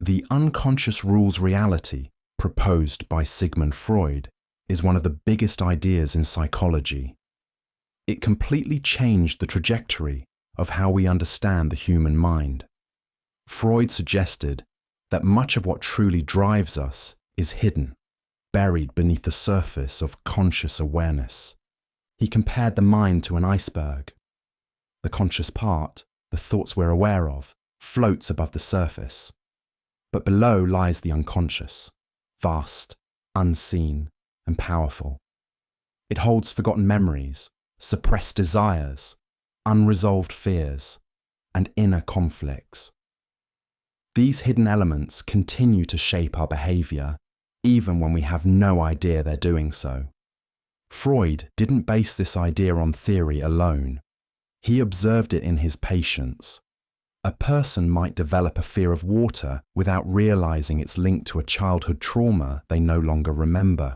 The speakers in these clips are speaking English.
The unconscious rules reality proposed by Sigmund Freud is one of the biggest ideas in psychology. It completely changed the trajectory of how we understand the human mind. Freud suggested that much of what truly drives us is hidden, buried beneath the surface of conscious awareness. He compared the mind to an iceberg. The conscious part, the thoughts we're aware of, floats above the surface. But below lies the unconscious, vast, unseen, and powerful. It holds forgotten memories, suppressed desires, unresolved fears, and inner conflicts. These hidden elements continue to shape our behaviour, even when we have no idea they're doing so. Freud didn't base this idea on theory alone. He observed it in his patients. A person might develop a fear of water without realizing it's linked to a childhood trauma they no longer remember.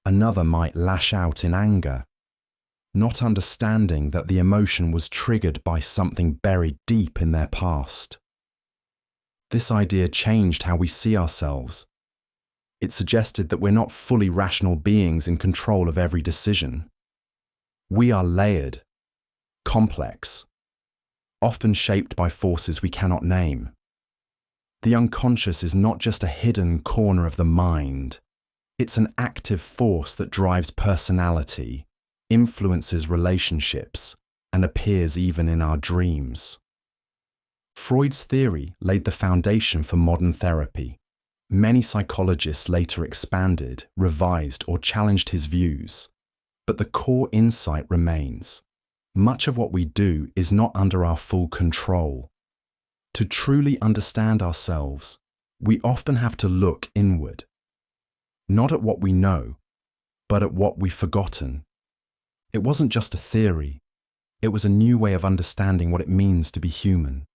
Another might lash out in anger, not understanding that the emotion was triggered by something buried deep in their past. This idea changed how we see ourselves. It suggested that we're not fully rational beings in control of every decision. We are layered, complex, often shaped by forces we cannot name. The unconscious is not just a hidden corner of the mind. It's an active force that drives personality, influences relationships, and appears even in our dreams. Freud's theory laid the foundation for modern therapy. Many psychologists later expanded, revised, or challenged his views, but the core insight remains. Much of what we do is not under our full control. To truly understand ourselves, we often have to look inward, not at what we know, but at what we've forgotten. It wasn't just a theory, it was a new way of understanding what it means to be human.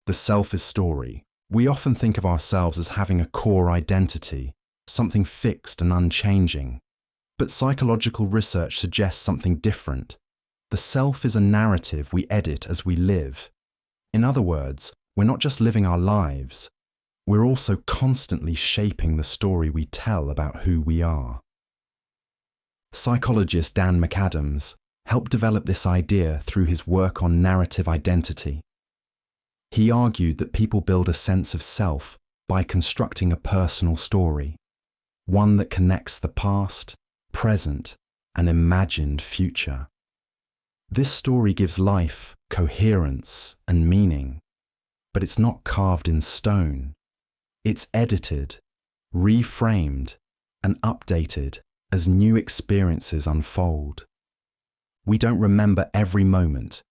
The self is story. We often think of ourselves as having a core identity, something fixed and unchanging. But psychological research suggests something different. The self is a narrative we edit as we live. In other words, we're not just living our lives, we're also constantly shaping the story we tell about who we are. Psychologist Dan McAdams helped develop this idea through his work on narrative identity. He argued that people build a sense of self by constructing a personal story, one that connects the past, present, and imagined future. This story gives life coherence and meaning, but it's not carved in stone. It's edited, reframed, and updated as new experiences unfold. We don't remember every moment.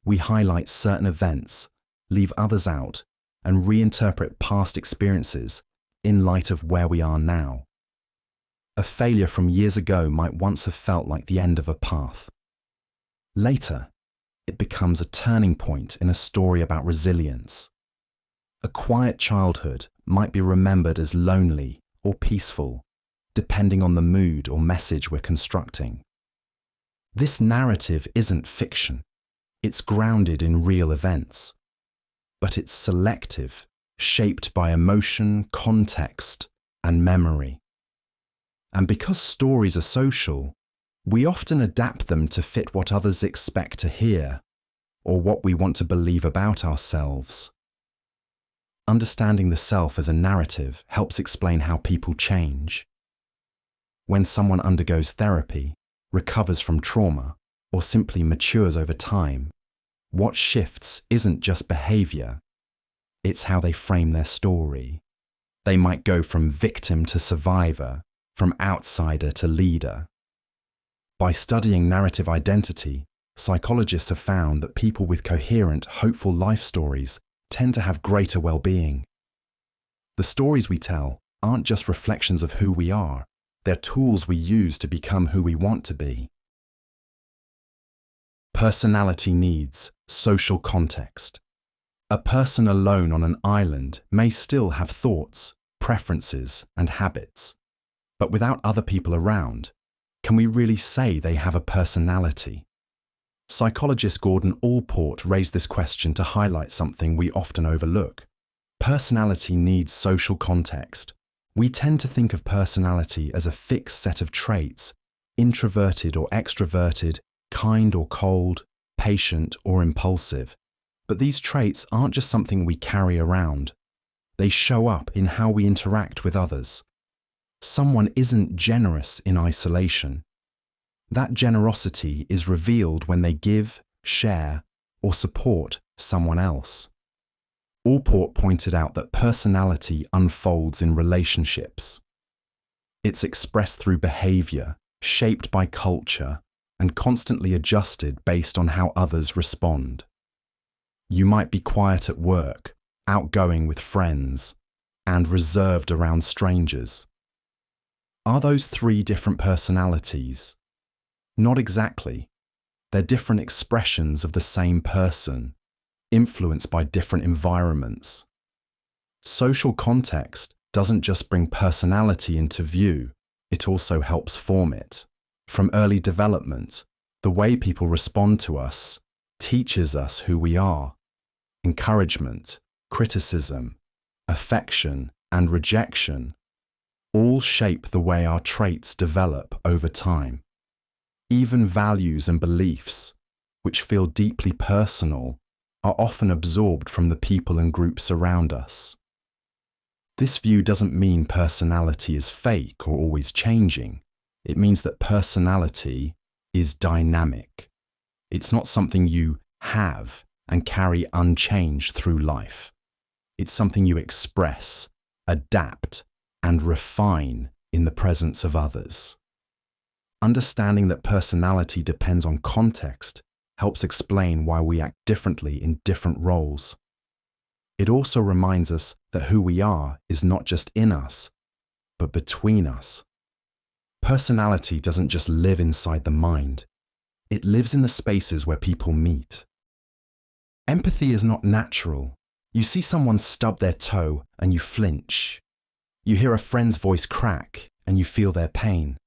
We highlight certain events, leave others out, and reinterpret past experiences in light of where we are now. A failure from years ago might once have felt like the end of a path. Later, it becomes a turning point in a story about resilience. A quiet childhood might be remembered as lonely or peaceful, depending on the mood or message we're constructing. This narrative isn't fiction. It's grounded in real events. But it's selective, shaped by emotion, context, and memory. And because stories are social, we often adapt them to fit what others expect to hear, or what we want to believe about ourselves. Understanding the self as a narrative helps explain how people change. When someone undergoes therapy, recovers from trauma, or simply matures over time, what shifts isn't just behaviour, it's how they frame their story. They might go from victim to survivor, from outsider to leader. By studying narrative identity, psychologists have found that people with coherent, hopeful life stories tend to have greater well-being. The stories we tell aren't just reflections of who we are, they're tools we use to become who we want to be. Personality needs social context. A person alone on an island may still have thoughts, preferences, and habits. But without other people around, can we really say they have a personality? Psychologist Gordon Allport raised this question to highlight something we often overlook: Personality needs social context. We tend to think of personality as a fixed set of traits, introverted or extroverted, kind or cold, patient or impulsive. But these traits aren't just something we carry around. They show up in how we interact with others. Someone isn't generous in isolation. That generosity is revealed when they give, share, or support someone else. Allport pointed out that personality unfolds in relationships. It's expressed through behaviour, shaped by culture, and constantly adjusted based on how others respond. You might be quiet at work, outgoing with friends, and reserved around strangers. Are those three different personalities? Not exactly. They're different expressions of the same person, influenced by different environments. Social context doesn't just bring personality into view, it also helps form it. From early development, the way people respond to us teaches us who we are. Encouragement, criticism, affection, and rejection all shape the way our traits develop over time. Even values and beliefs, which feel deeply personal, are often absorbed from the people and groups around us. This view doesn't mean personality is fake or always changing. It means that personality is dynamic. It's not something you have and carry unchanged through life. It's something you express, adapt, and refine in the presence of others. Understanding that personality depends on context helps explain why we act differently in different roles. It also reminds us that who we are is not just in us, but between us. Personality doesn't just live inside the mind. It lives in the spaces where people meet. Empathy is not natural. You see someone stub their toe and you flinch. You hear a friend's voice crack and you feel their pain.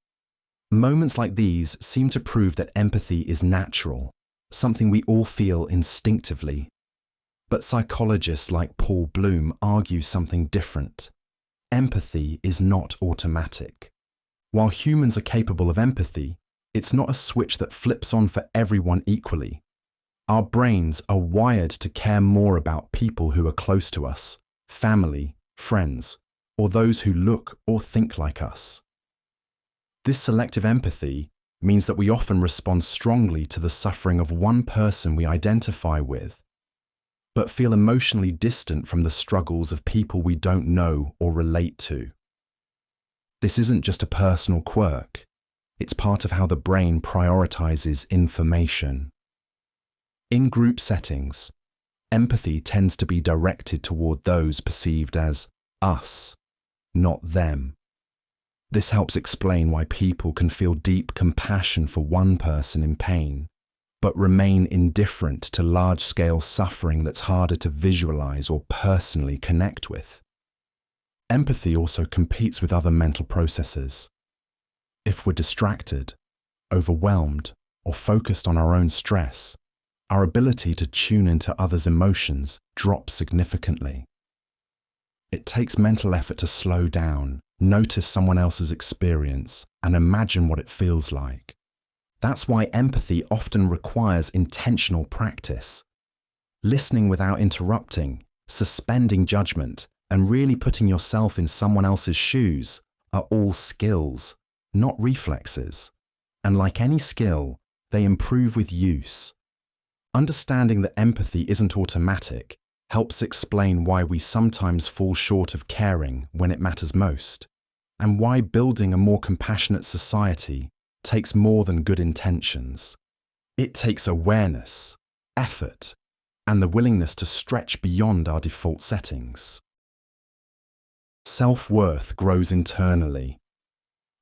Moments like these seem to prove that empathy is natural, something we all feel instinctively. But psychologists like Paul Bloom argue something different. Empathy is not automatic. While humans are capable of empathy, it's not a switch that flips on for everyone equally. Our brains are wired to care more about people who are close to us, family, friends, or those who look or think like us. This selective empathy means that we often respond strongly to the suffering of one person we identify with, but feel emotionally distant from the struggles of people we don't know or relate to. This isn't just a personal quirk, it's part of how the brain prioritizes information. In group settings, empathy tends to be directed toward those perceived as us, not them. This helps explain why people can feel deep compassion for one person in pain, but remain indifferent to large-scale suffering that's harder to visualize or personally connect with. Empathy also competes with other mental processes. If we're distracted, overwhelmed, or focused on our own stress, our ability to tune into others' emotions drops significantly. It takes mental effort to slow down, notice someone else's experience, and imagine what it feels like. That's why empathy often requires intentional practice. Listening without interrupting, suspending judgment, and really putting yourself in someone else's shoes are all skills, not reflexes. And like any skill, they improve with use. Understanding that empathy isn't automatic helps explain why we sometimes fall short of caring when it matters most, and why building a more compassionate society takes more than good intentions. It takes awareness, effort, and the willingness to stretch beyond our default settings. Self-worth grows internally.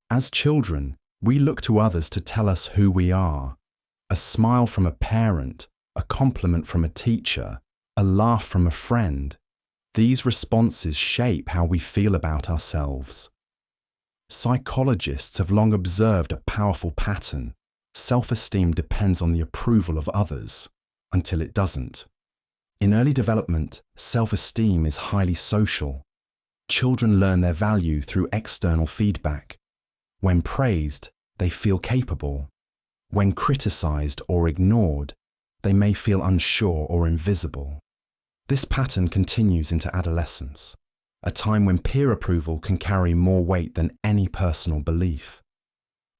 As children, we look to others to tell us who we are. A smile from a parent, a compliment from a teacher, a laugh from a friend. These responses shape how we feel about ourselves. Psychologists have long observed a powerful pattern. Self-esteem depends on the approval of others, until it doesn't. In early development, self-esteem is highly social. Children learn their value through external feedback. When praised, they feel capable. When criticized or ignored, they may feel unsure or invisible. This pattern continues into adolescence, a time when peer approval can carry more weight than any personal belief.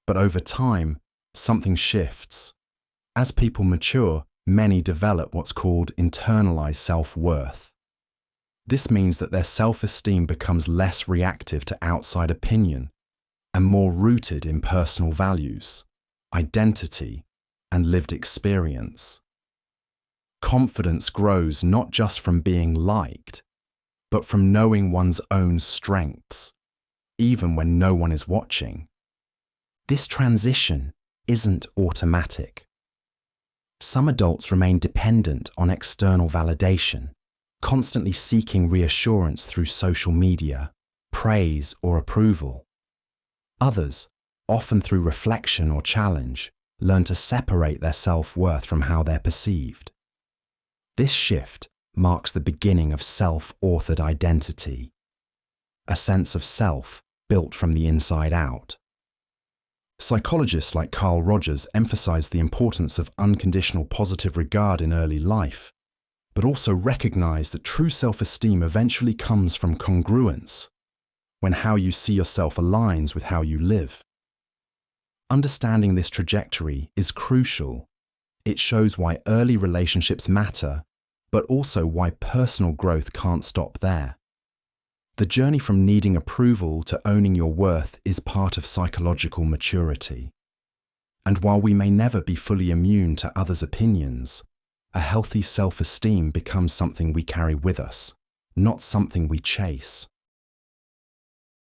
But over time, something shifts. As people mature, many develop what's called internalized self-worth. This means that their self-esteem becomes less reactive to outside opinion and more rooted in personal values, identity, and lived experience. Confidence grows not just from being liked, but from knowing one's own strengths, even when no one is watching. This transition isn't automatic. Some adults remain dependent on external validation, constantly seeking reassurance through social media, praise or approval. Others, often through reflection or challenge, learn to separate their self-worth from how they're perceived. This shift marks the beginning of self-authored identity, a sense of self built from the inside out. Psychologists like Carl Rogers emphasize the importance of unconditional positive regard in early life, but also recognize that true self-esteem eventually comes from congruence, when how you see yourself aligns with how you live. Understanding this trajectory is crucial. It shows why early relationships matter, but also why personal growth can't stop there. The journey from needing approval to owning your worth is part of psychological maturity. And while we may never be fully immune to others' opinions, a healthy self-esteem becomes something we carry with us, not something we chase.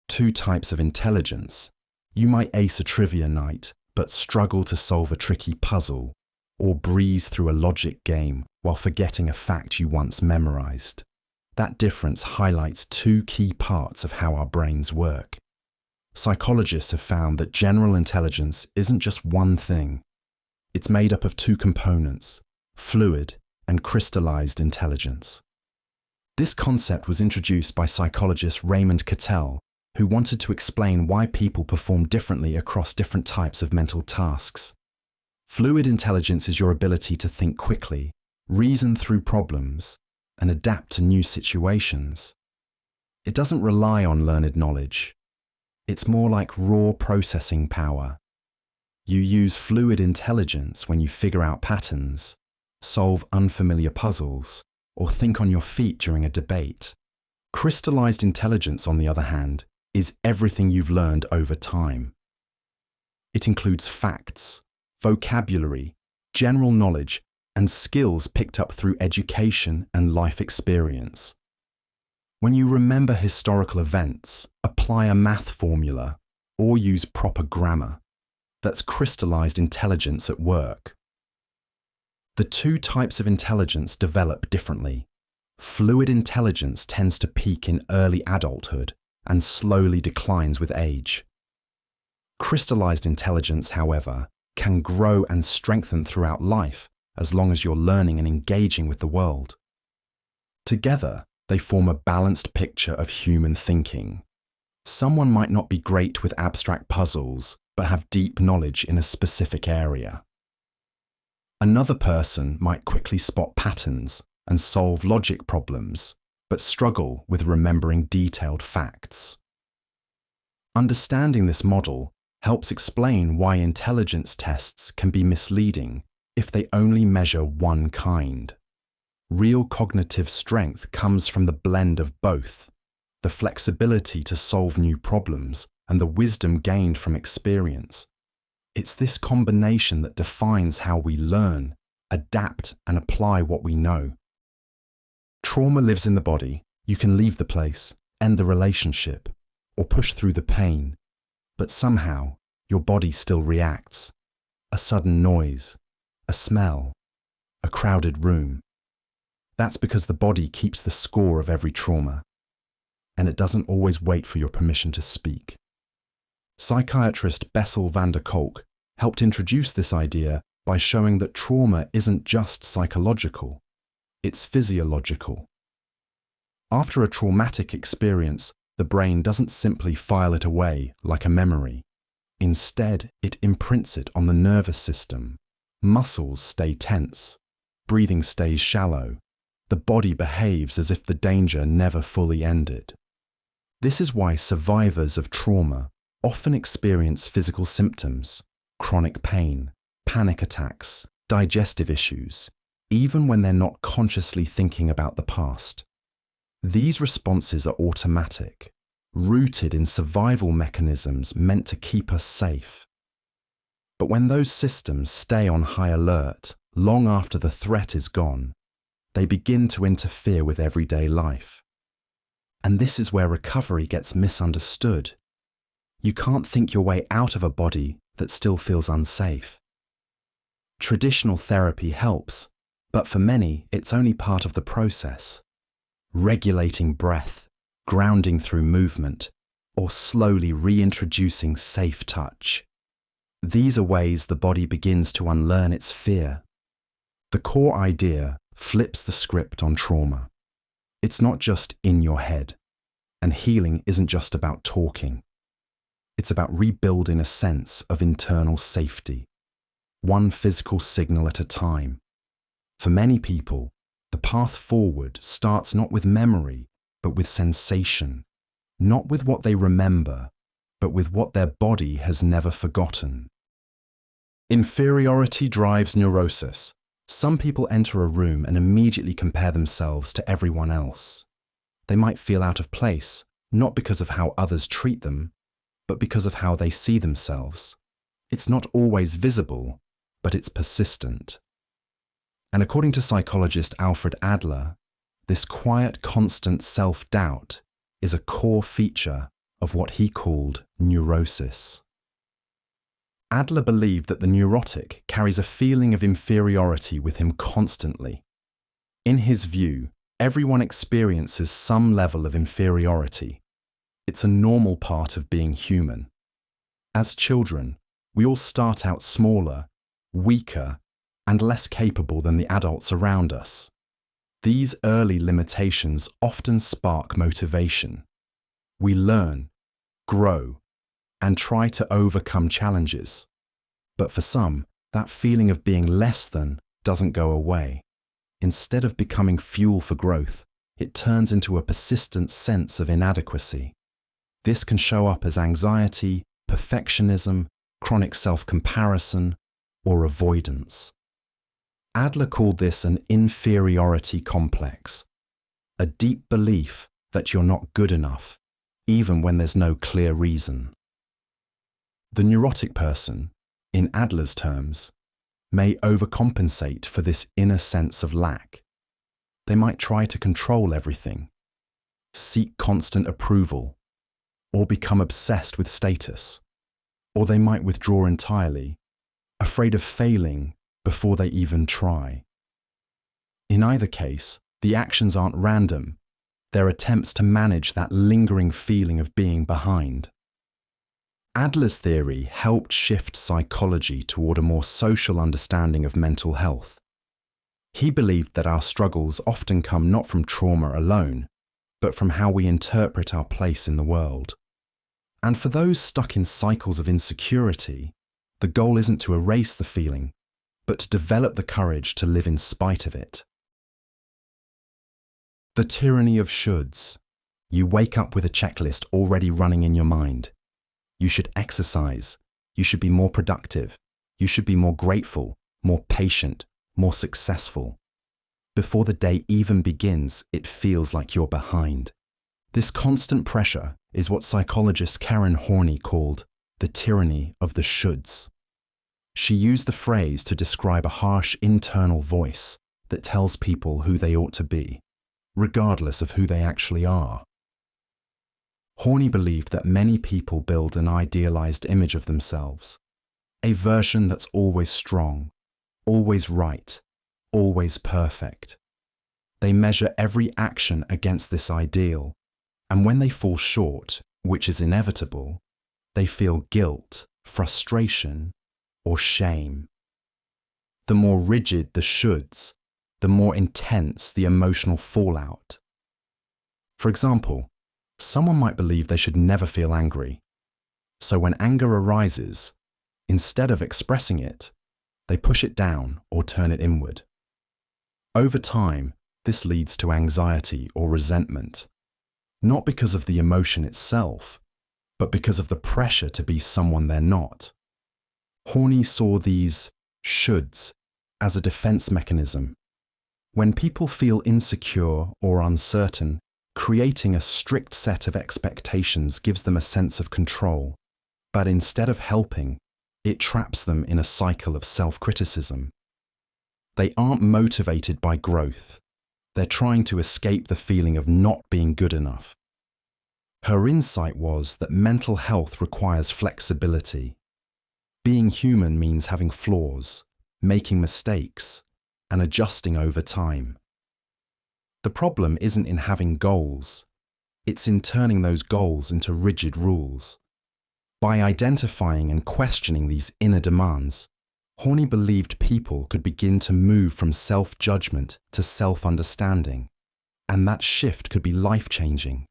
2 types of intelligence. You might ace a trivia night, but struggle to solve a tricky puzzle, or breeze through a logic game while forgetting a fact you once memorized. That difference highlights 2 key parts of how our brains work. Psychologists have found that general intelligence isn't just one thing. It's made up of 2 components, fluid and crystallized intelligence. This concept was introduced by psychologist Raymond Cattell, who wanted to explain why people perform differently across different types of mental tasks. Fluid intelligence is your ability to think quickly, reason through problems, and adapt to new situations. It doesn't rely on learned knowledge. It's more like raw processing power. You use fluid intelligence when you figure out patterns, solve unfamiliar puzzles, or think on your feet during a debate. Crystallized intelligence, on the other hand, is everything you've learned over time. It includes facts, vocabulary, general knowledge, and skills picked up through education and life experience. When you remember historical events, apply a math formula, or use proper grammar, that's crystallized intelligence at work. The 2 types of intelligence develop differently. Fluid intelligence tends to peak in early adulthood and slowly declines with age. Crystallized intelligence, however, can grow and strengthen throughout life as long as you're learning and engaging with the world. Together, they form a balanced picture of human thinking. Someone might not be great with abstract puzzles, but have deep knowledge in a specific area. Another person might quickly spot patterns and solve logic problems, but struggle with remembering detailed facts. Understanding this model helps explain why intelligence tests can be misleading if they only measure one kind. Real cognitive strength comes from the blend of both, the flexibility to solve new problems and the wisdom gained from experience. It's this combination that defines how we learn, adapt, and apply what we know. Trauma lives in the body. You can leave the place, end the relationship, or push through the pain, but somehow your body still reacts. A sudden noise, a smell, a crowded room. That's because the body keeps the score of every trauma, and it doesn't always wait for your permission to speak. Psychiatrist Bessel van der Kolk helped introduce this idea by showing that trauma isn't just psychological. it's physiological. After a traumatic experience, the brain doesn't simply file it away like a memory. Instead, it imprints it on the nervous system. Muscles stay tense. Breathing stays shallow. The body behaves as if the danger never fully ended. This is why survivors of trauma often experience physical symptoms, chronic pain, panic attacks, digestive issues, even when they're not consciously thinking about the past. These responses are automatic, rooted in survival mechanisms meant to keep us safe. But when those systems stay on high alert long after the threat is gone, they begin to interfere with everyday life. And this is where recovery gets misunderstood. You can't think your way out of a body that still feels unsafe. Traditional therapy helps, but for many, it's only part of the process. Regulating breath, grounding through movement, or slowly reintroducing safe touch. These are ways the body begins to unlearn its fear. The core idea flips the script on trauma. It's not just in your head, and healing isn't just about talking. It's about rebuilding a sense of internal safety, one physical signal at a time. For many people, the path forward starts not with memory, but with sensation, not with what they remember, but with what their body has never forgotten. Inferiority drives neurosis. Some people enter a room and immediately compare themselves to everyone else. They might feel out of place, not because of how others treat them, but because of how they see themselves. It's not always visible, but it's persistent. And according to psychologist Alfred Adler, this quiet, constant self-doubt is a core feature of what he called neurosis. Adler believed that the neurotic carries a feeling of inferiority with him constantly. In his view, everyone experiences some level of inferiority. It's a normal part of being human. As children, we all start out smaller, weaker, and less capable than the adults around us. These early limitations often spark motivation. We learn, grow, and try to overcome challenges. But for some, that feeling of being less than doesn't go away. Instead of becoming fuel for growth, it turns into a persistent sense of inadequacy. This can show up as anxiety, perfectionism, chronic self-comparison, or avoidance. Adler called this an inferiority complex, a deep belief that you're not good enough, even when there's no clear reason. The neurotic person, in Adler's terms, may overcompensate for this inner sense of lack. They might try to control everything, seek constant approval, or become obsessed with status. Or they might withdraw entirely, afraid of failing before they even try. In either case, the actions aren't random. They're attempts to manage that lingering feeling of being behind. Adler's theory helped shift psychology toward a more social understanding of mental health. He believed that our struggles often come not from trauma alone, but from how we interpret our place in the world. And for those stuck in cycles of insecurity, the goal isn't to erase the feeling, but to develop the courage to live in spite of it. The tyranny of shoulds. You wake up with a checklist already running in your mind. You should exercise. You should be more productive. You should be more grateful, more patient, more successful. Before the day even begins, it feels like you're behind. This constant pressure is what psychologist Karen Horney called the tyranny of the shoulds. She used the phrase to describe a harsh internal voice that tells people who they ought to be, regardless of who they actually are. Horney believed that many people build an idealized image of themselves, a version that's always strong, always right, always perfect. They measure every action against this ideal, and when they fall short, which is inevitable, they feel guilt, frustration, or shame. The more rigid the shoulds, the more intense the emotional fallout. For example, someone might believe they should never feel angry. So when anger arises, instead of expressing it, they push it down or turn it inward. Over time, this leads to anxiety or resentment, not because of the emotion itself, but because of the pressure to be someone they're not. Horney saw these shoulds as a defense mechanism. When people feel insecure or uncertain, creating a strict set of expectations gives them a sense of control, but instead of helping, it traps them in a cycle of self-criticism. They aren't motivated by growth. They're trying to escape the feeling of not being good enough. Her insight was that mental health requires flexibility. Being human means having flaws, making mistakes, and adjusting over time. The problem isn't in having goals, it's in turning those goals into rigid rules. By identifying and questioning these inner demands, Horney believed people could begin to move from self-judgment to self-understanding, and that shift could be life-changing.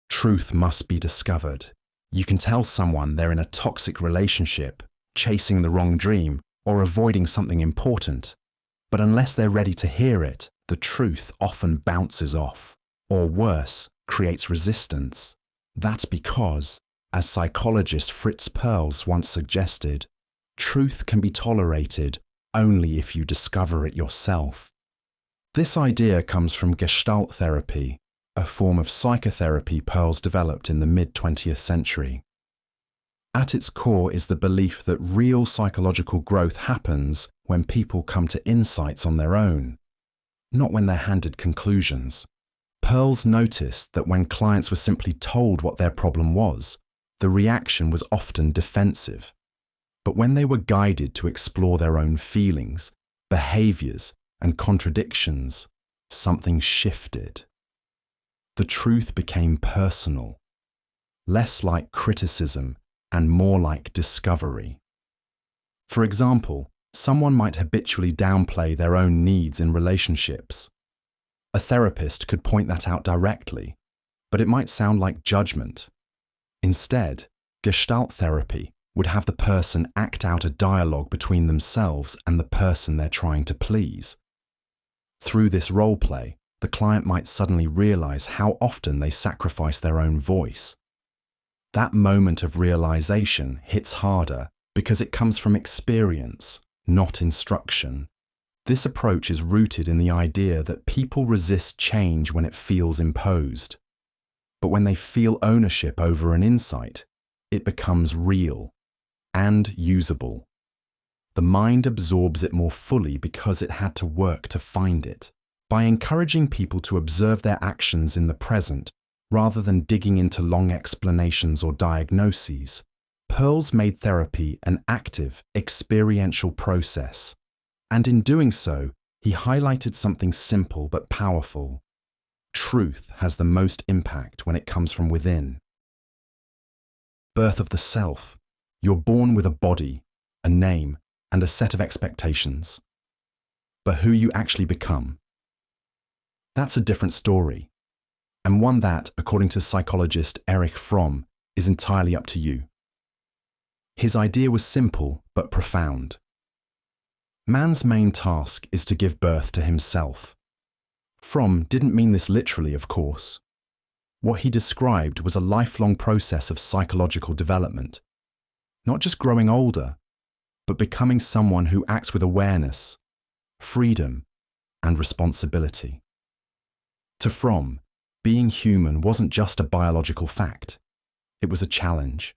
Truth must be discovered. You can tell someone they're in a toxic relationship, chasing the wrong dream, or avoiding something important, but unless they're ready to hear it, the truth often bounces off, or worse, creates resistance. That's because, as psychologist Fritz Perls once suggested, truth can be tolerated only if you discover it yourself. This idea comes from Gestalt therapy, a form of psychotherapy Perls developed in the mid-20th century. At its core is the belief that real psychological growth happens when people come to insights on their own, not when they're handed conclusions. Perls noticed that when clients were simply told what their problem was, the reaction was often defensive. But when they were guided to explore their own feelings, behaviours, and contradictions, something shifted. The truth became personal, less like criticism and more like discovery. For example, someone might habitually downplay their own needs in relationships. A therapist could point that out directly, but it might sound like judgment. Instead, Gestalt therapy would have the person act out a dialogue between themselves and the person they're trying to please. Through this role play, the client might suddenly realize how often they sacrifice their own voice. That moment of realization hits harder because it comes from experience, not instruction. This approach is rooted in the idea that people resist change when it feels imposed. But when they feel ownership over an insight, it becomes real and usable. The mind absorbs it more fully because it had to work to find it. By encouraging people to observe their actions in the present, rather than digging into long explanations or diagnoses, Perls made therapy an active, experiential process. And in doing so, he highlighted something simple but powerful. Truth has the most impact when it comes from within. Birth of the self. You're born with a body, a name, and a set of expectations. But who you actually become, that's a different story, and one that, according to psychologist Erich Fromm, is entirely up to you. His idea was simple but profound. Man's main task is to give birth to himself. Fromm didn't mean this literally, of course. What he described was a lifelong process of psychological development, not just growing older, but becoming someone who acts with awareness, freedom, and responsibility. To Fromm, being human wasn't just a biological fact, it was a challenge.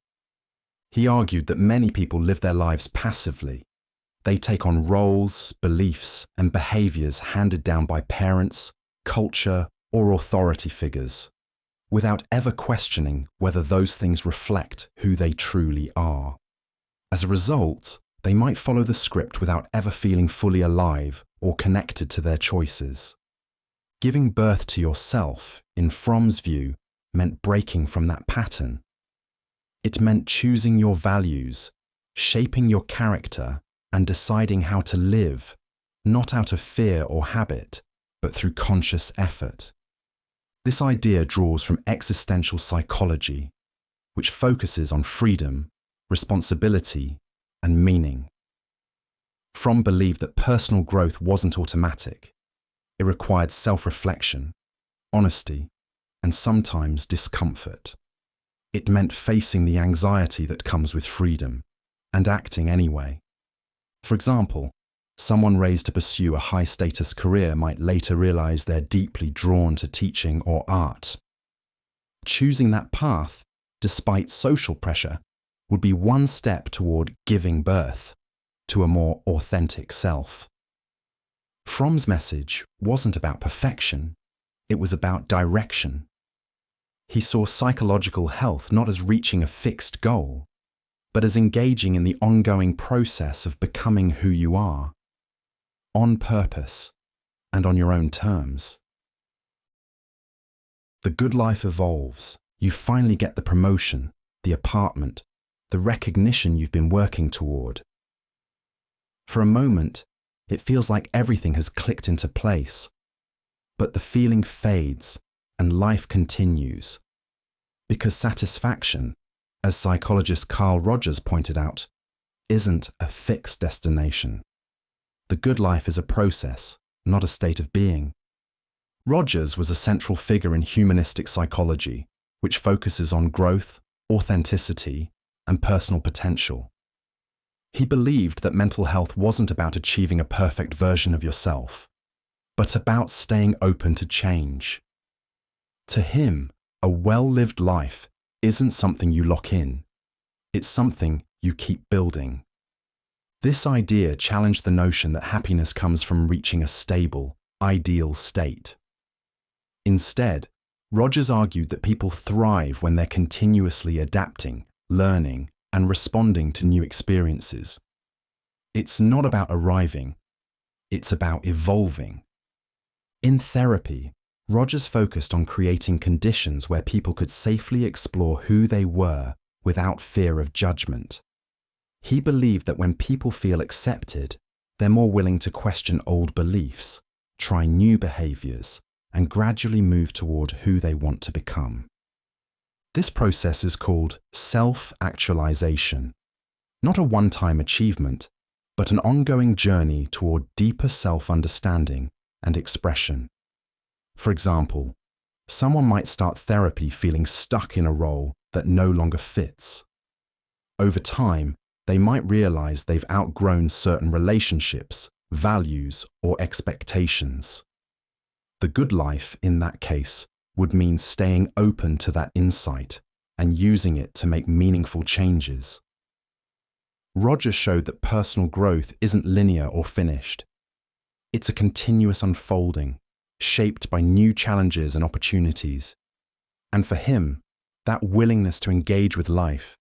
He argued that many people live their lives passively. They take on roles, beliefs, and behaviours handed down by parents, culture, or authority figures, without ever questioning whether those things reflect who they truly are. As a result, they might follow the script without ever feeling fully alive or connected to their choices. Giving birth to yourself, in Fromm's view, meant breaking from that pattern. It meant choosing your values, shaping your character, and deciding how to live, not out of fear or habit, but through conscious effort. This idea draws from existential psychology, which focuses on freedom, responsibility, and meaning. Fromm believed that personal growth wasn't automatic. It required self-reflection, honesty, and sometimes discomfort. It meant facing the anxiety that comes with freedom and acting anyway. For example, someone raised to pursue a high-status career might later realize they're deeply drawn to teaching or art. Choosing that path, despite social pressure, would be one step toward giving birth to a more authentic self. Fromm's message wasn't about perfection, it was about direction. He saw psychological health not as reaching a fixed goal, but as engaging in the ongoing process of becoming who you are, on purpose and on your own terms. The good life evolves. You finally get the promotion, the apartment, the recognition you've been working toward. For a moment, it feels like everything has clicked into place, but the feeling fades and life continues. Because satisfaction, as psychologist Carl Rogers pointed out, isn't a fixed destination. The good life is a process, not a state of being. Rogers was a central figure in humanistic psychology, which focuses on growth, authenticity, and personal potential. He believed that mental health wasn't about achieving a perfect version of yourself, but about staying open to change. To him, a well-lived life isn't something you lock in. It's something you keep building. This idea challenged the notion that happiness comes from reaching a stable, ideal state. Instead, Rogers argued that people thrive when they're continuously adapting, learning, and responding to new experiences. It's not about arriving, it's about evolving. In therapy, Rogers focused on creating conditions where people could safely explore who they were without fear of judgment. He believed that when people feel accepted, they're more willing to question old beliefs, try new behaviours, and gradually move toward who they want to become. This process is called self-actualization, not a one-time achievement, but an ongoing journey toward deeper self-understanding and expression. For example, someone might start therapy feeling stuck in a role that no longer fits. Over time, they might realize they've outgrown certain relationships, values, or expectations. The good life, in that case, would mean staying open to that insight and using it to make meaningful changes. Rogers showed that personal growth isn't linear or finished. It's a continuous unfolding, shaped by new challenges and opportunities. And for him, that willingness to engage with life,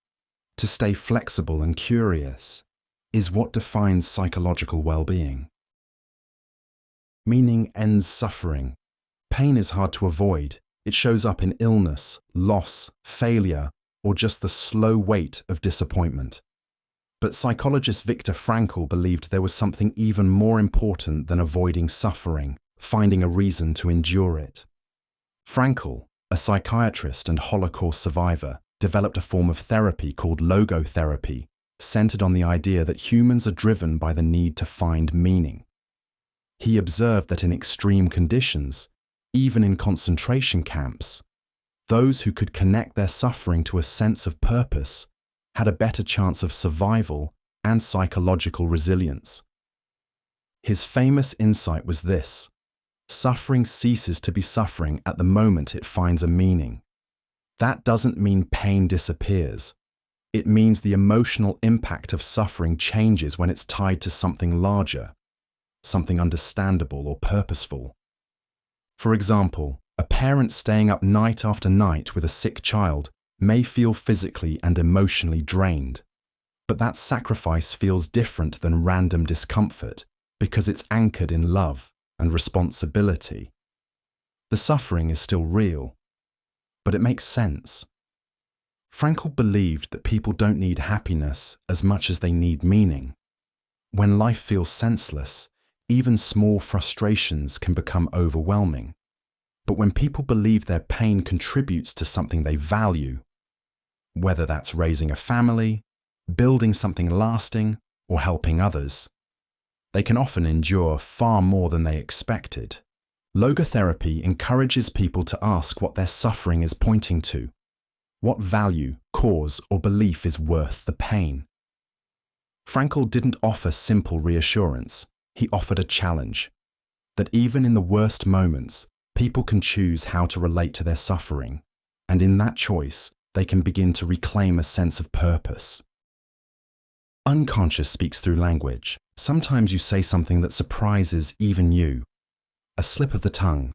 to stay flexible and curious, is what defines psychological well-being. Meaning ends suffering. Pain is hard to avoid. It shows up in illness, loss, failure, or just the slow weight of disappointment. But psychologist Viktor Frankl believed there was something even more important than avoiding suffering, finding a reason to endure it. Frankl, a psychiatrist and Holocaust survivor, developed a form of therapy called logotherapy, centered on the idea that humans are driven by the need to find meaning. He observed that in extreme conditions, even in concentration camps, those who could connect their suffering to a sense of purpose had a better chance of survival and psychological resilience. His famous insight was this: suffering ceases to be suffering at the moment it finds a meaning. That doesn't mean pain disappears. It means the emotional impact of suffering changes when it's tied to something larger, something understandable or purposeful. For example, a parent staying up night after night with a sick child may feel physically and emotionally drained, but that sacrifice feels different than random discomfort because it's anchored in love and responsibility. The suffering is still real, but it makes sense. Frankl believed that people don't need happiness as much as they need meaning. When life feels senseless, even small frustrations can become overwhelming. But when people believe their pain contributes to something they value, whether that's raising a family, building something lasting, or helping others, they can often endure far more than they expected. Logotherapy encourages people to ask what their suffering is pointing to. What value, cause, or belief is worth the pain? Frankl didn't offer simple reassurance. He offered a challenge, that even in the worst moments, people can choose how to relate to their suffering, and in that choice, they can begin to reclaim a sense of purpose. Unconscious speaks through language. Sometimes you say something that surprises even you. A slip of the tongue,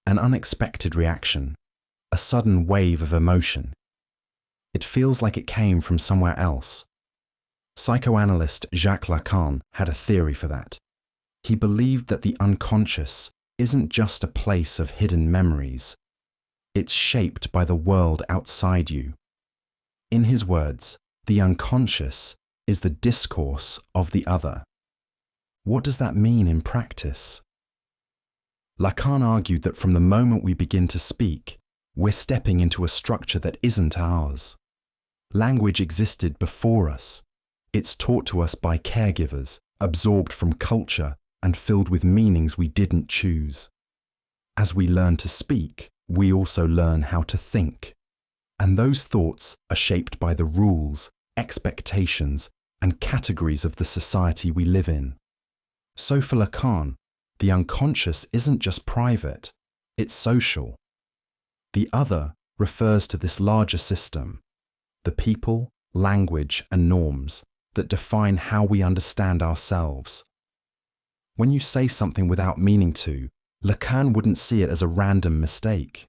an unexpected reaction, a sudden wave of emotion. It feels like it came from somewhere else. Psychoanalyst Jacques Lacan had a theory for that. He believed that the unconscious isn't just a place of hidden memories. It's shaped by the world outside you. In his words, the unconscious is the discourse of the other. What does that mean in practice? Lacan argued that from the moment we begin to speak, we're stepping into a structure that isn't ours. Language existed before us. It's taught to us by caregivers, absorbed from culture, and filled with meanings we didn't choose. As we learn to speak, we also learn how to think. And those thoughts are shaped by the rules, expectations, and categories of the society we live in. So for Lacan, the unconscious isn't just private, it's social. The other refers to this larger system, the people, language, and norms that define how we understand ourselves. When you say something without meaning to, Lacan wouldn't see it as a random mistake.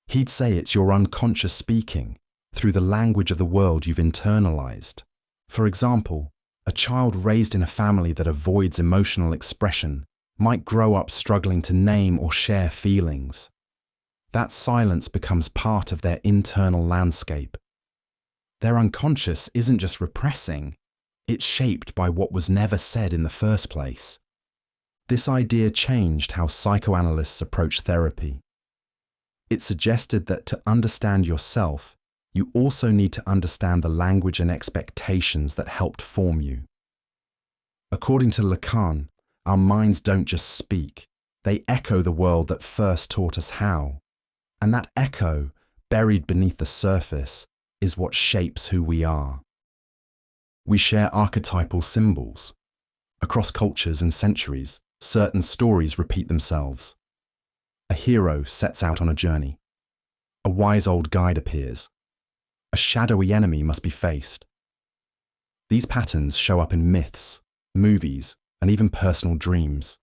He'd say it's your unconscious speaking through the language of the world you've internalized. For example, a child raised in a family that avoids emotional expression might grow up struggling to name or share feelings. That silence becomes part of their internal landscape. Their unconscious isn't just repressing, it's shaped by what was never said in the first place. This idea changed how psychoanalysts approach therapy. It suggested that to understand yourself, you also need to understand the language and expectations that helped form you. According to Lacan, our minds don't just speak, they echo the world that first taught us how. And that echo, buried beneath the surface, is what shapes who we are. We share archetypal symbols. Across cultures and centuries, certain stories repeat themselves. A hero sets out on a journey. A wise old guide appears. A shadowy enemy must be faced. These patterns show up in myths, movies, and even personal dreams.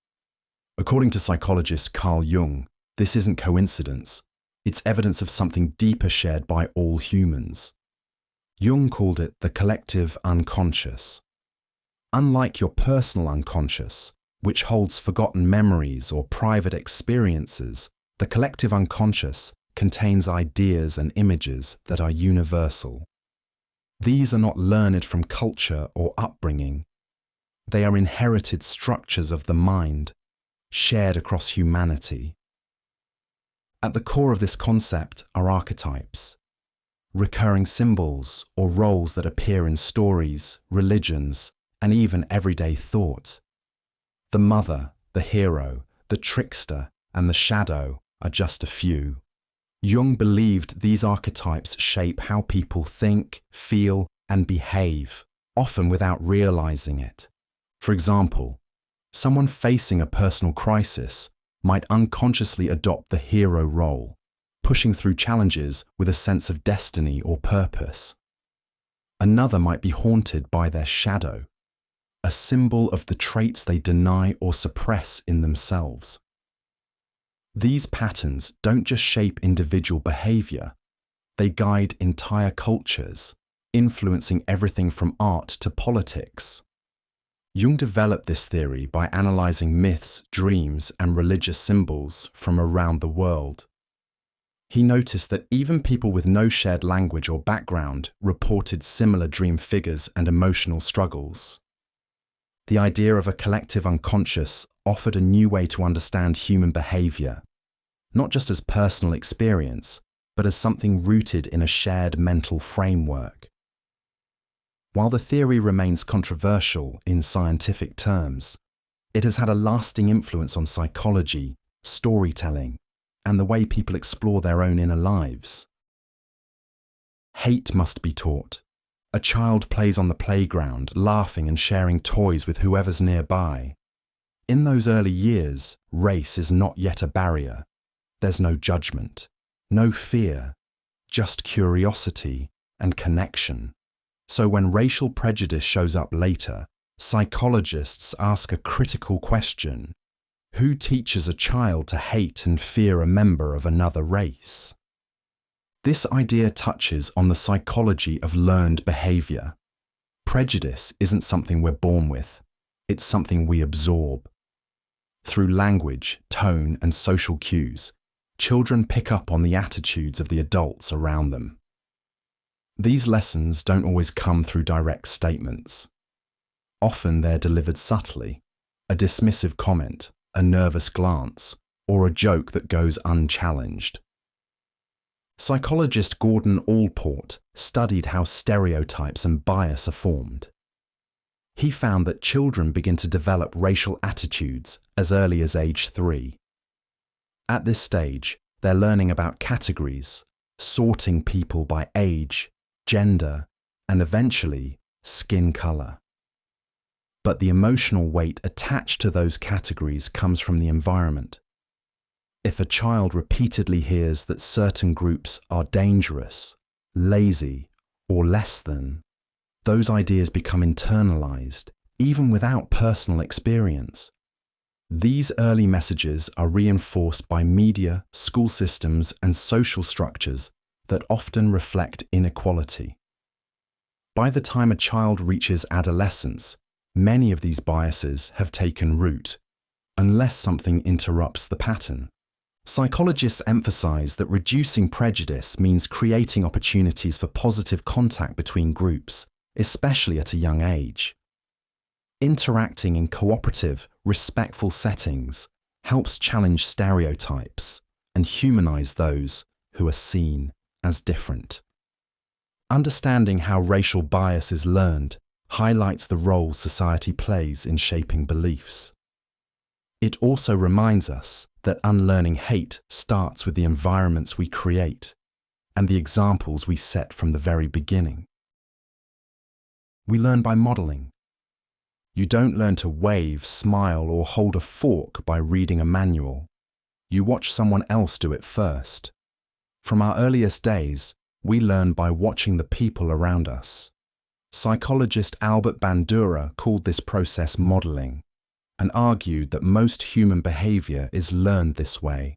According to psychologist Carl Jung, this isn't coincidence. It's evidence of something deeper shared by all humans. Jung called it the collective unconscious. Unlike your personal unconscious, which holds forgotten memories or private experiences, the collective unconscious contains ideas and images that are universal. These are not learned from culture or upbringing. They are inherited structures of the mind, shared across humanity. At the core of this concept are archetypes, recurring symbols or roles that appear in stories, religions, and even everyday thought. The mother, the hero, the trickster, and the shadow are just a few. Jung believed these archetypes shape how people think, feel, and behave, often without realizing it. For example, someone facing a personal crisis might unconsciously adopt the hero role, pushing through challenges with a sense of destiny or purpose. Another might be haunted by their shadow, a symbol of the traits they deny or suppress in themselves. These patterns don't just shape individual behavior, they guide entire cultures, influencing everything from art to politics. Jung developed this theory by analyzing myths, dreams, and religious symbols from around the world. He noticed that even people with no shared language or background reported similar dream figures and emotional struggles. The idea of a collective unconscious offered a new way to understand human behaviour, not just as personal experience, but as something rooted in a shared mental framework. While the theory remains controversial in scientific terms, it has had a lasting influence on psychology, storytelling, and the way people explore their own inner lives. Hate must be taught. A child plays on the playground, laughing and sharing toys with whoever's nearby. In those early years, race is not yet a barrier. There's no judgment, no fear, just curiosity and connection. So when racial prejudice shows up later, psychologists ask a critical question: who teaches a child to hate and fear a member of another race? This idea touches on the psychology of learned behaviour. Prejudice isn't something we're born with, it's something we absorb. Through language, tone, and social cues, children pick up on the attitudes of the adults around them. These lessons don't always come through direct statements. Often they're delivered subtly: a dismissive comment, a nervous glance, or a joke that goes unchallenged. Psychologist Gordon Allport studied how stereotypes and bias are formed. He found that children begin to develop racial attitudes as early as age 3. At this stage, they're learning about categories, sorting people by age, gender, and eventually skin color. But the emotional weight attached to those categories comes from the environment. If a child repeatedly hears that certain groups are dangerous, lazy, or less than, those ideas become internalized, even without personal experience. These early messages are reinforced by media, school systems, and social structures that often reflect inequality. By the time a child reaches adolescence, many of these biases have taken root, unless something interrupts the pattern. Psychologists emphasize that reducing prejudice means creating opportunities for positive contact between groups, especially at a young age. Interacting in cooperative, respectful settings helps challenge stereotypes and humanize those who are seen as different. Understanding how racial bias is learned highlights the role society plays in shaping beliefs. It also reminds us that unlearning hate starts with the environments we create and the examples we set from the very beginning. We learn by modeling. You don't learn to wave, smile, or hold a fork by reading a manual. You watch someone else do it first. From our earliest days, we learn by watching the people around us. Psychologist Albert Bandura called this process modeling, and argued that most human behavior is learned this way.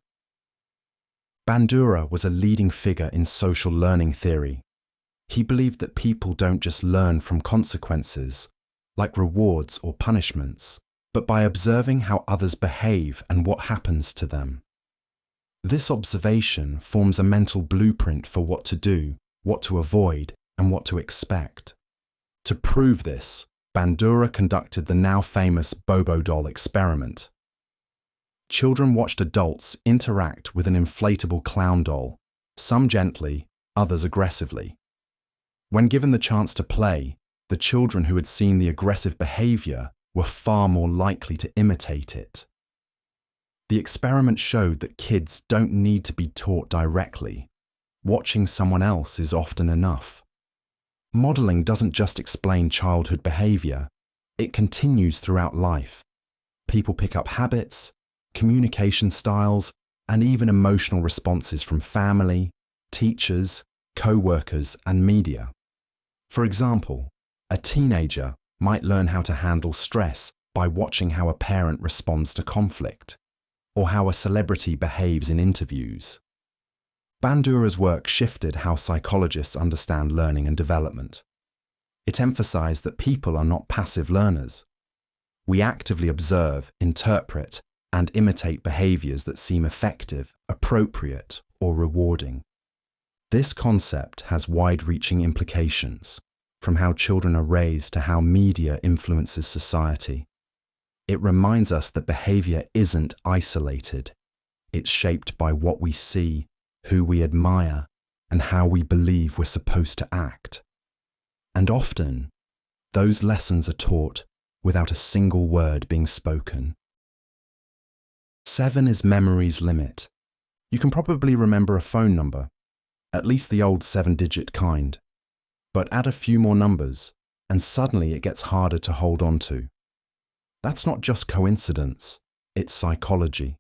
Bandura was a leading figure in social learning theory. He believed that people don't just learn from consequences, like rewards or punishments, but by observing how others behave and what happens to them. This observation forms a mental blueprint for what to do, what to avoid, and what to expect. To prove this, Bandura conducted the now famous Bobo doll experiment. Children watched adults interact with an inflatable clown doll, some gently, others aggressively. When given the chance to play, the children who had seen the aggressive behavior were far more likely to imitate it. The experiment showed that kids don't need to be taught directly. Watching someone else is often enough. Modeling doesn't just explain childhood behavior, it continues throughout life. People pick up habits, communication styles, and even emotional responses from family, teachers, co-workers, and media. For example, a teenager might learn how to handle stress by watching how a parent responds to conflict, or how a celebrity behaves in interviews. Bandura's work shifted how psychologists understand learning and development. It emphasized that people are not passive learners. We actively observe, interpret, and imitate behaviors that seem effective, appropriate, or rewarding. This concept has wide-reaching implications, from how children are raised to how media influences society. It reminds us that behavior isn't isolated. It's shaped by what we see, who we admire, and how we believe we're supposed to act. And often, those lessons are taught without a single word being spoken. 7 is memory's limit. You can probably remember a phone number, at least the old 7-digit kind, but add a few more numbers, and suddenly it gets harder to hold on to. That's not just coincidence, it's psychology.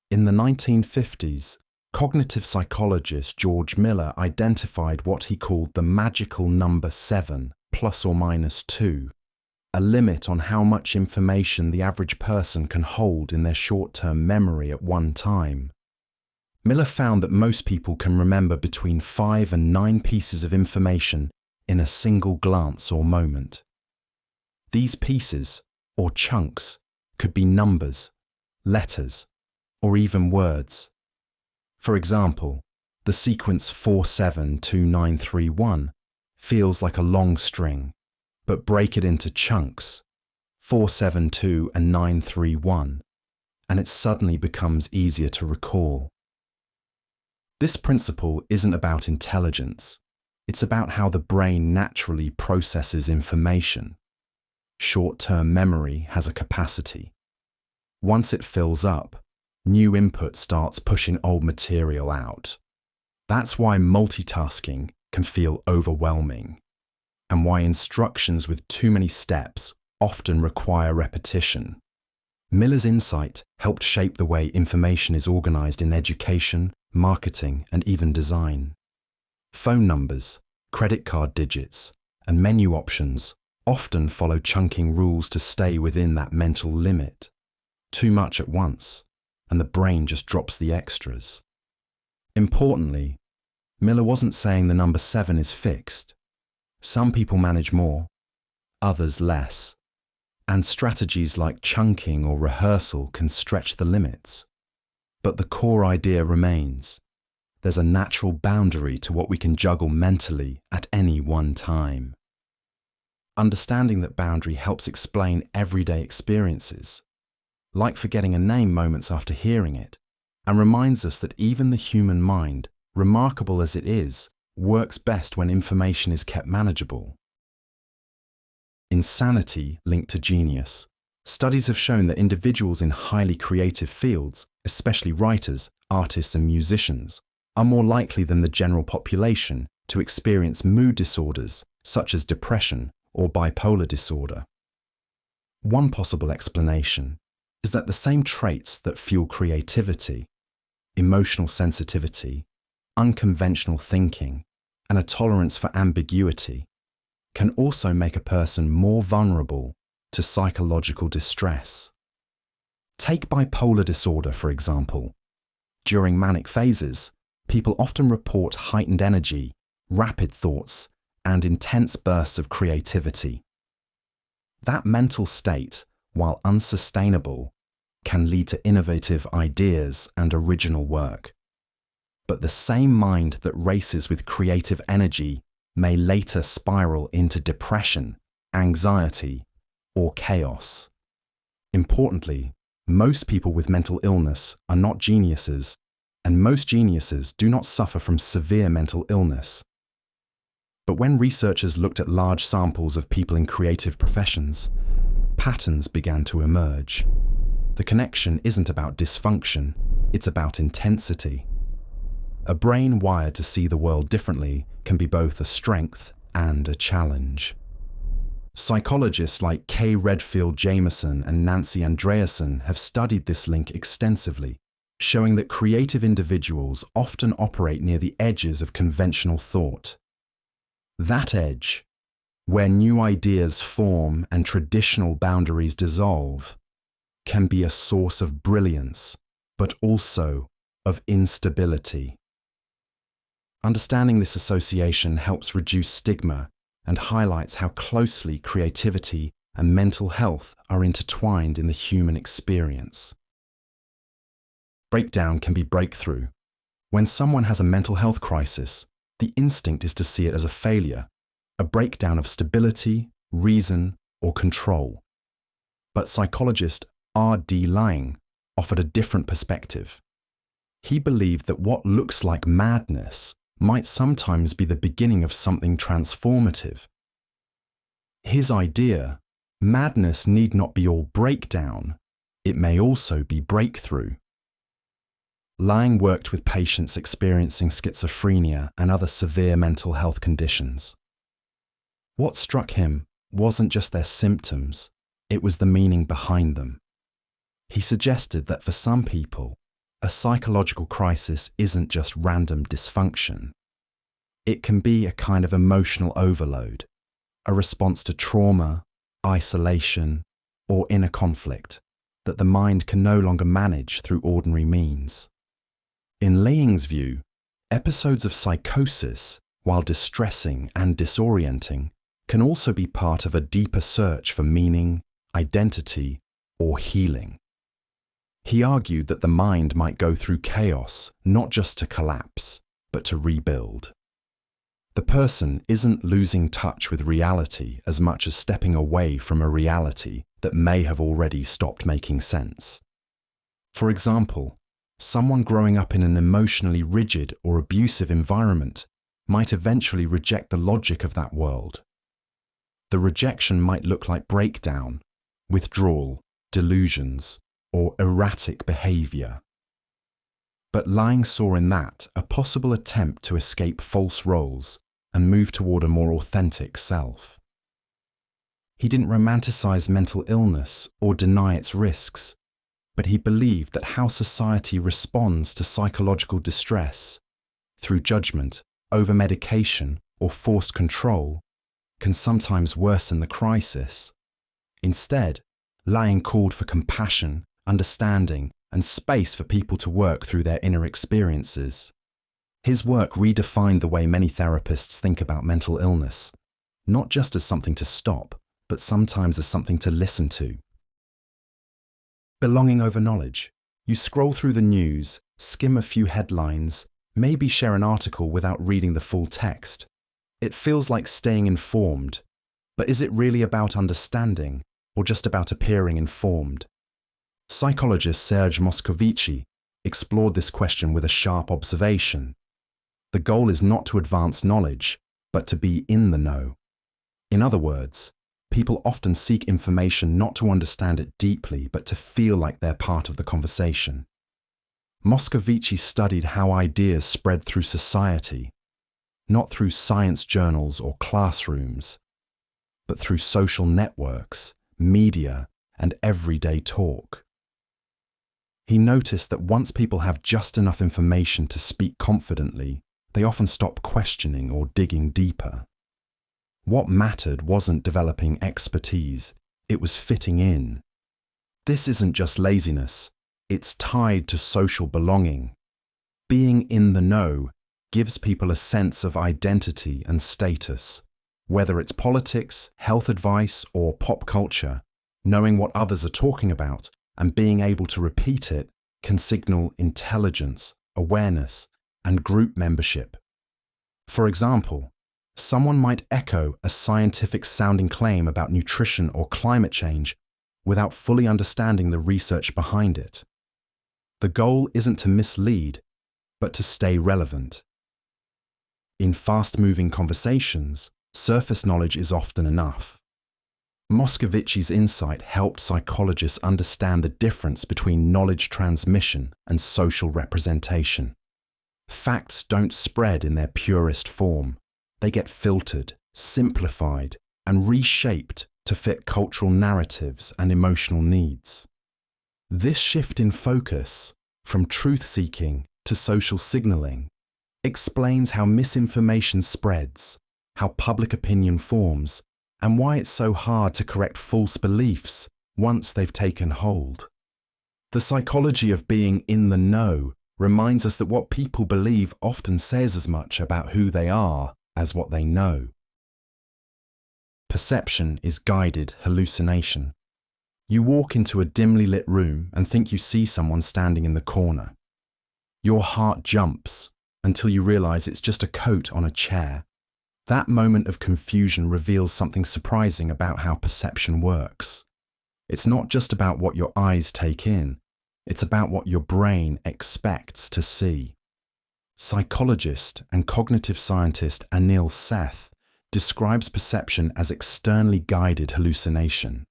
In the 1950s, cognitive psychologist George Miller identified what he called the magical number 7, plus or minus 2, a limit on how much information the average person can hold in their short-term memory at one time. Miller found that most people can remember between 5 and 9 pieces of information in a single glance or moment. These pieces, or chunks, could be numbers, letters, or even words. For example, the sequence 472931 feels like a long string, but break it into chunks, 472 and 931, and it suddenly becomes easier to recall. This principle isn't about intelligence, it's about how the brain naturally processes information. Short-term memory has a capacity. Once it fills up, new input starts pushing old material out. That's why multitasking can feel overwhelming, and why instructions with too many steps often require repetition. Miller's insight helped shape the way information is organized in education, marketing, and even design. Phone numbers, credit card digits, and menu options often follow chunking rules to stay within that mental limit. Too much at once, and the brain just drops the extras. Importantly, Miller wasn't saying the number 7 is fixed. Some people manage more, others less, and strategies like chunking or rehearsal can stretch the limits. But the core idea remains. There's a natural boundary to what we can juggle mentally at any one time. Understanding that boundary helps explain everyday experiences, like forgetting a name moments after hearing it, and reminds us that even the human mind, remarkable as it is, works best when information is kept manageable. Insanity linked to genius. Studies have shown that individuals in highly creative fields, especially writers, artists, and musicians, are more likely than the general population to experience mood disorders such as depression or bipolar disorder. One possible explanation is that the same traits that fuel creativity, emotional sensitivity, unconventional thinking, and a tolerance for ambiguity can also make a person more vulnerable to psychological distress. Take bipolar disorder, for example. During manic phases, people often report heightened energy, rapid thoughts, and intense bursts of creativity. That mental state, while unsustainable, can lead to innovative ideas and original work. But the same mind that races with creative energy may later spiral into depression, anxiety, or chaos. Importantly, most people with mental illness are not geniuses, and most geniuses do not suffer from severe mental illness. But when researchers looked at large samples of people in creative professions, patterns began to emerge. The connection isn't about dysfunction, it's about intensity. A brain wired to see the world differently can be both a strength and a challenge. Psychologists like Kay Redfield Jameson and Nancy Andreasen have studied this link extensively, showing that creative individuals often operate near the edges of conventional thought. That edge, where new ideas form and traditional boundaries dissolve, can be a source of brilliance, but also of instability. Understanding this association helps reduce stigma and highlights how closely creativity and mental health are intertwined in the human experience. Breakdown can be breakthrough. When someone has a mental health crisis, the instinct is to see it as a failure, a breakdown of stability, reason, or control. But psychologist R.D. Laing offered a different perspective. He believed that what looks like madness might sometimes be the beginning of something transformative. His idea, madness need not be all breakdown, it may also be breakthrough. Laing worked with patients experiencing schizophrenia and other severe mental health conditions. What struck him wasn't just their symptoms, it was the meaning behind them. He suggested that for some people, a psychological crisis isn't just random dysfunction. It can be a kind of emotional overload, a response to trauma, isolation, or inner conflict that the mind can no longer manage through ordinary means. In Laing's view, episodes of psychosis, while distressing and disorienting, can also be part of a deeper search for meaning, identity, or healing. He argued that the mind might go through chaos not just to collapse, but to rebuild. The person isn't losing touch with reality as much as stepping away from a reality that may have already stopped making sense. For example, someone growing up in an emotionally rigid or abusive environment might eventually reject the logic of that world. The rejection might look like breakdown, withdrawal, delusions, or erratic behaviour. But Laing saw in that a possible attempt to escape false roles and move toward a more authentic self. He didn't romanticize mental illness or deny its risks, but he believed that how society responds to psychological distress, through judgment, over-medication, or forced control, can sometimes worsen the crisis. Instead, Laing called for compassion, understanding, and space for people to work through their inner experiences. His work redefined the way many therapists think about mental illness, not just as something to stop, but sometimes as something to listen to. Belonging over knowledge. You scroll through the news, skim a few headlines, maybe share an article without reading the full text. It feels like staying informed, but is it really about understanding, or just about appearing informed? Psychologist Serge Moscovici explored this question with a sharp observation. The goal is not to advance knowledge, but to be in the know. In other words, people often seek information not to understand it deeply, but to feel like they're part of the conversation. Moscovici studied how ideas spread through society, not through science journals or classrooms, but through social networks, media, and everyday talk. He noticed that once people have just enough information to speak confidently, they often stop questioning or digging deeper. What mattered wasn't developing expertise, it was fitting in. This isn't just laziness, it's tied to social belonging. Being in the know gives people a sense of identity and status. Whether it's politics, health advice, or pop culture, knowing what others are talking about and being able to repeat it can signal intelligence, awareness, and group membership. For example, someone might echo a scientific-sounding claim about nutrition or climate change without fully understanding the research behind it. The goal isn't to mislead, but to stay relevant. In fast-moving conversations, surface knowledge is often enough. Moscovici's insight helped psychologists understand the difference between knowledge transmission and social representation. Facts don't spread in their purest form. They get filtered, simplified, and reshaped to fit cultural narratives and emotional needs. This shift in focus, from truth-seeking to social signaling, explains how misinformation spreads, how public opinion forms, and why it's so hard to correct false beliefs once they've taken hold. The psychology of being in the know reminds us that what people believe often says as much about who they are as what they know. Perception is guided hallucination. You walk into a dimly lit room and think you see someone standing in the corner. Your heart jumps until you realize it's just a coat on a chair. That moment of confusion reveals something surprising about how perception works. It's not just about what your eyes take in, it's about what your brain expects to see. Psychologist and cognitive scientist Anil Seth describes perception as externally guided hallucination.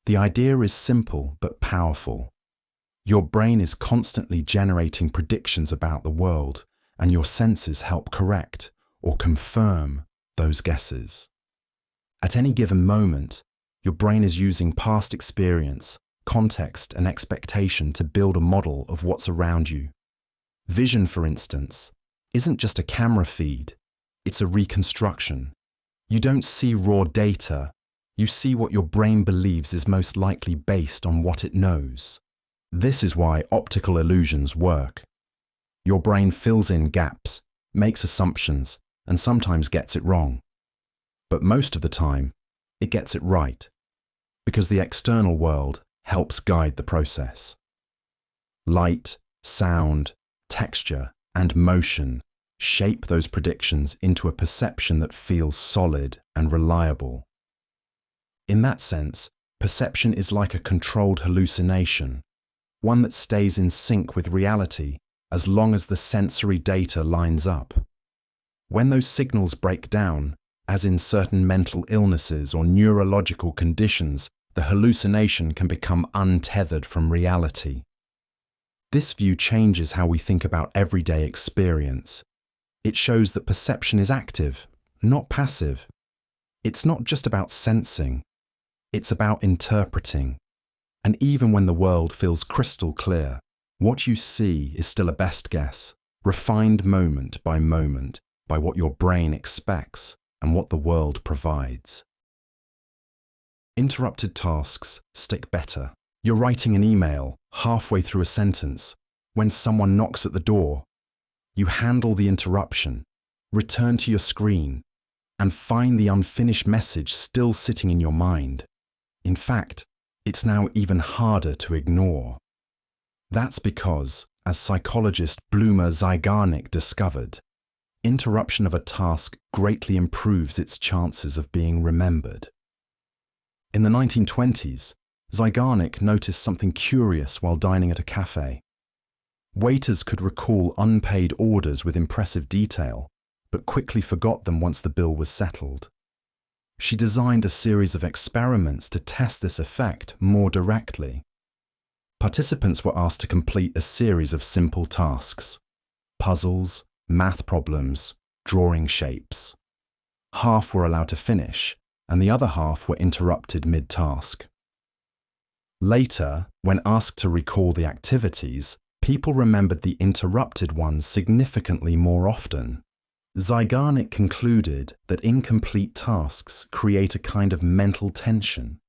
The idea is simple but powerful. Your brain is constantly generating predictions about the world, and your senses help correct or confirm those guesses. At any given moment, your brain is using past experience, context, and expectation to build a model of what's around you. Vision, for instance, isn't just a camera feed, it's a reconstruction. You don't see raw data, you see what your brain believes is most likely based on what it knows. This is why optical illusions work. Your brain fills in gaps, makes assumptions, and sometimes gets it wrong. But most of the time, it gets it right, because the external world helps guide the process. Light, sound, texture, and motion shape those predictions into a perception that feels solid and reliable. In that sense, perception is like a controlled hallucination, one that stays in sync with reality as long as the sensory data lines up. When those signals break down, as in certain mental illnesses or neurological conditions, the hallucination can become untethered from reality. This view changes how we think about everyday experience. It shows that perception is active, not passive. It's not just about sensing, it's about interpreting. And even when the world feels crystal clear, what you see is still a best guess, refined moment by what your brain expects and what the world provides. Interrupted tasks stick better. You're writing an email halfway through a sentence when someone knocks at the door. You handle the interruption, return to your screen, and find the unfinished message still sitting in your mind. In fact, it's now even harder to ignore. That's because, as psychologist Bloomer Zygarnik discovered, interruption of a task greatly improves its chances of being remembered. In the 1920s, Zygarnik noticed something curious while dining at a cafe. Waiters could recall unpaid orders with impressive detail, but quickly forgot them once the bill was settled. She designed a series of experiments to test this effect more directly. Participants were asked to complete a series of simple tasks: puzzles, math problems, drawing shapes. Half were allowed to finish, and the other half were interrupted mid-task. Later, when asked to recall the activities, people remembered the interrupted ones significantly more often. Zygarnik concluded that incomplete tasks create a kind of mental tension.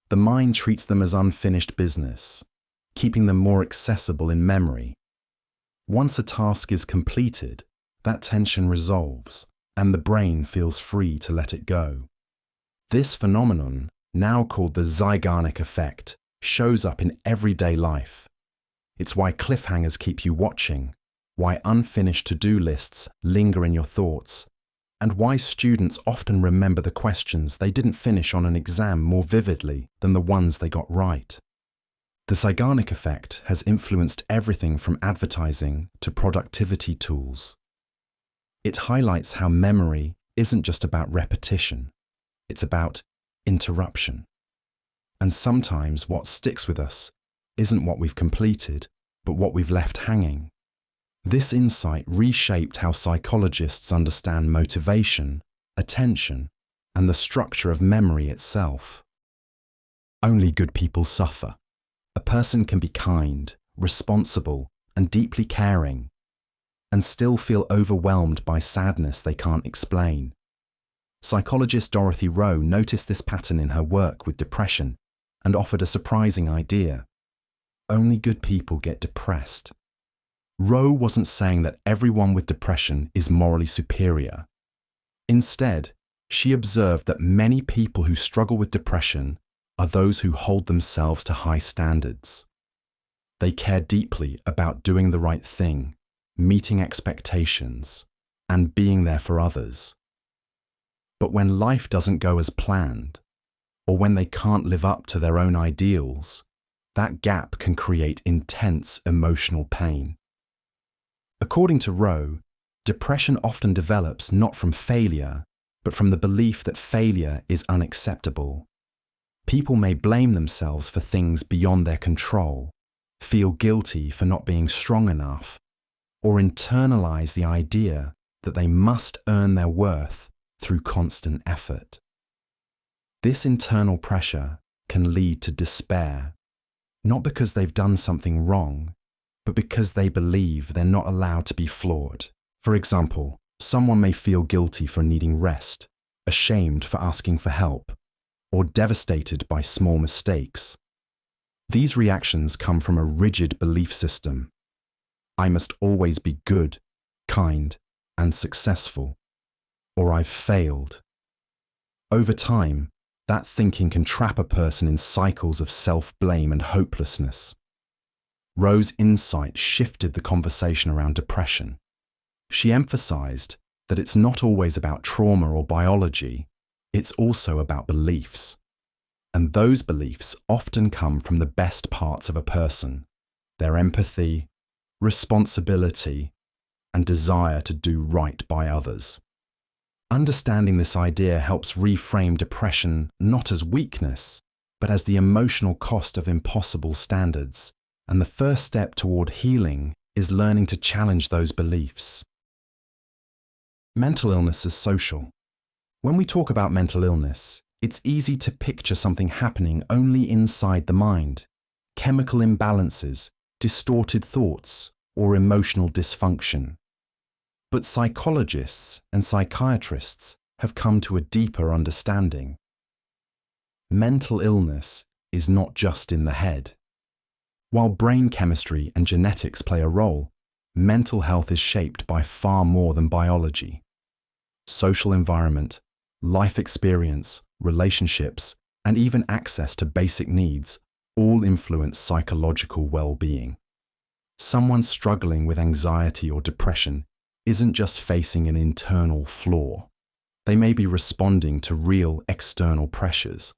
The mind treats them as unfinished business, keeping them more accessible in memory. Once a task is completed, that tension resolves, and the brain feels free to let it go. This phenomenon, now called the Zygarnik effect, shows up in everyday life. It's why cliffhangers keep you watching, why unfinished to-do lists linger in your thoughts, and why students often remember the questions they didn't finish on an exam more vividly than the ones they got right. The Zygarnik effect has influenced everything from advertising to productivity tools. It highlights how memory isn't just about repetition, it's about interruption. And sometimes what sticks with us isn't what we've completed, but what we've left hanging. This insight reshaped how psychologists understand motivation, attention, and the structure of memory itself. Only good people suffer. A person can be kind, responsible, and deeply caring, and still feel overwhelmed by sadness they can't explain. Psychologist Dorothy Rowe noticed this pattern in her work with depression and offered a surprising idea. Only good people get depressed. Rowe wasn't saying that everyone with depression is morally superior. Instead, she observed that many people who struggle with depression are those who hold themselves to high standards. They care deeply about doing the right thing, meeting expectations, and being there for others. But when life doesn't go as planned, or when they can't live up to their own ideals, that gap can create intense emotional pain. According to Rowe, depression often develops not from failure, but from the belief that failure is unacceptable. People may blame themselves for things beyond their control, feel guilty for not being strong enough, or internalize the idea that they must earn their worth through constant effort. This internal pressure can lead to despair, not because they've done something wrong, but because they believe they're not allowed to be flawed. For example, someone may feel guilty for needing rest, ashamed for asking for help, or devastated by small mistakes. These reactions come from a rigid belief system. I must always be good, kind, and successful, or I've failed. Over time, that thinking can trap a person in cycles of self-blame and hopelessness. Rowe's insight shifted the conversation around depression. She emphasized that it's not always about trauma or biology, it's also about beliefs. And those beliefs often come from the best parts of a person, their empathy, responsibility, and desire to do right by others. Understanding this idea helps reframe depression not as weakness, but as the emotional cost of impossible standards. And the first step toward healing is learning to challenge those beliefs. Mental illness is social. When we talk about mental illness, it's easy to picture something happening only inside the mind: chemical imbalances, distorted thoughts, or emotional dysfunction. But psychologists and psychiatrists have come to a deeper understanding. Mental illness is not just in the head. While brain chemistry and genetics play a role, mental health is shaped by far more than biology. Social environment, life experience, relationships, and even access to basic needs all influence psychological well-being. Someone struggling with anxiety or depression isn't just facing an internal flaw. They may be responding to real external pressures,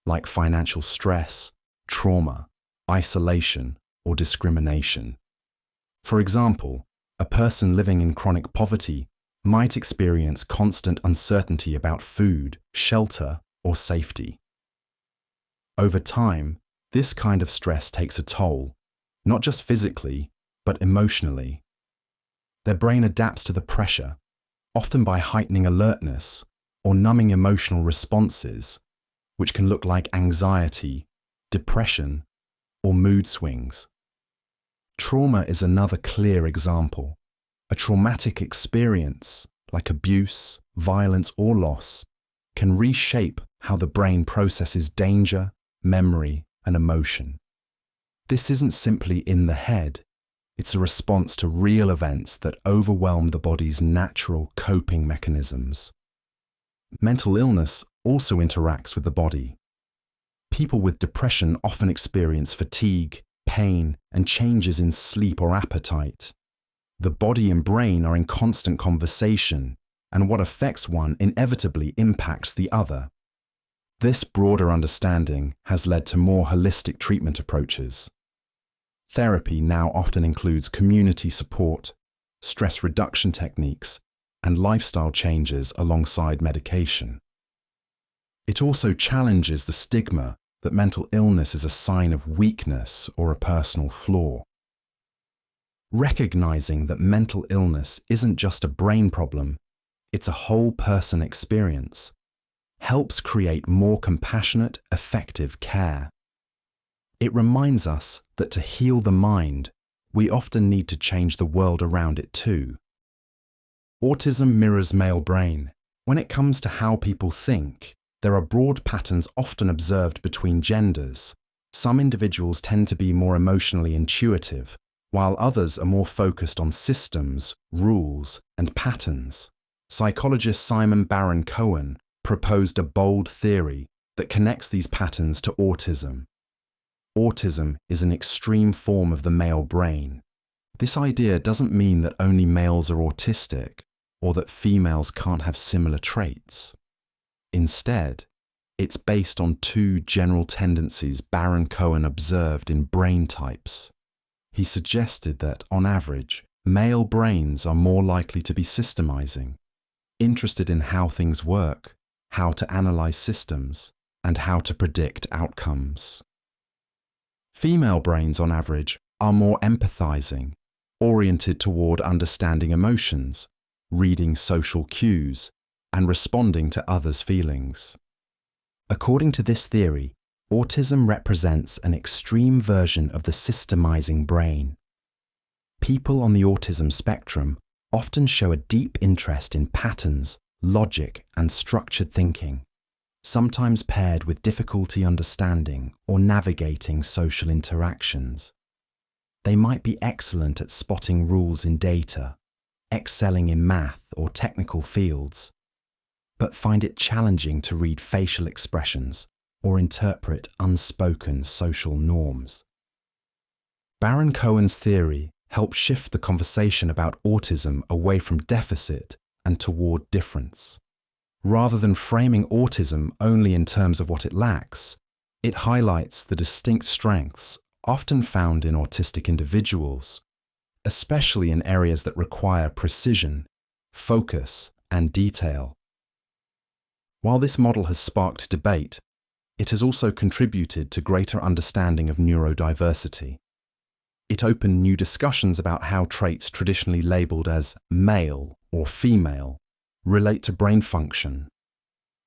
like financial stress, trauma, isolation, or discrimination. For example, a person living in chronic poverty might experience constant uncertainty about food, shelter, or safety. Over time, this kind of stress takes a toll, not just physically, but emotionally. Their brain adapts to the pressure, often by heightening alertness or numbing emotional responses, which can look like anxiety, depression, or mood swings. Trauma is another clear example. A traumatic experience, like abuse, violence, or loss, can reshape how the brain processes danger, memory, and emotion. This isn't simply in the head. It's a response to real events that overwhelm the body's natural coping mechanisms. Mental illness also interacts with the body. People with depression often experience fatigue, pain, and changes in sleep or appetite. The body and brain are in constant conversation, and what affects one inevitably impacts the other. This broader understanding has led to more holistic treatment approaches. Therapy now often includes community support, stress reduction techniques, and lifestyle changes alongside medication. It also challenges the stigma that mental illness is a sign of weakness or a personal flaw. Recognizing that mental illness isn't just a brain problem, it's a whole person experience, helps create more compassionate, effective care. It reminds us that to heal the mind, we often need to change the world around it too. Autism mirrors male brain. When it comes to how people think, there are broad patterns often observed between genders. Some individuals tend to be more emotionally intuitive, while others are more focused on systems, rules, and patterns. Psychologist Simon Baron-Cohen proposed a bold theory that connects these patterns to autism. Autism is an extreme form of the male brain. This idea doesn't mean that only males are autistic or that females can't have similar traits. Instead, It's based on two general tendencies Baron Cohen observed in brain types. He suggested that, on average, male brains are more likely to be systemizing, interested in how things work, how to analyze systems, and how to predict outcomes. Female brains, on average, are more empathizing, oriented toward understanding emotions, reading social cues, and responding to others' feelings. According to this theory, autism represents an extreme version of the systemizing brain. People on the autism spectrum often show a deep interest in patterns, logic, and structured thinking, sometimes paired with difficulty understanding or navigating social interactions. They might be excellent at spotting rules in data, excelling in math or technical fields, but find it challenging to read facial expressions or interpret unspoken social norms. Baron Cohen's theory helped shift the conversation about autism away from deficit and toward difference. Rather than framing autism only in terms of what it lacks, it highlights the distinct strengths often found in autistic individuals, especially in areas that require precision, focus, and detail. While this model has sparked debate, it has also contributed to greater understanding of neurodiversity. It opened new discussions about how traits traditionally labelled as male or female relate to brain function,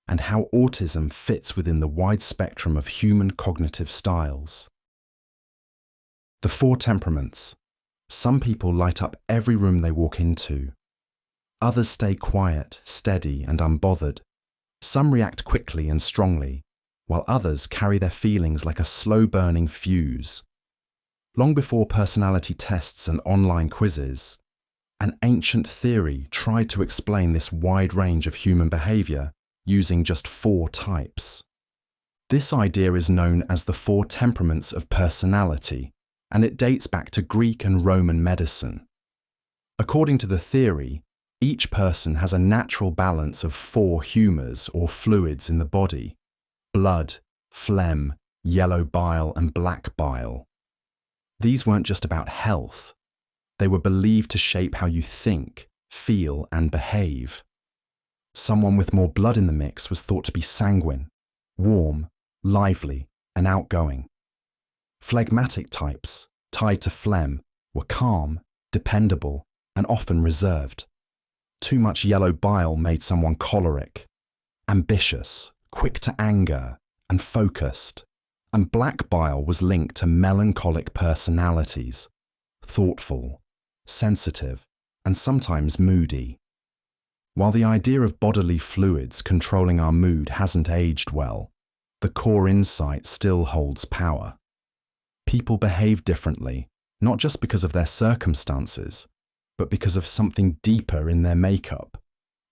and how autism fits within the wide spectrum of human cognitive styles. The four temperaments. Some people light up every room they walk into. Others stay quiet, steady, and unbothered. Some react quickly and strongly, while others carry their feelings like a slow-burning fuse. Long before personality tests and online quizzes, an ancient theory tried to explain this wide range of human behaviour using just 4 types. This idea is known as the 4 temperaments of personality, and it dates back to Greek and Roman medicine. According to the theory, each person has a natural balance of 4 humours or fluids in the body: blood, phlegm, yellow bile, and black bile. These weren't just about health. They were believed to shape how you think, feel, and behave. Someone with more blood in the mix was thought to be sanguine, warm, lively, and outgoing. Phlegmatic types, tied to phlegm, were calm, dependable, and often reserved. Too much yellow bile made someone choleric, ambitious, quick to anger, and focused. And black bile was linked to melancholic personalities, thoughtful, sensitive, and sometimes moody. While the idea of bodily fluids controlling our mood hasn't aged well, the core insight still holds power. People behave differently, not just because of their circumstances, but because of something deeper in their makeup.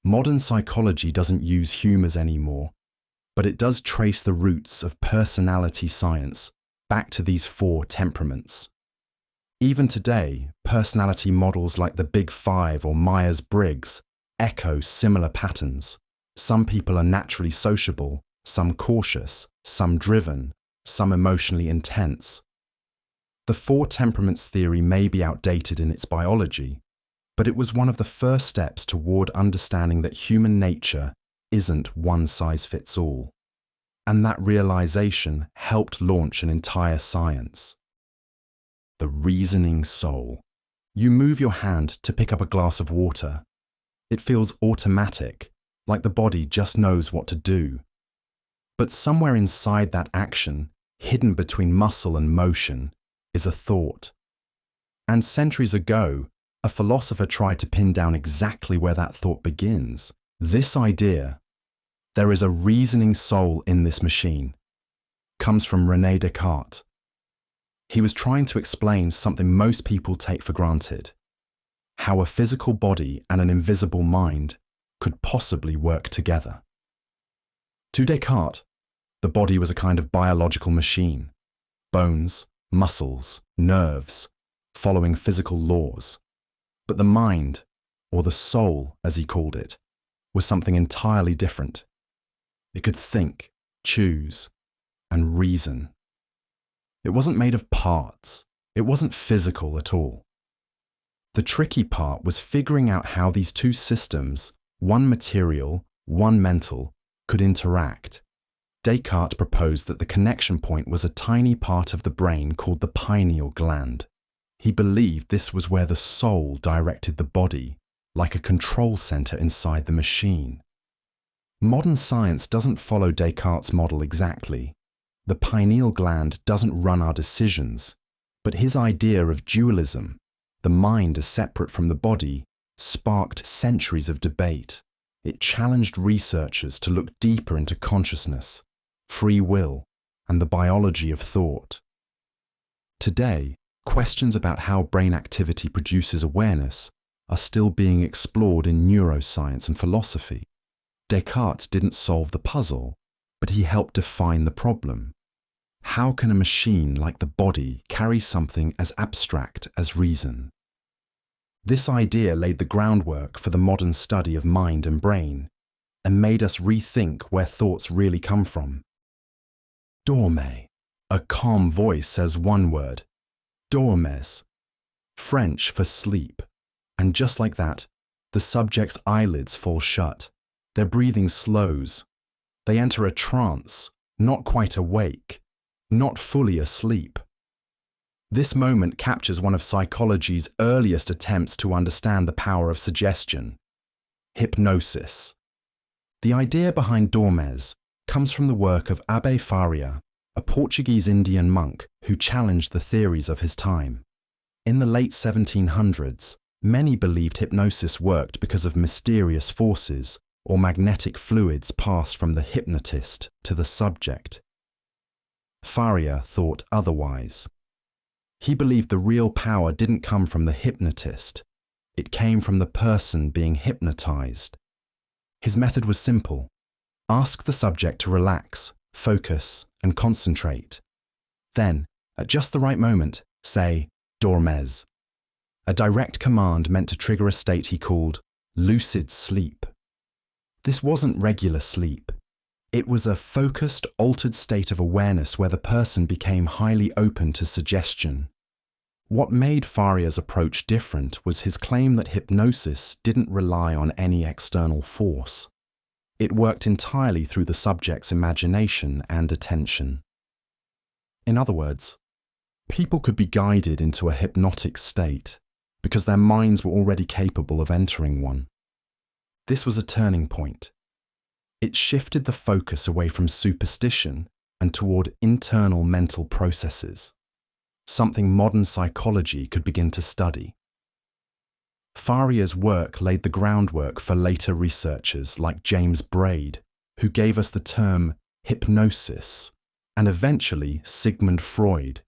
Modern psychology doesn't use humours anymore, but it does trace the roots of personality science back to these 4 temperaments. Even today, personality models like the Big Five or Myers-Briggs echo similar patterns. Some people are naturally sociable, some cautious, some driven, some emotionally intense. The 4 temperaments theory may be outdated in its biology, but it was one of the first steps toward understanding that human nature isn't one size fits all. And that realization helped launch an entire science. The reasoning soul. You move your hand to pick up a glass of water. It feels automatic, like the body just knows what to do. But somewhere inside that action, hidden between muscle and motion, is a thought. And centuries ago, a philosopher tried to pin down exactly where that thought begins. This idea, there is a reasoning soul in this machine, comes from René Descartes. He was trying to explain something most people take for granted: how a physical body and an invisible mind could possibly work together. To Descartes, the body was a kind of biological machine: bones, muscles, nerves, following physical laws. But the mind, or the soul as he called it, was something entirely different. It could think, choose, and reason. It wasn't made of parts. It wasn't physical at all. The tricky part was figuring out how these two systems, one material, one mental, could interact. Descartes proposed that the connection point was a tiny part of the brain called the pineal gland. He believed this was where the soul directed the body, like a control center inside the machine. Modern science doesn't follow Descartes' model exactly. The pineal gland doesn't run our decisions, but his idea of dualism, the mind as separate from the body, sparked centuries of debate. It challenged researchers to look deeper into consciousness, free will, and the biology of thought. Today, questions about how brain activity produces awareness are still being explored in neuroscience and philosophy. Descartes didn't solve the puzzle, but he helped define the problem. How can a machine like the body carry something as abstract as reason? This idea laid the groundwork for the modern study of mind and brain, and made us rethink where thoughts really come from. Dormez. A calm voice says one word. Dormez. French for sleep. And just like that, the subject's eyelids fall shut. Their breathing slows. They enter a trance, not quite awake, not fully asleep. This moment captures one of psychology's earliest attempts to understand the power of suggestion: hypnosis. The idea behind Dormez comes from the work of Abbe Faria, a Portuguese Indian monk who challenged the theories of his time. In the late 1700s, many believed hypnosis worked because of mysterious forces or magnetic fluids passed from the hypnotist to the subject. Faria thought otherwise. He believed the real power didn't come from the hypnotist. It came from the person being hypnotized. His method was simple. Ask the subject to relax, focus, and concentrate. Then, at just the right moment, say, Dormez. A direct command meant to trigger a state he called lucid sleep. This wasn't regular sleep. It was a focused, altered state of awareness where the person became highly open to suggestion. What made Faria's approach different was his claim that hypnosis didn't rely on any external force. It worked entirely through the subject's imagination and attention. In other words, people could be guided into a hypnotic state because their minds were already capable of entering one. This was a turning point. It shifted the focus away from superstition and toward internal mental processes, something modern psychology could begin to study. Faria's work laid the groundwork for later researchers like James Braid, who gave us the term hypnosis, and eventually Sigmund Freud,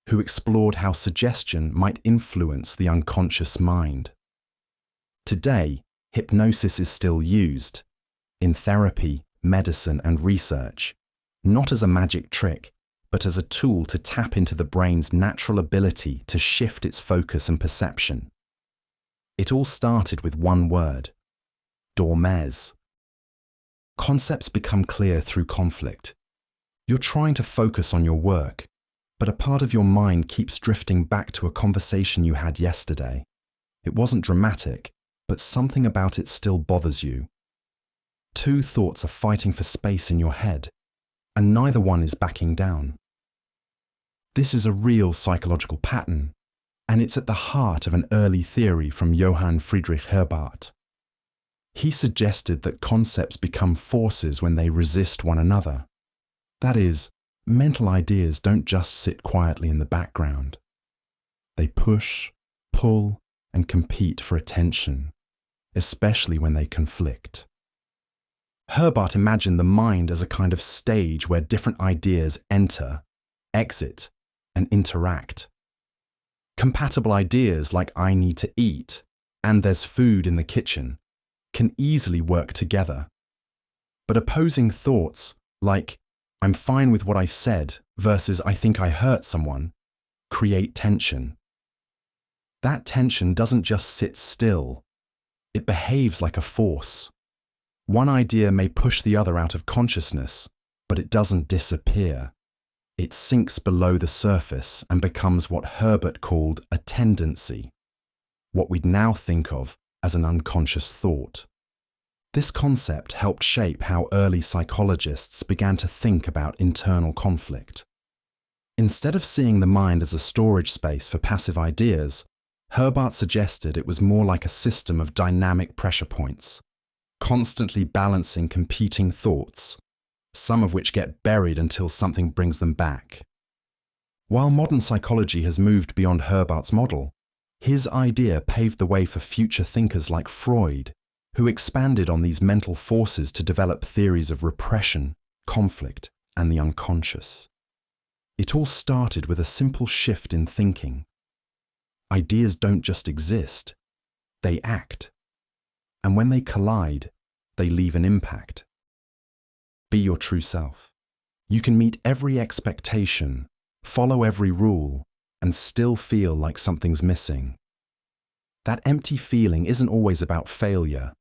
who explored how suggestion might influence the unconscious mind. Today, hypnosis is still used in therapy, medicine, and research, not as a magic trick, but as a tool to tap into the brain's natural ability to shift its focus and perception. It all started with one word: Dormez. Concepts become clear through conflict. You're trying to focus on your work, but a part of your mind keeps drifting back to a conversation you had yesterday. It wasn't dramatic, but something about it still bothers you. Two thoughts are fighting for space in your head, and neither one is backing down. This is a real psychological pattern, and it's at the heart of an early theory from Johann Friedrich Herbart. He suggested that concepts become forces when they resist one another. That is, mental ideas don't just sit quietly in the background. They push, pull, and compete for attention, especially when they conflict. Herbart imagined the mind as a kind of stage where different ideas enter, exit, and interact. Compatible ideas like "I need to eat" and "there's food in the kitchen" can easily work together. But opposing thoughts like "I'm fine with what I said" versus "I think I hurt someone" create tension. That tension doesn't just sit still, it behaves like a force. One idea may push the other out of consciousness, But it doesn't disappear. It sinks below the surface and becomes what Herbert called a tendency, what we'd now think of as an unconscious thought. This concept helped shape how early psychologists began to think about internal conflict. Instead of seeing the mind as a storage space for passive ideas, Herbart suggested it was more like a system of dynamic pressure points, constantly balancing competing thoughts, some of which get buried until something brings them back. While modern psychology has moved beyond Herbart's model, his idea paved the way for future thinkers like Freud, who expanded on these mental forces to develop theories of repression, conflict, and the unconscious. It all started with a simple shift in thinking. Ideas don't just exist, they act. And when they collide, they leave an impact. Be your true self. You can meet every expectation, follow every rule, and still feel like something's missing. That empty feeling isn't always about failure.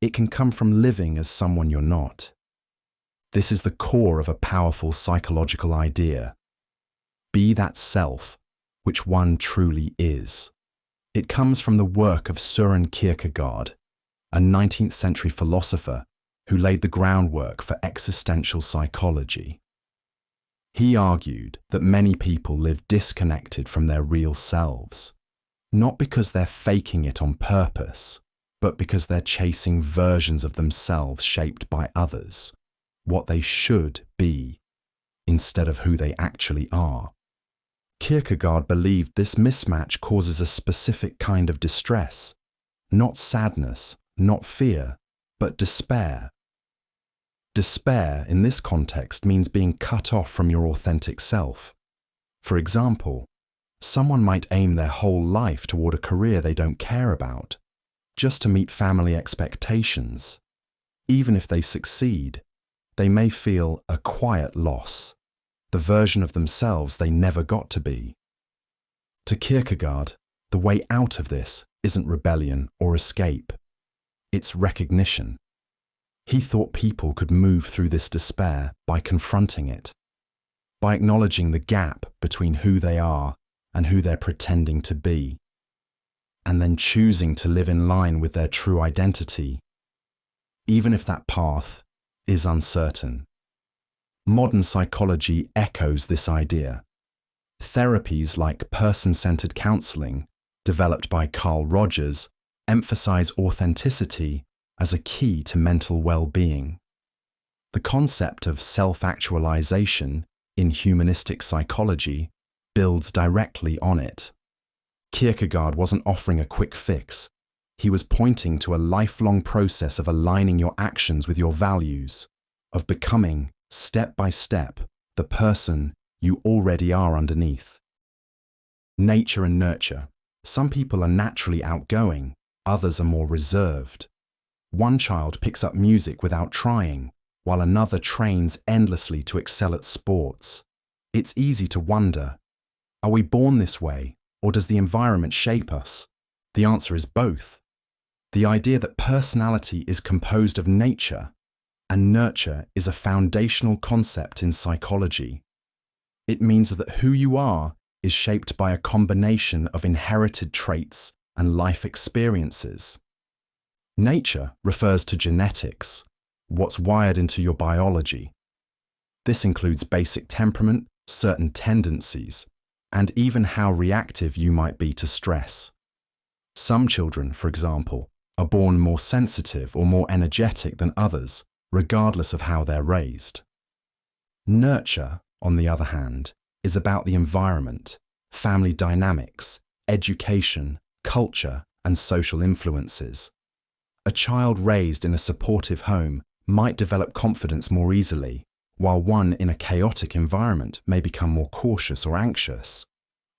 It can come from living as someone you're not. This is the core of a powerful psychological idea. Be that self, which one truly is. It comes from the work of Søren Kierkegaard, a 19th century philosopher who laid the groundwork for existential psychology. He argued that many people live disconnected from their real selves, not because they're faking it on purpose, but because they're chasing versions of themselves shaped by others, what they should be, instead of who they actually are. Kierkegaard believed this mismatch causes a specific kind of distress, not sadness, not fear, but despair. Despair in this context means being cut off from your authentic self. For example, someone might aim their whole life toward a career they don't care about, just to meet family expectations. Even if they succeed, they may feel a quiet loss, the version of themselves they never got to be. To Kierkegaard, the way out of this isn't rebellion or escape. It's recognition. He thought people could move through this despair by confronting it, by acknowledging the gap between who they are and who they're pretending to be, and then choosing to live in line with their true identity, even if that path is uncertain. Modern psychology echoes this idea. Therapies like person-centered counseling, developed by Carl Rogers, emphasize authenticity as a key to mental well-being. The concept of self-actualization in humanistic psychology builds directly on it. Kierkegaard wasn't offering a quick fix. He was pointing to a lifelong process of aligning your actions with your values, of becoming, step by step, the person you already are underneath. Nature and nurture. Some people are naturally outgoing, others are more reserved. One child picks up music without trying, while another trains endlessly to excel at sports. It's easy to wonder, are we born this way, or does the environment shape us? The answer is both. The idea that personality is composed of nature and nurture is a foundational concept in psychology. It means that who you are is shaped by a combination of inherited traits and life experiences. Nature refers to genetics, what's wired into your biology. This includes basic temperament, certain tendencies, and even how reactive you might be to stress. Some children, for example, are born more sensitive or more energetic than others, regardless of how they're raised. Nurture, on the other hand, is about the environment, family dynamics, education, culture, and social influences. A child raised in a supportive home might develop confidence more easily, while one in a chaotic environment may become more cautious or anxious,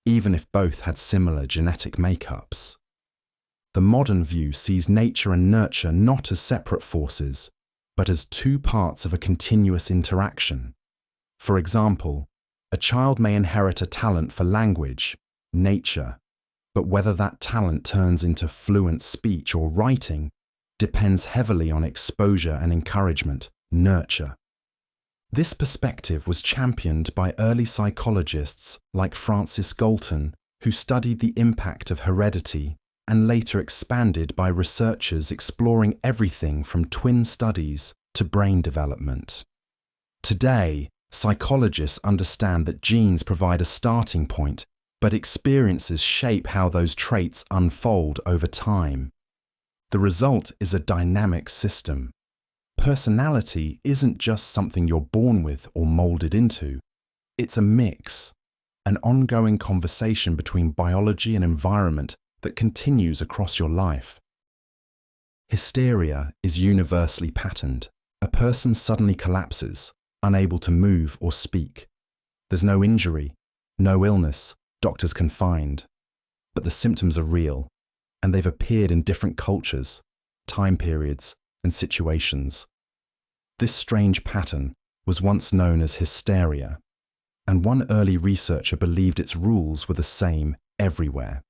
even if both had similar genetic makeups. The modern view sees nature and nurture not as separate forces, but as two parts of a continuous interaction. For example, a child may inherit a talent for language, nature, but whether that talent turns into fluent speech or writing depends heavily on exposure and encouragement, nurture. This perspective was championed by early psychologists like Francis Galton, who studied the impact of heredity, and later expanded by researchers exploring everything from twin studies to brain development. Today, psychologists understand that genes provide a starting point, but experiences shape how those traits unfold over time. The result is a dynamic system. Personality isn't just something you're born with or molded into. It's a mix, an ongoing conversation between biology and environment that continues across your life. Hysteria is universally patterned. A person suddenly collapses, unable to move or speak. There's no injury, no illness, doctors can find. But the symptoms are real, and they've appeared in different cultures, time periods, and situations. This strange pattern was once known as hysteria, and one early researcher believed its rules were the same everywhere.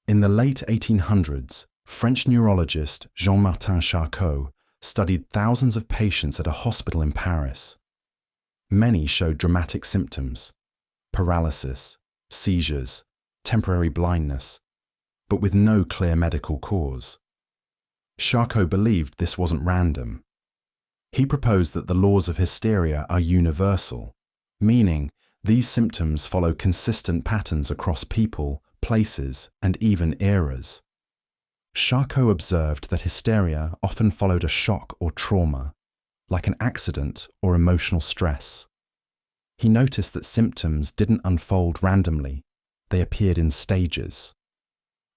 In the late 1800s, French neurologist Jean-Martin Charcot studied thousands of patients at a hospital in Paris. Many showed dramatic symptoms: paralysis, seizures, temporary blindness, but with no clear medical cause. Charcot believed this wasn't random. He proposed that the laws of hysteria are universal, meaning these symptoms follow consistent patterns across people, places, and even eras. Charcot observed that hysteria often followed a shock or trauma, like an accident or emotional stress. He noticed that symptoms didn't unfold randomly, they appeared in stages.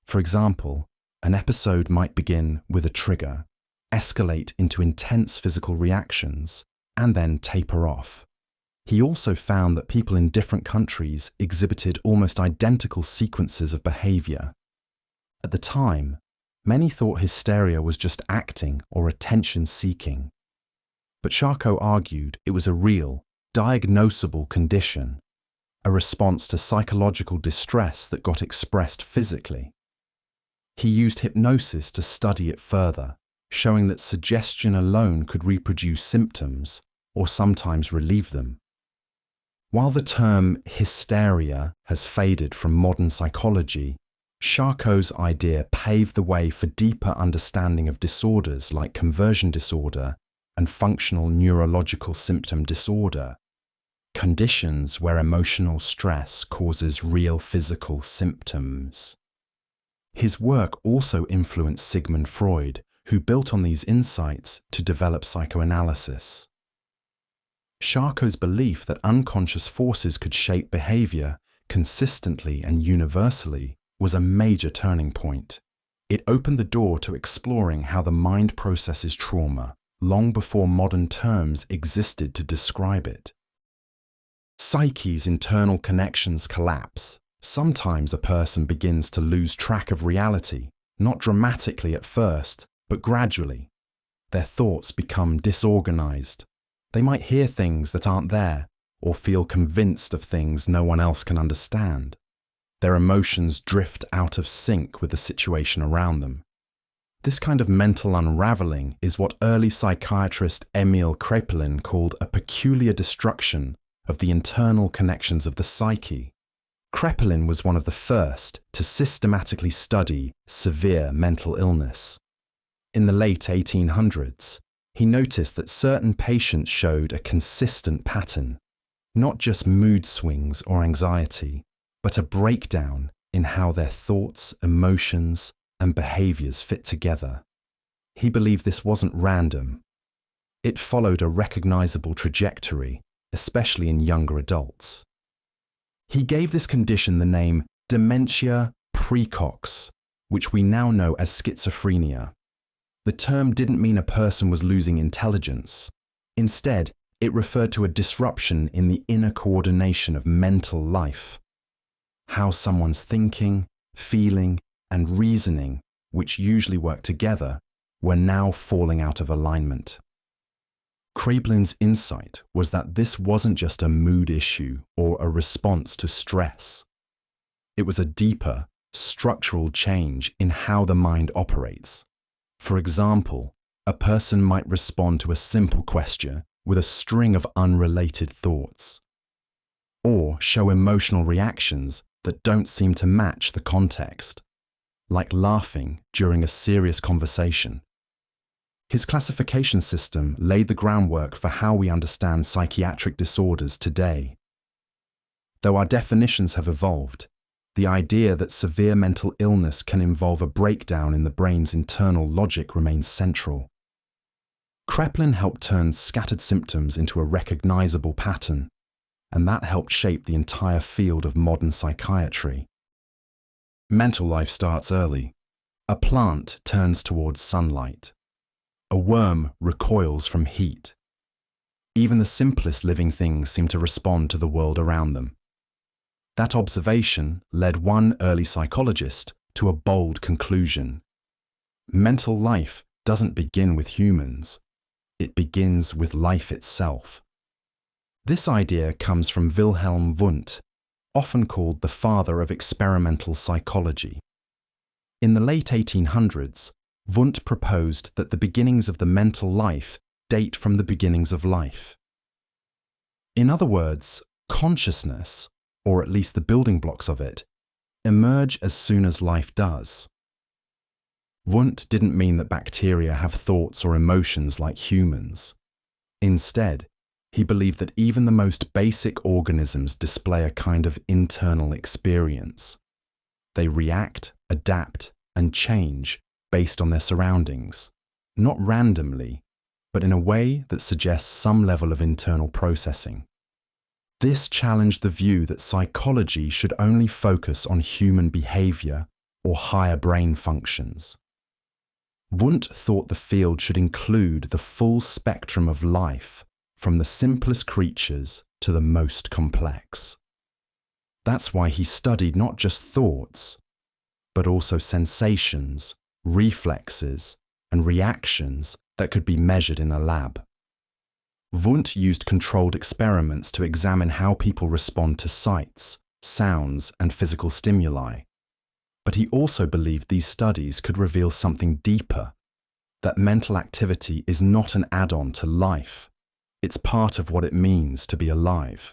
For example, an episode might begin with a trigger, escalate into intense physical reactions, and then taper off. He also found that people in different countries exhibited almost identical sequences of behaviour. At the time, many thought hysteria was just acting or attention-seeking. But Charcot argued it was a real, diagnosable condition, a response to psychological distress that got expressed physically. He used hypnosis to study it further, showing that suggestion alone could reproduce symptoms or sometimes relieve them. While the term hysteria has faded from modern psychology, Charcot's idea paved the way for deeper understanding of disorders like conversion disorder and functional neurological symptom disorder, conditions where emotional stress causes real physical symptoms. His work also influenced Sigmund Freud, who built on these insights to develop psychoanalysis. Charcot's belief that unconscious forces could shape behavior consistently and universally was a major turning point. It opened the door to exploring how the mind processes trauma, long before modern terms existed to describe it. Psyche's internal connections collapse. Sometimes a person begins to lose track of reality, not dramatically at first, but gradually. Their thoughts become disorganized. They might hear things that aren't there, or feel convinced of things no one else can understand. Their emotions drift out of sync with the situation around them. This kind of mental unraveling is what early psychiatrist Emil Kraepelin called a peculiar destruction of the internal connections of the psyche. Kraepelin was one of the first to systematically study severe mental illness. In the late 1800s, he noticed that certain patients showed a consistent pattern, not just mood swings or anxiety, but a breakdown in how their thoughts, emotions, and behaviors fit together. He believed this wasn't random. It followed a recognizable trajectory, especially in younger adults. He gave this condition the name dementia praecox, which we now know as schizophrenia. The term didn't mean a person was losing intelligence. Instead, it referred to a disruption in the inner coordination of mental life. How someone's thinking, feeling, and reasoning, which usually work together, were now falling out of alignment. Kraepelin's insight was that this wasn't just a mood issue or a response to stress. It was a deeper, structural change in how the mind operates. For example, a person might respond to a simple question with a string of unrelated thoughts, or show emotional reactions that don't seem to match the context, like laughing during a serious conversation. His classification system laid the groundwork for how we understand psychiatric disorders today. Though our definitions have evolved, the idea that severe mental illness can involve a breakdown in the brain's internal logic remains central. Kraepelin helped turn scattered symptoms into a recognizable pattern, and that helped shape the entire field of modern psychiatry. Mental life starts early. A plant turns towards sunlight. A worm recoils from heat. Even the simplest living things seem to respond to the world around them. That observation led one early psychologist to a bold conclusion. Mental life doesn't begin with humans. It begins with life itself. This idea comes from Wilhelm Wundt, often called the father of experimental psychology. In the late 1800s, Wundt proposed that the beginnings of the mental life date from the beginnings of life. In other words, consciousness, or at least the building blocks of it, emerge as soon as life does. Wundt didn't mean that bacteria have thoughts or emotions like humans. Instead, he believed that even the most basic organisms display a kind of internal experience. They react, adapt, and change based on their surroundings, not randomly, but in a way that suggests some level of internal processing. This challenged the view that psychology should only focus on human behaviour or higher brain functions. Wundt thought the field should include the full spectrum of life, from the simplest creatures to the most complex. That's why he studied not just thoughts, but also sensations, reflexes, and reactions that could be measured in a lab. Wundt used controlled experiments to examine how people respond to sights, sounds, and physical stimuli. But he also believed these studies could reveal something deeper, that mental activity is not an add-on to life. It's part of what it means to be alive.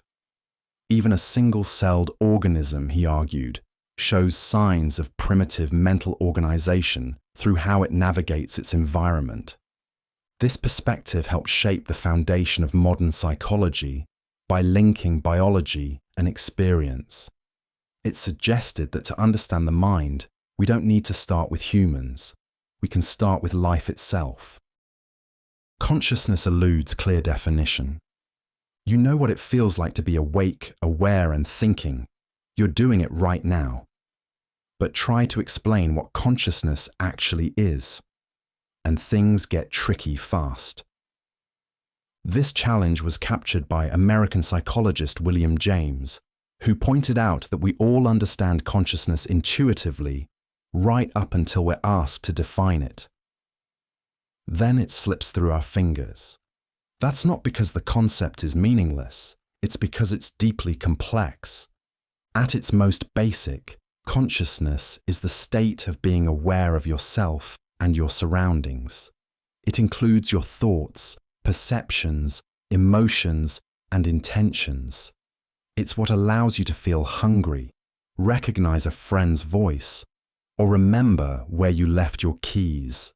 Even a single-celled organism, he argued, shows signs of primitive mental organization through how it navigates its environment. This perspective helped shape the foundation of modern psychology by linking biology and experience. It suggested that to understand the mind, we don't need to start with humans. We can start with life itself. Consciousness eludes clear definition. You know what it feels like to be awake, aware, and thinking. You're doing it right now. But try to explain what consciousness actually is, and things get tricky fast. This challenge was captured by American psychologist William James, who pointed out that we all understand consciousness intuitively, right up until we're asked to define it. Then it slips through our fingers. That's not because the concept is meaningless, it's because it's deeply complex. At its most basic, consciousness is the state of being aware of yourself and your surroundings. It includes your thoughts, perceptions, emotions, and intentions. It's what allows you to feel hungry, recognize a friend's voice, or remember where you left your keys.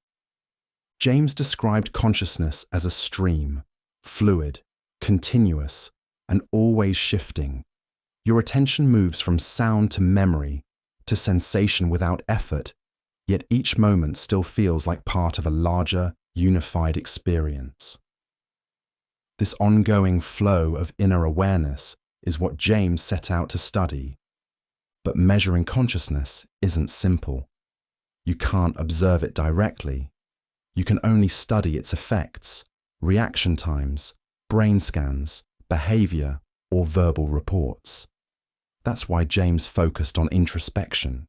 James described consciousness as a stream, fluid, continuous, and always shifting. Your attention moves from sound to memory, to sensation without effort, yet each moment still feels like part of a larger, unified experience. This ongoing flow of inner awareness is what James set out to study. But measuring consciousness isn't simple. You can't observe it directly. You can only study its effects, reaction times, brain scans, behaviour, or verbal reports. That's why James focused on introspection,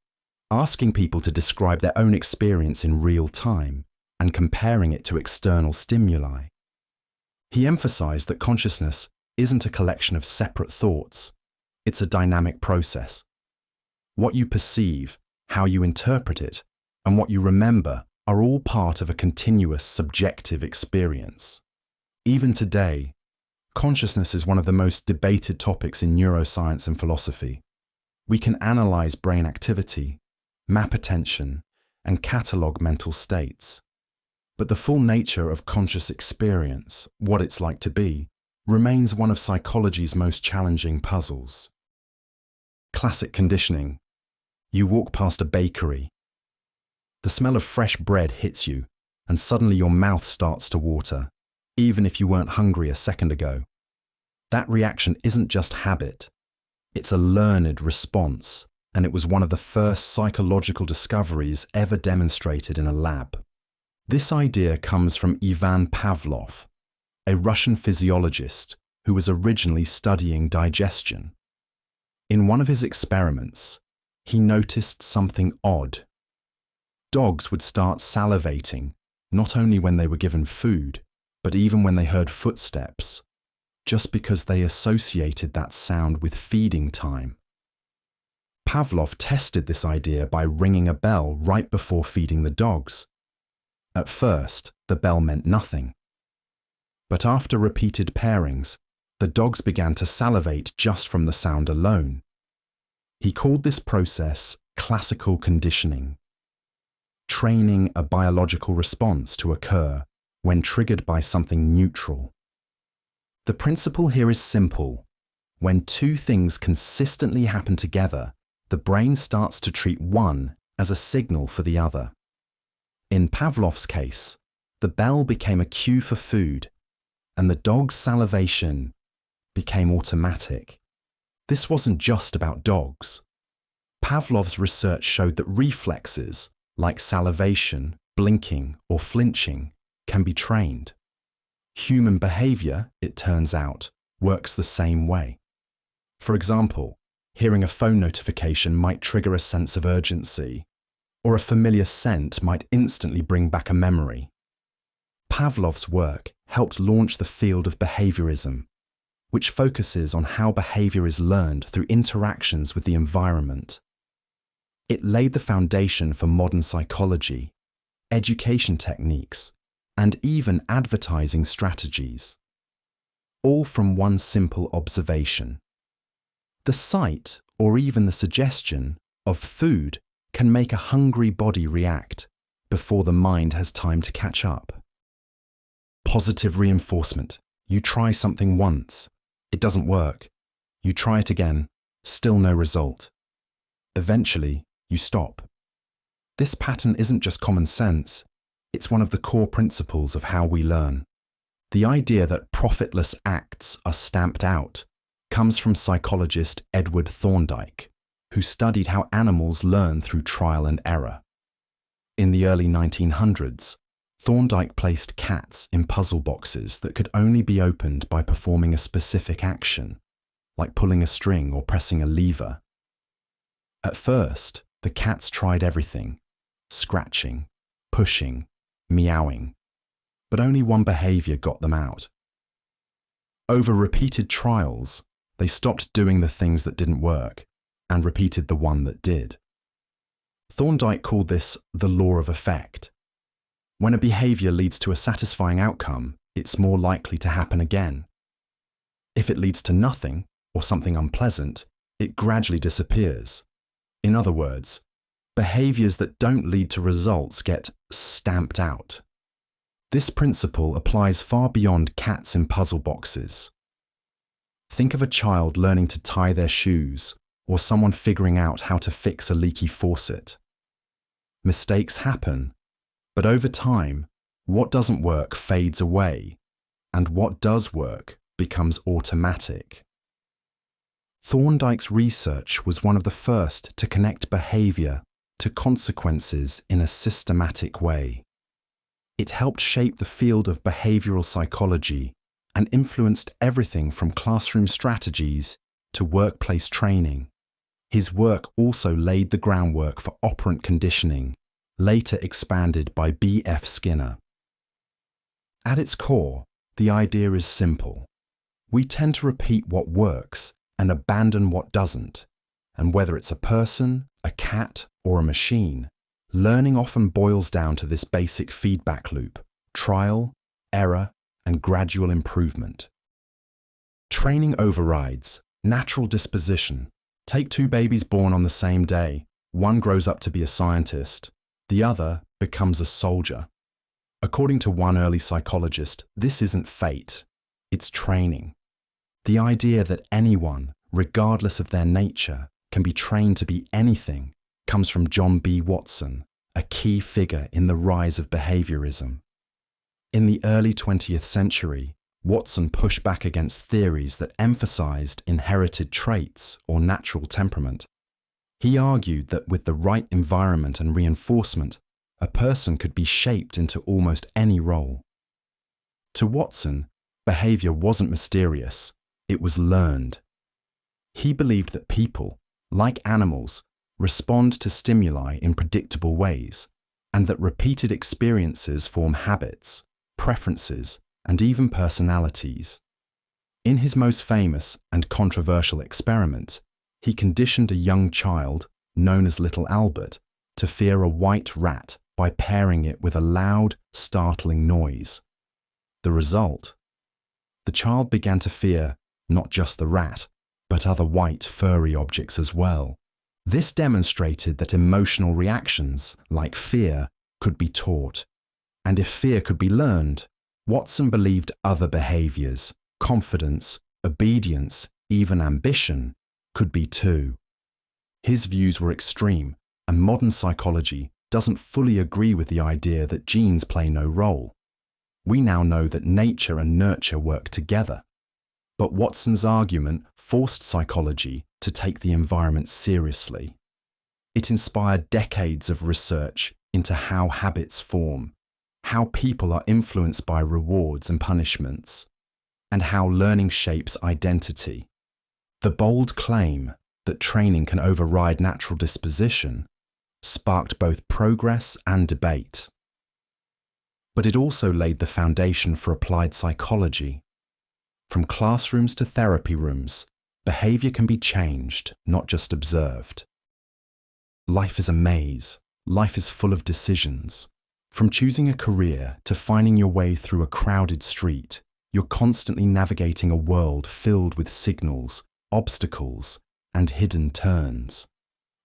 asking people to describe their own experience in real time and comparing it to external stimuli. He emphasized that consciousness isn't a collection of separate thoughts. It's a dynamic process. What you perceive, how you interpret it, and what you remember are all part of a continuous subjective experience. Even today, Consciousness is one of the most debated topics in neuroscience and philosophy. We can analyze brain activity, map attention, and catalog mental states. But the full nature of conscious experience, what it's like to be, remains one of psychology's most challenging puzzles. Classic conditioning. You walk past a bakery. The smell of fresh bread hits you, and suddenly your mouth starts to water, even if you weren't hungry a second ago. That reaction isn't just habit. It's a learned response, and it was one of the first psychological discoveries ever demonstrated in a lab. This idea comes from Ivan Pavlov, a Russian physiologist who was originally studying digestion. In one of his experiments, he noticed something odd. Dogs would start salivating, not only when they were given food, but even when they heard footsteps, just because they associated that sound with feeding time. Pavlov tested this idea by ringing a bell right before feeding the dogs. At first, the bell meant nothing. But after repeated pairings, the dogs began to salivate just from the sound alone. He called this process classical conditioning, training a biological response to occur when triggered by something neutral. The principle here is simple. When two things consistently happen together, the brain starts to treat one as a signal for the other. In Pavlov's case, the bell became a cue for food, and the dog's salivation became automatic. This wasn't just about dogs. Pavlov's research showed that reflexes, like salivation, blinking, or flinching, can be trained. Human behavior, it turns out, works the same way. For example, hearing a phone notification might trigger a sense of urgency, or a familiar scent might instantly bring back a memory. Pavlov's work helped launch the field of behaviorism, which focuses on how behavior is learned through interactions with the environment. It laid the foundation for modern psychology, education techniques, and even advertising strategies. All from one simple observation. The sight, or even the suggestion, of food can make a hungry body react before the mind has time to catch up. Positive reinforcement. You try something once, it doesn't work. You try it again, still no result. Eventually, you stop. This pattern isn't just common sense, it's one of the core principles of how we learn. The idea that profitless acts are stamped out comes from psychologist Edward Thorndike, who studied how animals learn through trial and error. In the early 1900s, Thorndike placed cats in puzzle boxes that could only be opened by performing a specific action, like pulling a string or pressing a lever. At first, the cats tried everything: scratching, pushing, meowing, but only one behavior got them out. Over repeated trials, they stopped doing the things that didn't work and repeated the one that did. Thorndike called this the law of effect. When a behavior leads to a satisfying outcome, it's more likely to happen again. If it leads to nothing or something unpleasant, it gradually disappears. In other words, behaviors that don't lead to results get stamped out. This principle applies far beyond cats in puzzle boxes. Think of a child learning to tie their shoes or someone figuring out how to fix a leaky faucet. Mistakes happen, but over time, what doesn't work fades away, and what does work becomes automatic. Thorndike's research was one of the first to connect behavior to consequences in a systematic way. It helped shape the field of behavioral psychology and influenced everything from classroom strategies to workplace training. His work also laid the groundwork for operant conditioning, later expanded by B.F. Skinner. At its core, the idea is simple. We tend to repeat what works and abandon what doesn't, and whether it's a person, a cat, or a machine, learning often boils down to this basic feedback loop: trial, error, and gradual improvement. Training overrides natural disposition. Take two babies born on the same day. One grows up to be a scientist. The other becomes a soldier. According to one early psychologist, this isn't fate, it's training. The idea that anyone, regardless of their nature, can be trained to be anything comes from John B. Watson, a key figure in the rise of behaviorism. In the early 20th century, Watson pushed back against theories that emphasized inherited traits or natural temperament. He argued that with the right environment and reinforcement, a person could be shaped into almost any role. To Watson, behavior wasn't mysterious, it was learned. He believed that people, like animals, respond to stimuli in predictable ways, and that repeated experiences form habits, preferences, and even personalities. In his most famous and controversial experiment, he conditioned a young child, known as Little Albert, to fear a white rat by pairing it with a loud, startling noise. The result? The child began to fear not just the rat, but other white, furry objects as well. This demonstrated that emotional reactions, like fear, could be taught. And if fear could be learned, Watson believed other behaviors, confidence, obedience, even ambition, could be too. His views were extreme, and modern psychology doesn't fully agree with the idea that genes play no role. We now know that nature and nurture work together. But Watson's argument forced psychology to take the environment seriously. It inspired decades of research into how habits form, how people are influenced by rewards and punishments, and how learning shapes identity. The bold claim that training can override natural disposition sparked both progress and debate. But it also laid the foundation for applied psychology. From classrooms to therapy rooms, behavior can be changed, not just observed. Life is a maze. Life is full of decisions. From choosing a career to finding your way through a crowded street, you're constantly navigating a world filled with signals, obstacles, and hidden turns.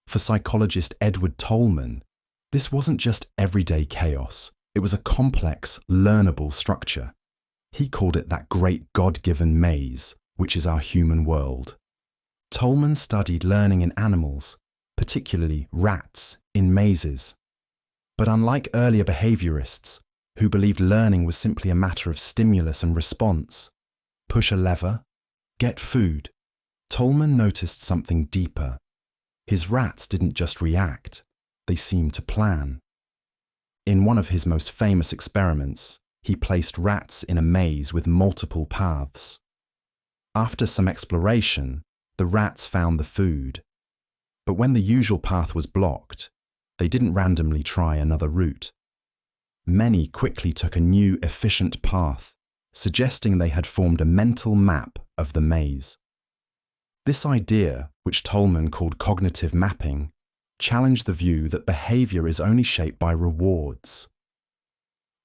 For psychologist Edward Tolman, this wasn't just everyday chaos, it was a complex, learnable structure. He called it that great God-given maze, which is our human world. Tolman studied learning in animals, particularly rats, in mazes. But unlike earlier behaviorists, who believed learning was simply a matter of stimulus and response, push a lever, get food, Tolman noticed something deeper. His rats didn't just react, they seemed to plan. In one of his most famous experiments, he placed rats in a maze with multiple paths. After some exploration, the rats found the food. But when the usual path was blocked, they didn't randomly try another route. Many quickly took a new, efficient path, suggesting they had formed a mental map of the maze. This idea, which Tolman called cognitive mapping, challenged the view that behavior is only shaped by rewards.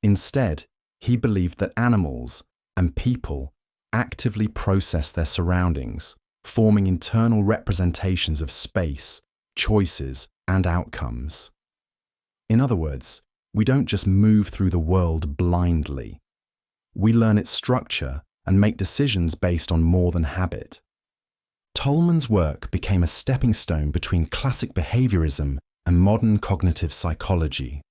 Instead, he believed that animals and people actively process their surroundings, forming internal representations of space, choices, and outcomes. In other words, we don't just move through the world blindly. We learn its structure and make decisions based on more than habit. Tolman's work became a stepping stone between classic behaviorism and modern cognitive psychology.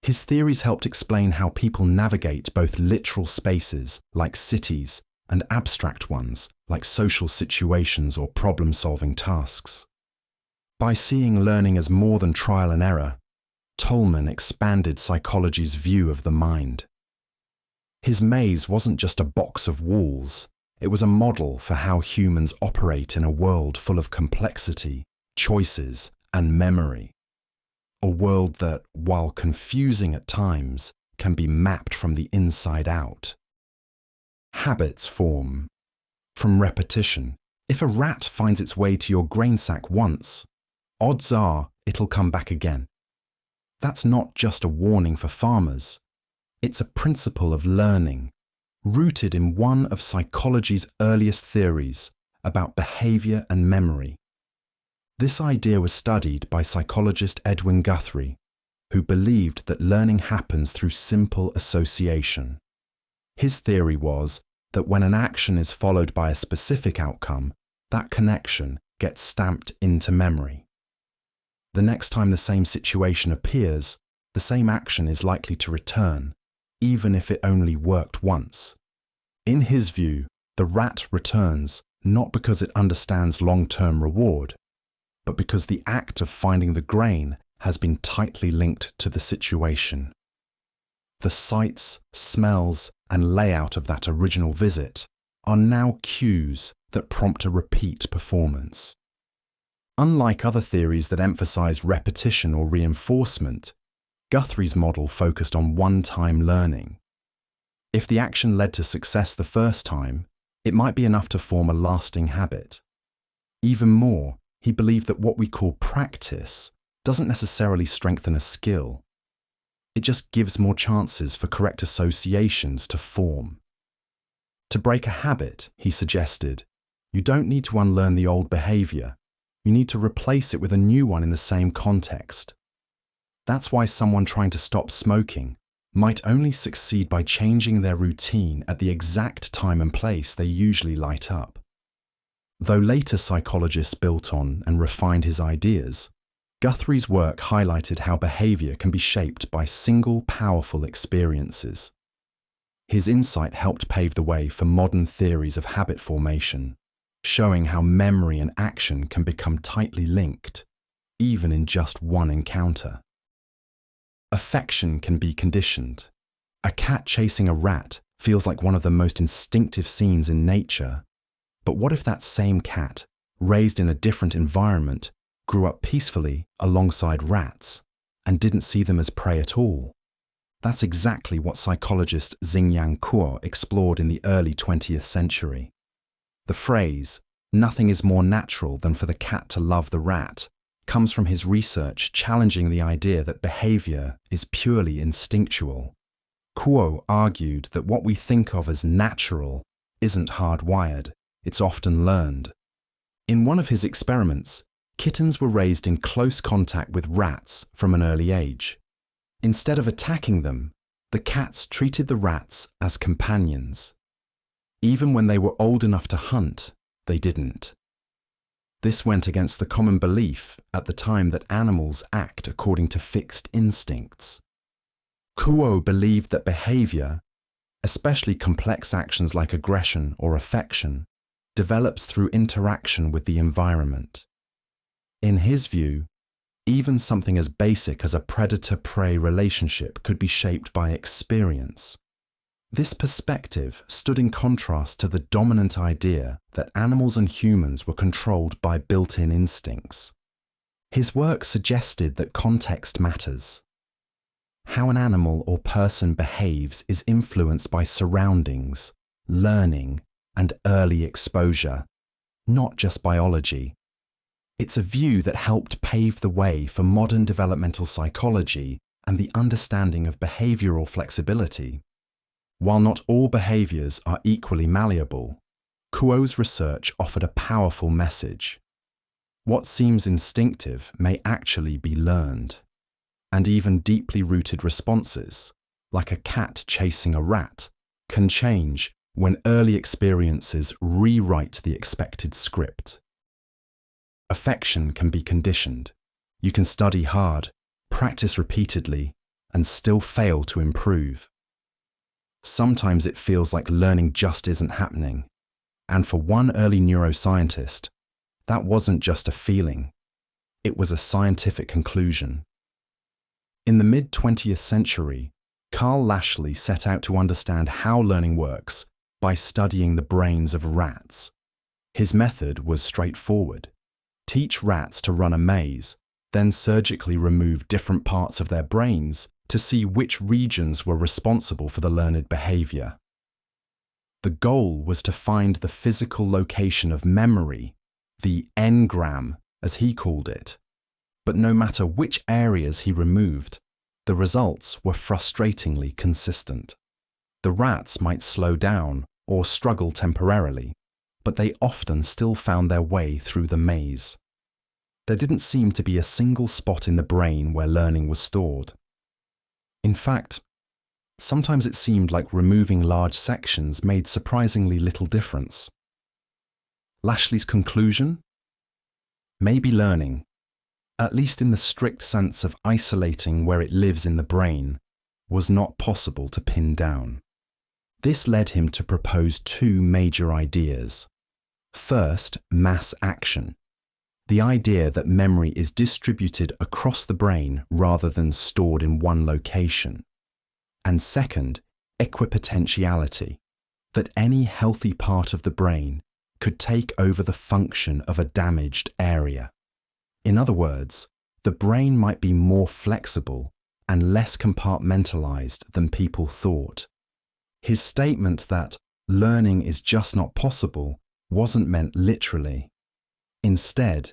His theories helped explain how people navigate both literal spaces, like cities, and abstract ones, like social situations or problem-solving tasks. By seeing learning as more than trial and error, Tolman expanded psychology's view of the mind. His maze wasn't just a box of walls, it was a model for how humans operate in a world full of complexity, choices, and memory. A world that, while confusing at times, can be mapped from the inside out. Habits form from repetition. If a rat finds its way to your grain sack once, odds are it'll come back again. That's not just a warning for farmers. It's a principle of learning. rooted in one of psychology's earliest theories about behaviour and memory. This idea was studied by psychologist Edwin Guthrie, who believed that learning happens through simple association. His theory was that when an action is followed by a specific outcome, that connection gets stamped into memory. The next time the same situation appears, the same action is likely to return, even if it only worked once. In his view, the rat returns not because it understands long-term reward, but because the act of finding the grain has been tightly linked to the situation. The sights, smells, and layout of that original visit are now cues that prompt a repeat performance. Unlike other theories that emphasize repetition or reinforcement, Guthrie's model focused on one-time learning. If the action led to success the first time, it might be enough to form a lasting habit. Even more, he believed that what we call practice doesn't necessarily strengthen a skill. It just gives more chances for correct associations to form. To break a habit, he suggested, you don't need to unlearn the old behaviour. You need to replace it with a new one in the same context. That's why someone trying to stop smoking might only succeed by changing their routine at the exact time and place they usually light up. Though later psychologists built on and refined his ideas, Guthrie's work highlighted how behaviour can be shaped by single powerful experiences. His insight helped pave the way for modern theories of habit formation, showing how memory and action can become tightly linked, even in just one encounter. Affection can be conditioned. A cat chasing a rat feels like one of the most instinctive scenes in nature. But what if that same cat, raised in a different environment, grew up peacefully alongside rats and didn't see them as prey at all? That's exactly what psychologist Xingyang Kuo explored in the early 20th century. The phrase, "nothing is more natural than for the cat to love the rat," comes from his research challenging the idea that behaviour is purely instinctual. Kuo argued that what we think of as natural isn't hardwired, it's often learned. In one of his experiments, kittens were raised in close contact with rats from an early age. Instead of attacking them, the cats treated the rats as companions. Even when they were old enough to hunt, they didn't. This went against the common belief at the time that animals act according to fixed instincts. Kuo believed that behaviour, especially complex actions like aggression or affection, develops through interaction with the environment. In his view, even something as basic as a predator-prey relationship could be shaped by experience. This perspective stood in contrast to the dominant idea that animals and humans were controlled by built-in instincts. His work suggested that context matters. How an animal or person behaves is influenced by surroundings, learning, and early exposure, not just biology. It's a view that helped pave the way for modern developmental psychology and the understanding of behavioral flexibility. While not all behaviors are equally malleable, Kuo's research offered a powerful message. What seems instinctive may actually be learned, and even deeply rooted responses, like a cat chasing a rat, can change when early experiences rewrite the expected script. Affection can be conditioned. You can study hard, practice repeatedly, and still fail to improve. Sometimes it feels like learning just isn't happening. And for one early neuroscientist, that wasn't just a feeling. It was a scientific conclusion. In the mid-20th century, Carl Lashley set out to understand how learning works by studying the brains of rats. His method was straightforward. Teach rats to run a maze, then surgically remove different parts of their brains to see which regions were responsible for the learned behaviour. The goal was to find the physical location of memory, the engram, as he called it. But no matter which areas he removed, the results were frustratingly consistent. The rats might slow down or struggle temporarily, but they often still found their way through the maze. There didn't seem to be a single spot in the brain where learning was stored. In fact, sometimes it seemed like removing large sections made surprisingly little difference. Lashley's conclusion? Maybe learning, at least in the strict sense of isolating where it lives in the brain, was not possible to pin down. This led him to propose two major ideas. First, mass action. The idea that memory is distributed across the brain rather than stored in one location. And second, equipotentiality, that any healthy part of the brain could take over the function of a damaged area. In other words, the brain might be more flexible and less compartmentalized than people thought. His statement that learning is just not possible wasn't meant literally. Instead,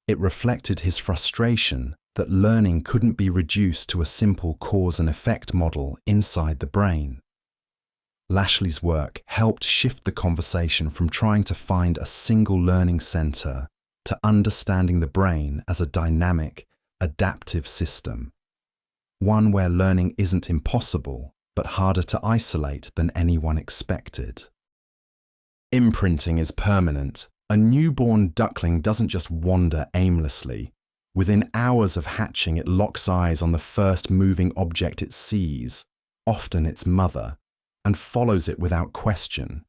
it reflected his frustration that learning couldn't be reduced to a simple cause and effect model inside the brain. Lashley's work helped shift the conversation from trying to find a single learning center to understanding the brain as a dynamic, adaptive system. One where learning isn't impossible, but harder to isolate than anyone expected. Imprinting is permanent. A newborn duckling doesn't just wander aimlessly. Within hours of hatching, it locks eyes on the first moving object it sees, often its mother, and follows it without question.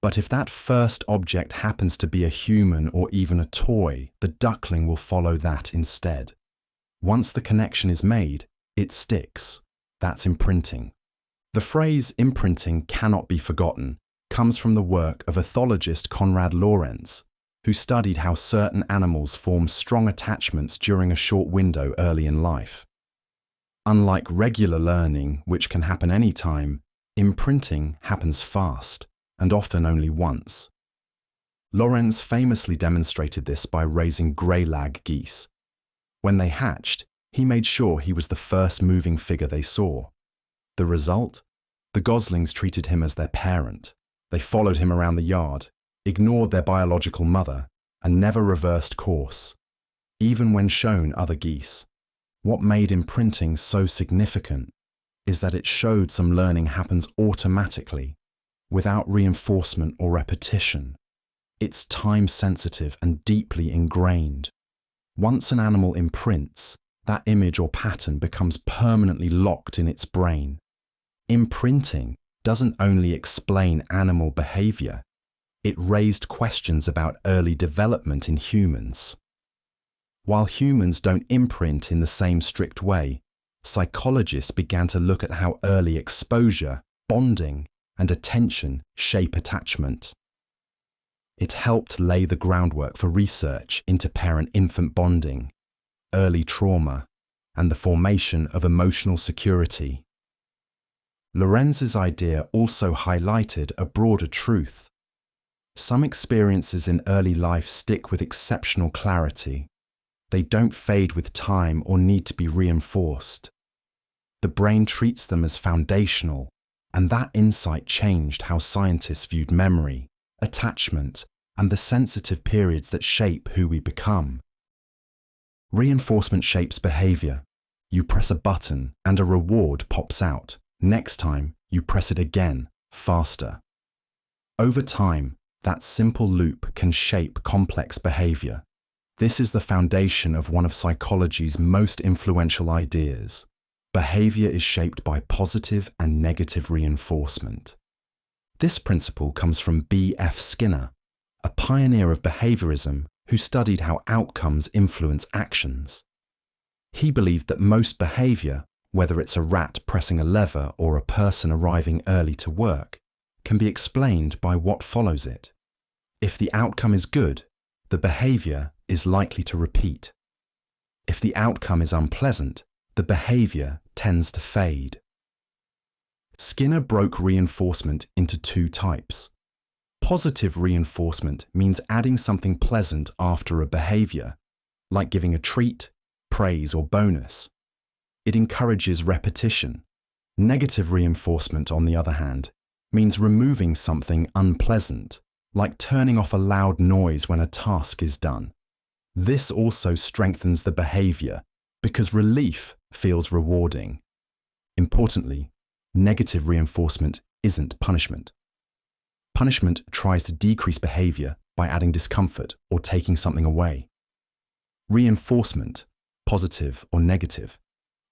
But if that first object happens to be a human or even a toy, the duckling will follow that instead. Once the connection is made, it sticks. That's imprinting. The phrase imprinting cannot be forgotten comes from the work of ethologist Konrad Lorenz, who studied how certain animals form strong attachments during a short window early in life. Unlike regular learning, which can happen anytime, imprinting happens fast, and often only once. Lorenz famously demonstrated this by raising greylag geese. When they hatched, he made sure he was the first moving figure they saw. The result? The goslings treated him as their parent. They followed him around the yard, ignored their biological mother, and never reversed course, even when shown other geese. What made imprinting so significant is that it showed some learning happens automatically, without reinforcement or repetition. It's time-sensitive and deeply ingrained. Once an animal imprints, that image or pattern becomes permanently locked in its brain. Imprinting doesn't only explain animal behavior, it raised questions about early development in humans. While humans don't imprint in the same strict way, psychologists began to look at how early exposure, bonding, and attention shape attachment. It helped lay the groundwork for research into parent-infant bonding, early trauma, and the formation of emotional security. Lorenz's idea also highlighted a broader truth. Some experiences in early life stick with exceptional clarity. They don't fade with time or need to be reinforced. The brain treats them as foundational, and that insight changed how scientists viewed memory, attachment, and the sensitive periods that shape who we become. Reinforcement shapes behavior. You press a button and a reward pops out. Next time, you press it again, faster. Over time, that simple loop can shape complex behavior. This is the foundation of one of psychology's most influential ideas. Behavior is shaped by positive and negative reinforcement. This principle comes from B.F. Skinner, a pioneer of behaviorism who studied how outcomes influence actions. He believed that most behavior, whether it's a rat pressing a lever or a person arriving early to work, can be explained by what follows it. If the outcome is good, the behavior is likely to repeat. If the outcome is unpleasant, the behavior tends to fade. Skinner broke reinforcement into two types. Positive reinforcement means adding something pleasant after a behavior, like giving a treat, praise, or bonus. It encourages repetition. Negative reinforcement, on the other hand, means removing something unpleasant, like turning off a loud noise when a task is done. This also strengthens the behaviour because relief feels rewarding. Importantly, negative reinforcement isn't punishment. Punishment tries to decrease behaviour by adding discomfort or taking something away. Reinforcement, positive or negative,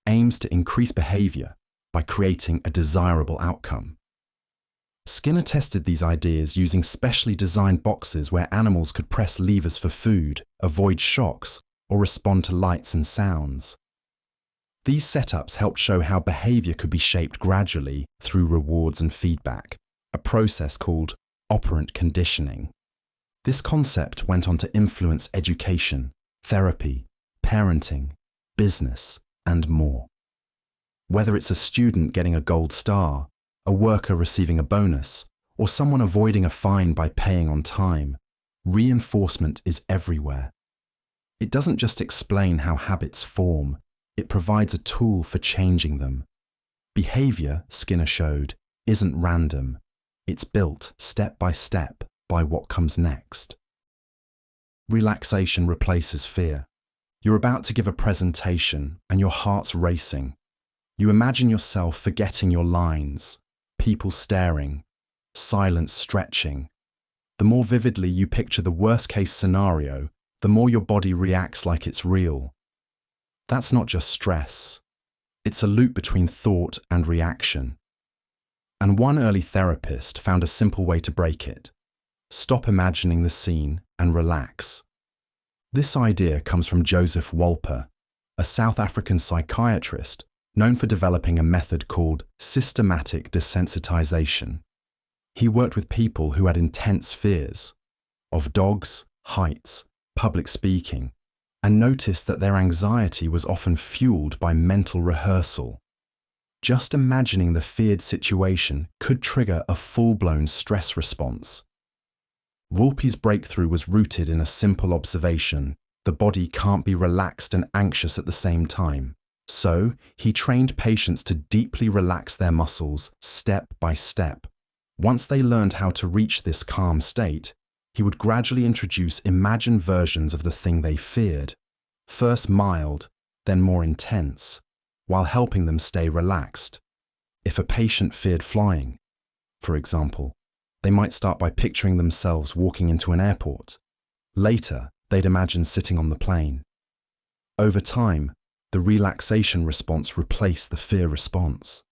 aims to increase behaviour by creating a desirable outcome. Skinner tested these ideas using specially designed boxes where animals could press levers for food, avoid shocks, or respond to lights and sounds. These setups helped show how behaviour could be shaped gradually through rewards and feedback, a process called operant conditioning. This concept went on to influence education, therapy, parenting, business, and more. Whether it's a student getting a gold star, a worker receiving a bonus, or someone avoiding a fine by paying on time, reinforcement is everywhere. It doesn't just explain how habits form, it provides a tool for changing them. Behaviour, Skinner showed, isn't random. It's built step by step by what comes next. Relaxation replaces fear. You're about to give a presentation and your heart's racing. You imagine yourself forgetting your lines, people staring, silence stretching. The more vividly you picture the worst-case scenario, the more your body reacts like it's real. That's not just stress. It's a loop between thought and reaction. And one early therapist found a simple way to break it. Stop imagining the scene and relax. This idea comes from Joseph Wolper, a South African psychiatrist known for developing a method called systematic desensitization. He worked with people who had intense fears of dogs, heights, public speaking, and noticed that their anxiety was often fueled by mental rehearsal. Just imagining the feared situation could trigger a full-blown stress response. Wolpe's breakthrough was rooted in a simple observation: the body can't be relaxed and anxious at the same time. So, he trained patients to deeply relax their muscles step by step. Once they learned how to reach this calm state, he would gradually introduce imagined versions of the thing they feared, first mild, then more intense, while helping them stay relaxed. If a patient feared flying, for example, they might start by picturing themselves walking into an airport. Later, they'd imagine sitting on the plane. Over time, the relaxation response replaced the fear response.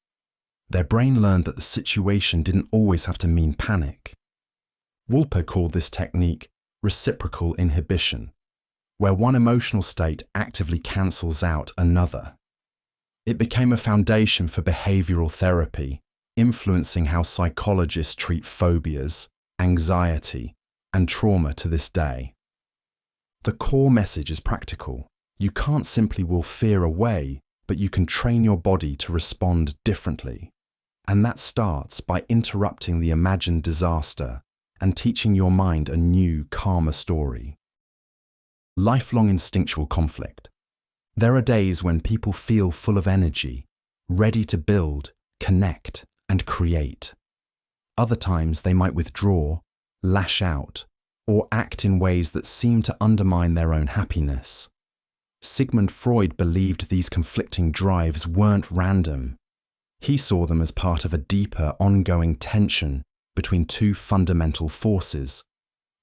Their brain learned that the situation didn't always have to mean panic. Wolper called this technique reciprocal inhibition, where one emotional state actively cancels out another. It became a foundation for behavioral therapy, influencing how psychologists treat phobias, anxiety, and trauma to this day. The core message is practical. You can't simply will fear away, but you can train your body to respond differently. And that starts by interrupting the imagined disaster and teaching your mind a new, calmer story. Lifelong instinctual conflict. There are days when people feel full of energy, ready to build, connect, and create. Other times they might withdraw, lash out, or act in ways that seem to undermine their own happiness. Sigmund Freud believed these conflicting drives weren't random. He saw them as part of a deeper, ongoing tension between two fundamental forces,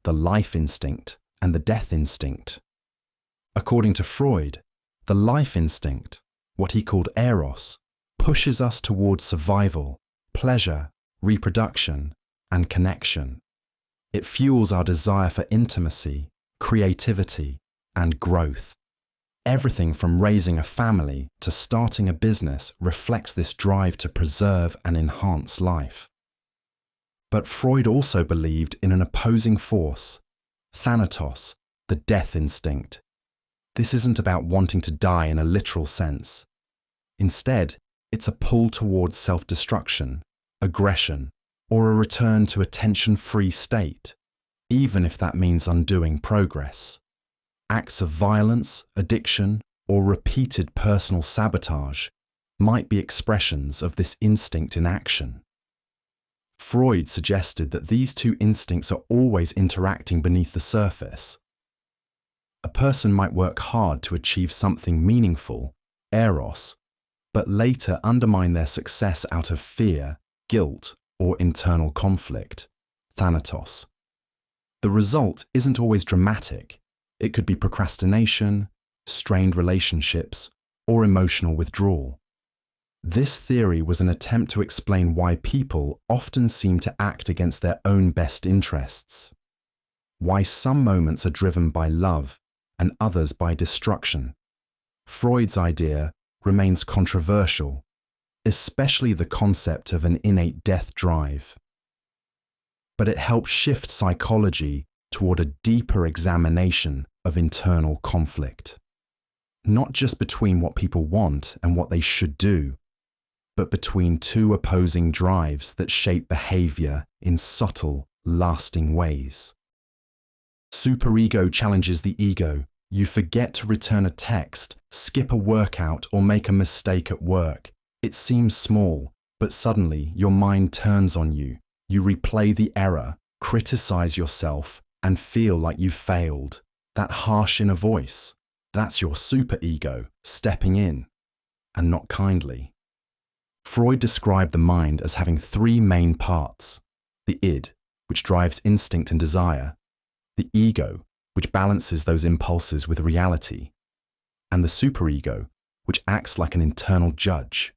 the life instinct and the death instinct. According to Freud, the life instinct, what he called eros, pushes us towards survival, pleasure, reproduction, and connection. It fuels our desire for intimacy, creativity, and growth. Everything from raising a family to starting a business reflects this drive to preserve and enhance life. But Freud also believed in an opposing force, thanatos, the death instinct. This isn't about wanting to die in a literal sense. Instead, it's a pull towards self-destruction, aggression, or a return to a tension-free state, even if that means undoing progress. Acts of violence, addiction, or repeated personal sabotage might be expressions of this instinct in action. Freud suggested that these two instincts are always interacting beneath the surface. A person might work hard to achieve something meaningful, eros, but later undermine their success out of fear, guilt, or internal conflict, thanatos. The result isn't always dramatic. It could be procrastination, strained relationships, or emotional withdrawal. This theory was an attempt to explain why people often seem to act against their own best interests, why some moments are driven by love and others by destruction. Freud's idea remains controversial, especially the concept of an innate death drive. But it helps shift psychology toward a deeper examination of internal conflict, not just between what people want and what they should do, but between two opposing drives that shape behavior in subtle, lasting ways. Superego challenges the ego. You forget to return a text, skip a workout, or make a mistake at work. It seems small, but suddenly your mind turns on you. You replay the error, criticize yourself, and feel like you've failed. That harsh inner voice, that's your superego stepping in, and not kindly. Freud described the mind as having three main parts: the id, which drives instinct and desire, the ego, which balances those impulses with reality, and the superego, which acts like an internal judge.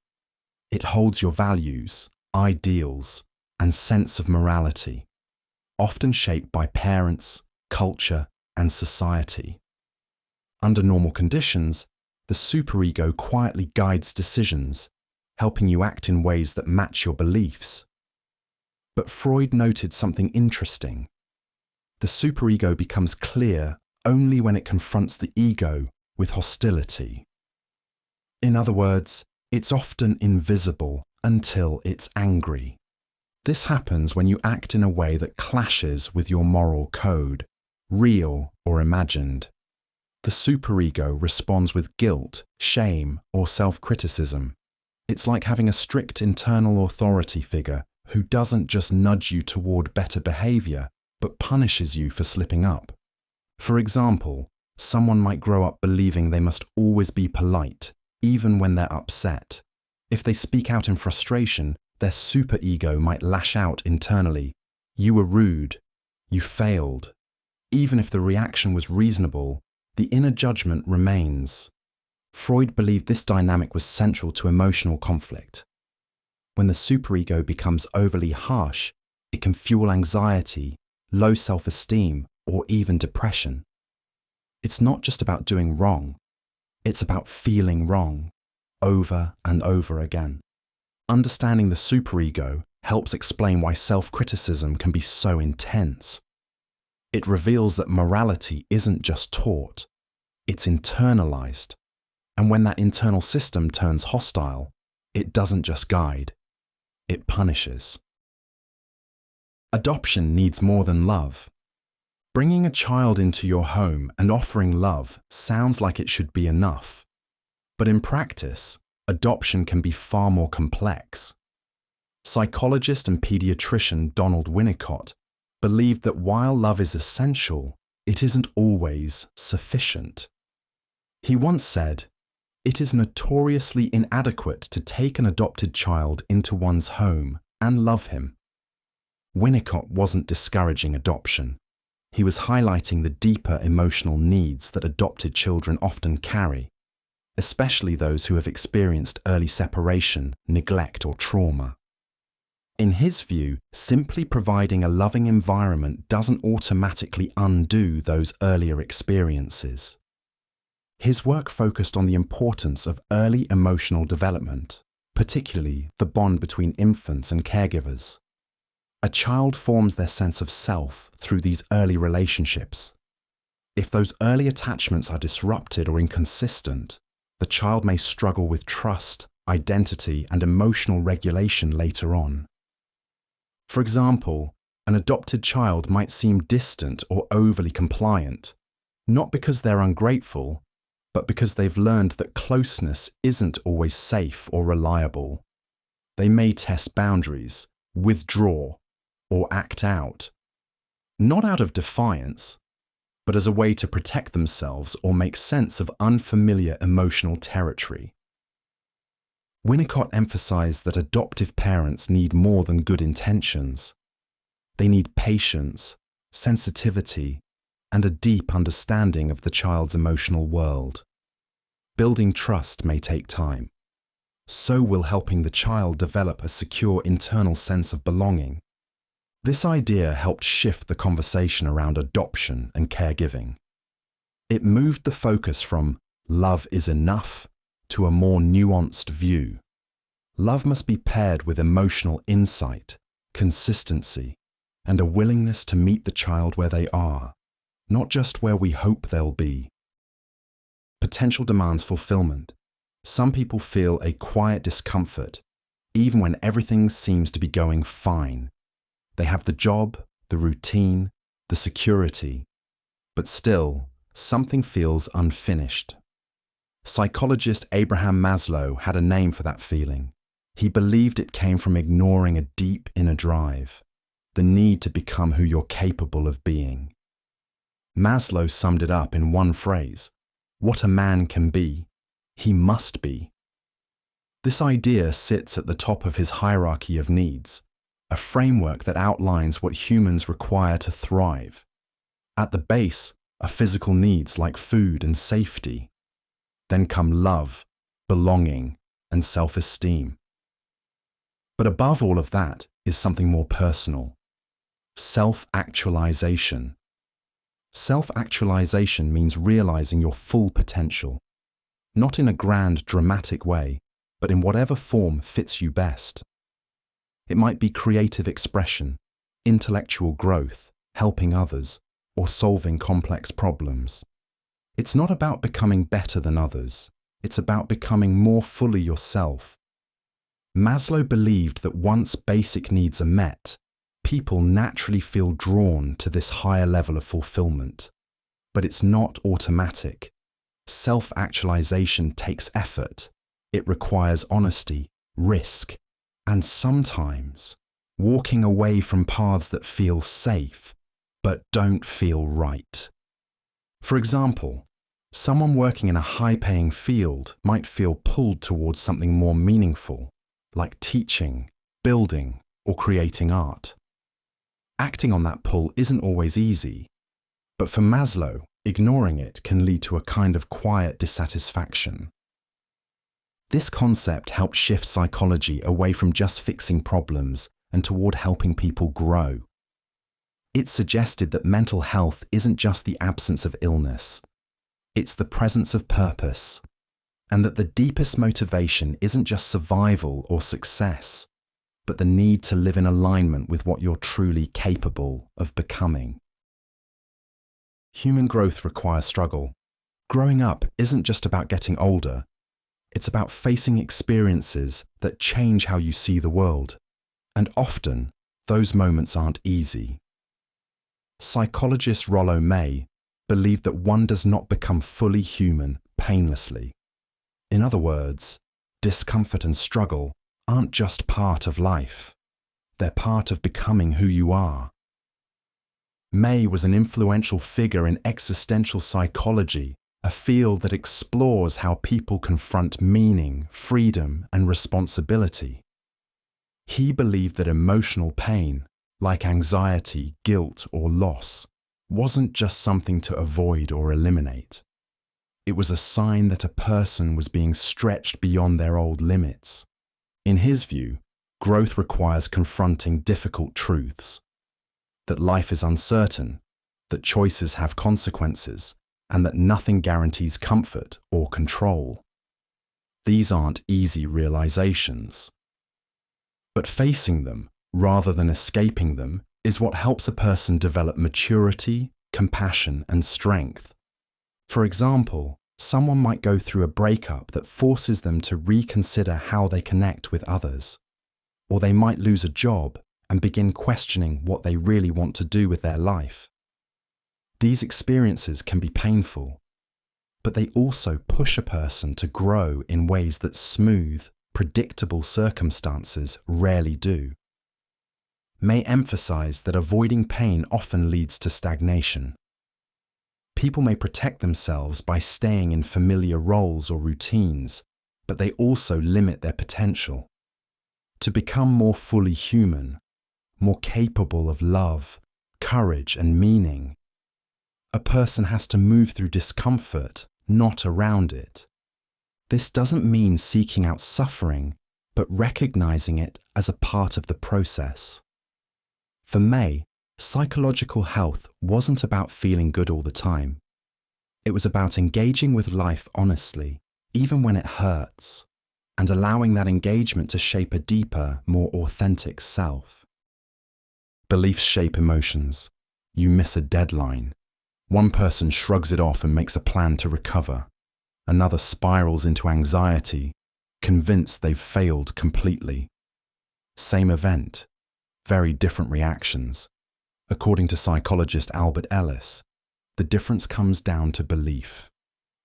It holds your values, ideals, and sense of morality, often shaped by parents, culture, and society. Under normal conditions, the superego quietly guides decisions, helping you act in ways that match your beliefs. But Freud noted something interesting. The superego becomes clear only when it confronts the ego with hostility. In other words, it's often invisible until it's angry. This happens when you act in a way that clashes with your moral code, real or imagined. The superego responds with guilt, shame, or self-criticism. It's like having a strict internal authority figure who doesn't just nudge you toward better behavior, but punishes you for slipping up. For example, someone might grow up believing they must always be polite, even when they're upset. If they speak out in frustration, their superego might lash out internally. You were rude. You failed. Even if the reaction was reasonable, the inner judgment remains. Freud believed this dynamic was central to emotional conflict. When the superego becomes overly harsh, it can fuel anxiety, low self-esteem, or even depression. It's not just about doing wrong. It's about feeling wrong, over and over again. Understanding the superego helps explain why self-criticism can be so intense. It reveals that morality isn't just taught, it's internalized. And when that internal system turns hostile, it doesn't just guide, it punishes. Adoption needs more than love. Bringing a child into your home and offering love sounds like it should be enough. But in practice, adoption can be far more complex. Psychologist and pediatrician Donald Winnicott believed that while love is essential, it isn't always sufficient. He once said, "It is notoriously inadequate to take an adopted child into one's home and love him." Winnicott wasn't discouraging adoption. He was highlighting the deeper emotional needs that adopted children often carry, especially those who have experienced early separation, neglect, or trauma. In his view, simply providing a loving environment doesn't automatically undo those earlier experiences. His work focused on the importance of early emotional development, particularly the bond between infants and caregivers. A child forms their sense of self through these early relationships. If those early attachments are disrupted or inconsistent, the child may struggle with trust, identity, and emotional regulation later on. For example, an adopted child might seem distant or overly compliant, not because they're ungrateful, but because they've learned that closeness isn't always safe or reliable. They may test boundaries, withdraw, or act out, not out of defiance, but as a way to protect themselves or make sense of unfamiliar emotional territory. Winnicott emphasized that adoptive parents need more than good intentions. They need patience, sensitivity, and a deep understanding of the child's emotional world. Building trust may take time. So will helping the child develop a secure internal sense of belonging. This idea helped shift the conversation around adoption and caregiving. It moved the focus from "love is enough" to a more nuanced view. Love must be paired with emotional insight, consistency, and a willingness to meet the child where they are, not just where we hope they'll be. Potential demands fulfillment. Some people feel a quiet discomfort, even when everything seems to be going fine. They have the job, the routine, the security, but still, something feels unfinished. Psychologist Abraham Maslow had a name for that feeling. He believed it came from ignoring a deep inner drive, the need to become who you're capable of being. Maslow summed it up in one phrase: what a man can be, he must be. This idea sits at the top of his hierarchy of needs, a framework that outlines what humans require to thrive. At the base are physical needs like food and safety. Then come love, belonging, and self-esteem. But above all of that is something more personal: self-actualization. Self-actualization means realizing your full potential, not in a grand, dramatic way, but in whatever form fits you best. It might be creative expression, intellectual growth, helping others, or solving complex problems. It's not about becoming better than others. It's about becoming more fully yourself. Maslow believed that once basic needs are met, people naturally feel drawn to this higher level of fulfillment. But it's not automatic. Self-actualization takes effort. It requires honesty, risk, and sometimes walking away from paths that feel safe, but don't feel right. For example, someone working in a high-paying field might feel pulled towards something more meaningful, like teaching, building, or creating art. Acting on that pull isn't always easy, but for Maslow, ignoring it can lead to a kind of quiet dissatisfaction. This concept helped shift psychology away from just fixing problems and toward helping people grow. It suggested that mental health isn't just the absence of illness, it's the presence of purpose, and that the deepest motivation isn't just survival or success, but the need to live in alignment with what you're truly capable of becoming. Human growth requires struggle. Growing up isn't just about getting older. It's about facing experiences that change how you see the world, and often those moments aren't easy. Psychologist Rollo May believed that one does not become fully human painlessly. In other words, discomfort and struggle aren't just part of life. They're part of becoming who you are. May was an influential figure in existential psychology, a field that explores how people confront meaning, freedom, and responsibility. He believed that emotional pain, like anxiety, guilt, or loss, wasn't just something to avoid or eliminate. It was a sign that a person was being stretched beyond their old limits. In his view, growth requires confronting difficult truths: that life is uncertain, that choices have consequences, and that nothing guarantees comfort or control. These aren't easy realizations. But facing them, rather than escaping them, is what helps a person develop maturity, compassion, and strength. For example, someone might go through a breakup that forces them to reconsider how they connect with others. Or they might lose a job and begin questioning what they really want to do with their life. These experiences can be painful, but they also push a person to grow in ways that smooth, predictable circumstances rarely do. May emphasize that avoiding pain often leads to stagnation. People may protect themselves by staying in familiar roles or routines, but they also limit their potential. To become more fully human, more capable of love, courage, and meaning, a person has to move through discomfort, not around it. This doesn't mean seeking out suffering, but recognizing it as a part of the process. For May, psychological health wasn't about feeling good all the time. It was about engaging with life honestly, even when it hurts, and allowing that engagement to shape a deeper, more authentic self. Beliefs shape emotions. You miss a deadline. One person shrugs it off and makes a plan to recover. Another spirals into anxiety, convinced they've failed completely. Same event, very different reactions. According to psychologist Albert Ellis, the difference comes down to belief.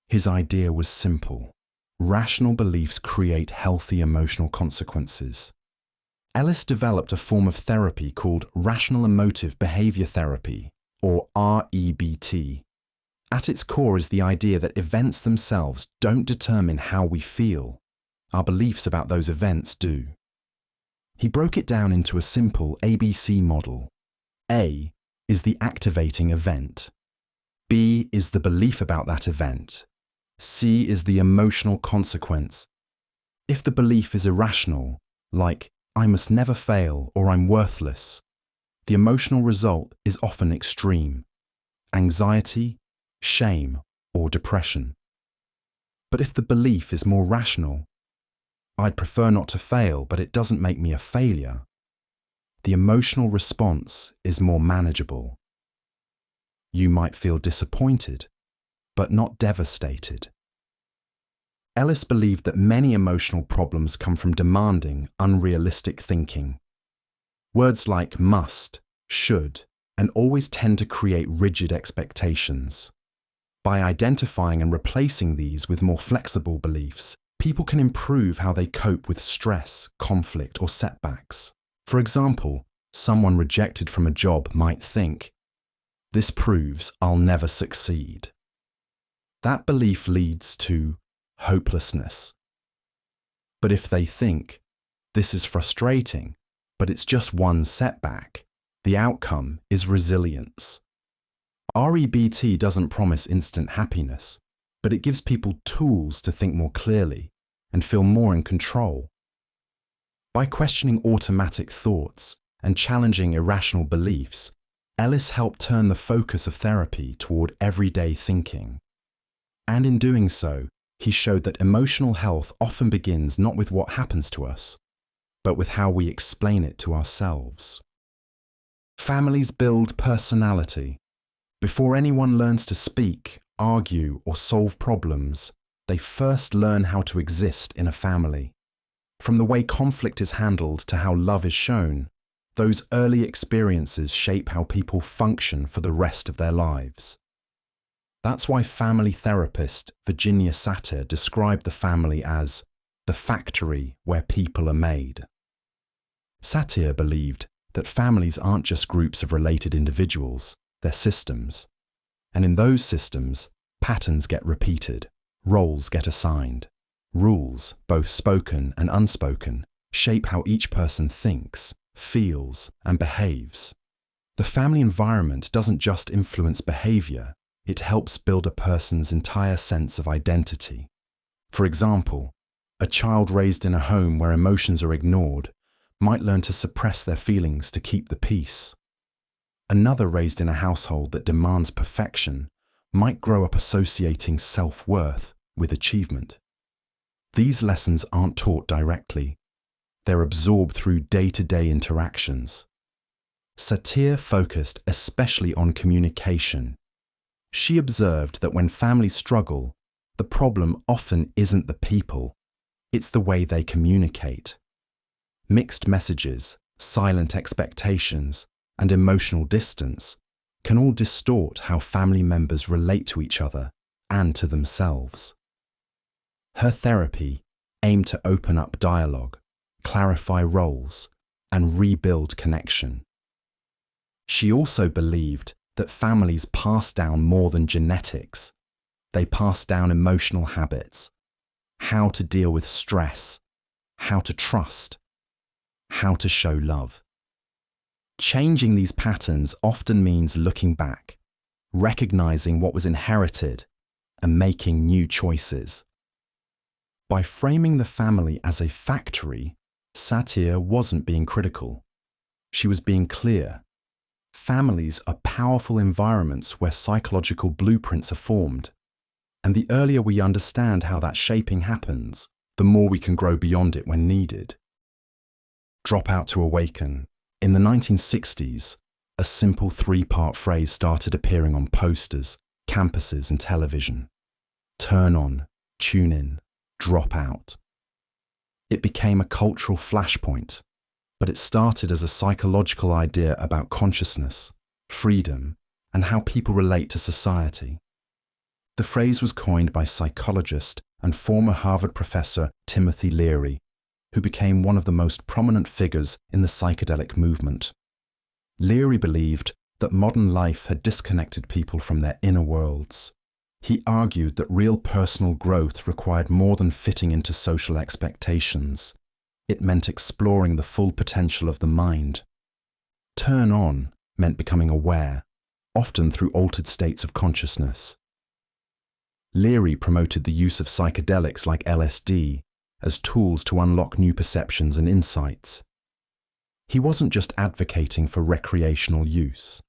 His idea was simple. Rational beliefs create healthy emotional consequences. Ellis developed a form of therapy called rational emotive behaviour therapy, or REBT. At its core is the idea that events themselves don't determine how we feel. Our beliefs about those events do. He broke it down into a simple ABC model. A is the activating event. B is the belief about that event. C is the emotional consequence. If the belief is irrational, like I must never fail or I'm worthless, the emotional result is often extreme: anxiety, shame, or depression. But if the belief is more rational, I'd prefer not to fail, but it doesn't make me a failure, the emotional response is more manageable. You might feel disappointed, but not devastated. Ellis believed that many emotional problems come from demanding, unrealistic thinking. Words like must, should, and always tend to create rigid expectations. By identifying and replacing these with more flexible beliefs, people can improve how they cope with stress, conflict, or setbacks. For example, someone rejected from a job might think, "This proves I'll never succeed." That belief leads to hopelessness. But if they think, "This is frustrating, but it's just one setback," the outcome is resilience. REBT doesn't promise instant happiness, but it gives people tools to think more clearly and feel more in control. By questioning automatic thoughts and challenging irrational beliefs, Ellis helped turn the focus of therapy toward everyday thinking. And in doing so, he showed that emotional health often begins not with what happens to us, but with how we explain it to ourselves. Families build personality. Before anyone learns to speak, argue, or solve problems, they first learn how to exist in a family. From the way conflict is handled to how love is shown, those early experiences shape how people function for the rest of their lives. That's why family therapist Virginia Satir described the family as the factory where people are made. Satir believed that families aren't just groups of related individuals, they're systems. And in those systems, patterns get repeated, roles get assigned. Rules, both spoken and unspoken, shape how each person thinks, feels, and behaves. The family environment doesn't just influence behavior, it helps build a person's entire sense of identity. For example, a child raised in a home where emotions are ignored might learn to suppress their feelings to keep the peace. Another raised in a household that demands perfection might grow up associating self-worth with achievement. These lessons aren't taught directly. They're absorbed through day-to-day interactions. Satir focused especially on communication. She observed that when families struggle, the problem often isn't the people, it's the way they communicate. Mixed messages, silent expectations, and emotional distance can all distort how family members relate to each other and to themselves. Her therapy aimed to open up dialogue, clarify roles, and rebuild connection. She also believed that families pass down more than genetics. They pass down emotional habits, how to deal with stress, how to trust, how to show love. Changing these patterns often means looking back, recognizing what was inherited, and making new choices. By framing the family as a factory, Satir wasn't being critical. She was being clear. Families are powerful environments where psychological blueprints are formed. And the earlier we understand how that shaping happens, the more we can grow beyond it when needed. Drop out to awaken. In the 1960s, a simple three-part phrase started appearing on posters, campuses, and television. Turn on, tune in, drop out. It became a cultural flashpoint, but it started as a psychological idea about consciousness, freedom, and how people relate to society. The phrase was coined by psychologist and former Harvard professor Timothy Leary, who became one of the most prominent figures in the psychedelic movement. Leary believed that modern life had disconnected people from their inner worlds. He argued that real personal growth required more than fitting into social expectations. It meant exploring the full potential of the mind. Turn on meant becoming aware, often through altered states of consciousness. Leary promoted the use of psychedelics like LSD as tools to unlock new perceptions and insights. He wasn't just advocating for recreational use.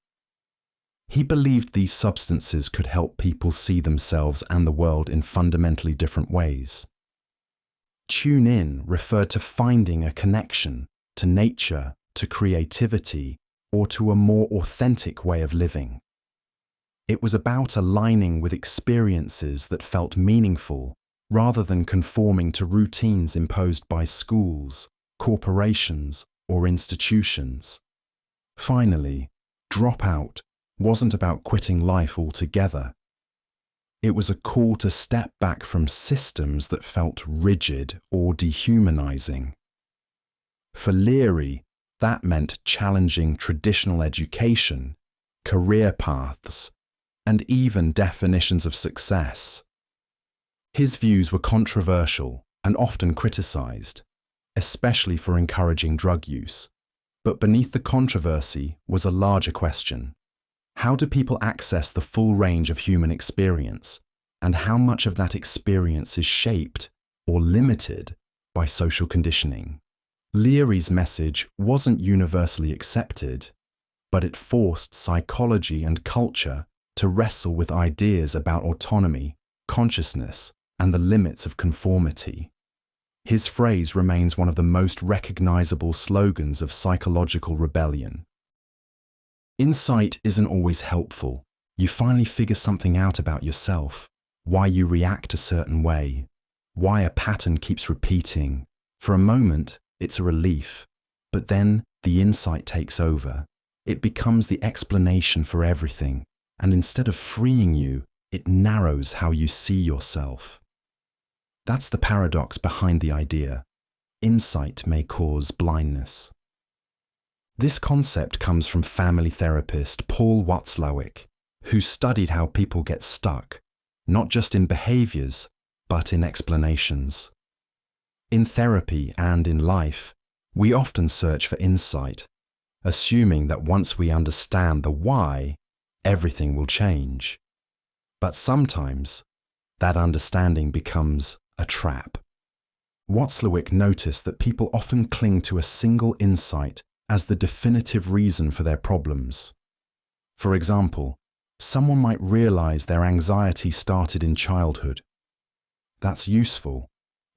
He believed these substances could help people see themselves and the world in fundamentally different ways. Tune in referred to finding a connection to nature, to creativity, or to a more authentic way of living. It was about aligning with experiences that felt meaningful rather than conforming to routines imposed by schools, corporations, or institutions. Finally, drop out wasn't about quitting life altogether. It was a call to step back from systems that felt rigid or dehumanizing. For Leary, that meant challenging traditional education, career paths, and even definitions of success. His views were controversial and often criticized, especially for encouraging drug use. But beneath the controversy was a larger question. How do people access the full range of human experience, and how much of that experience is shaped or limited by social conditioning? Leary's message wasn't universally accepted, but it forced psychology and culture to wrestle with ideas about autonomy, consciousness, and the limits of conformity. His phrase remains one of the most recognizable slogans of psychological rebellion. Insight isn't always helpful. You finally figure something out about yourself, why you react a certain way, why a pattern keeps repeating. For a moment, it's a relief, but then the insight takes over. It becomes the explanation for everything, and instead of freeing you, it narrows how you see yourself. That's the paradox behind the idea. Insight may cause blindness. This concept comes from family therapist Paul Watzlawick, who studied how people get stuck, not just in behaviors, but in explanations. In therapy and in life, we often search for insight, assuming that once we understand the why, everything will change. But sometimes, that understanding becomes a trap. Watzlawick noticed that people often cling to a single insight as the definitive reason for their problems. For example, someone might realize their anxiety started in childhood. That's useful,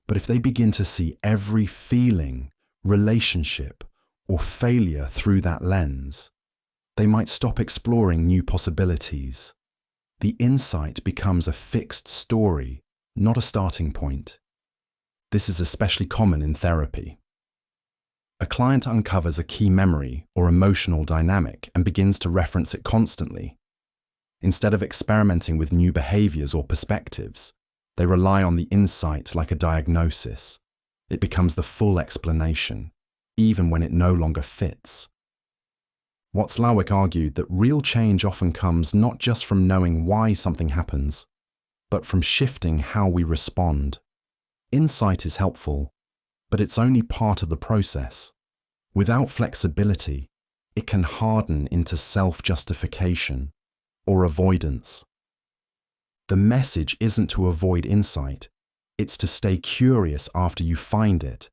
but if they begin to see every feeling, relationship, or failure through that lens, they might stop exploring new possibilities. The insight becomes a fixed story, not a starting point. This is especially common in therapy. A client uncovers a key memory or emotional dynamic and begins to reference it constantly. Instead of experimenting with new behaviors or perspectives, they rely on the insight like a diagnosis. It becomes the full explanation, even when it no longer fits. Watzlawick argued that real change often comes not just from knowing why something happens, but from shifting how we respond. Insight is helpful, but it's only part of the process. Without flexibility, it can harden into self-justification or avoidance. The message isn't to avoid insight, it's to stay curious after you find it,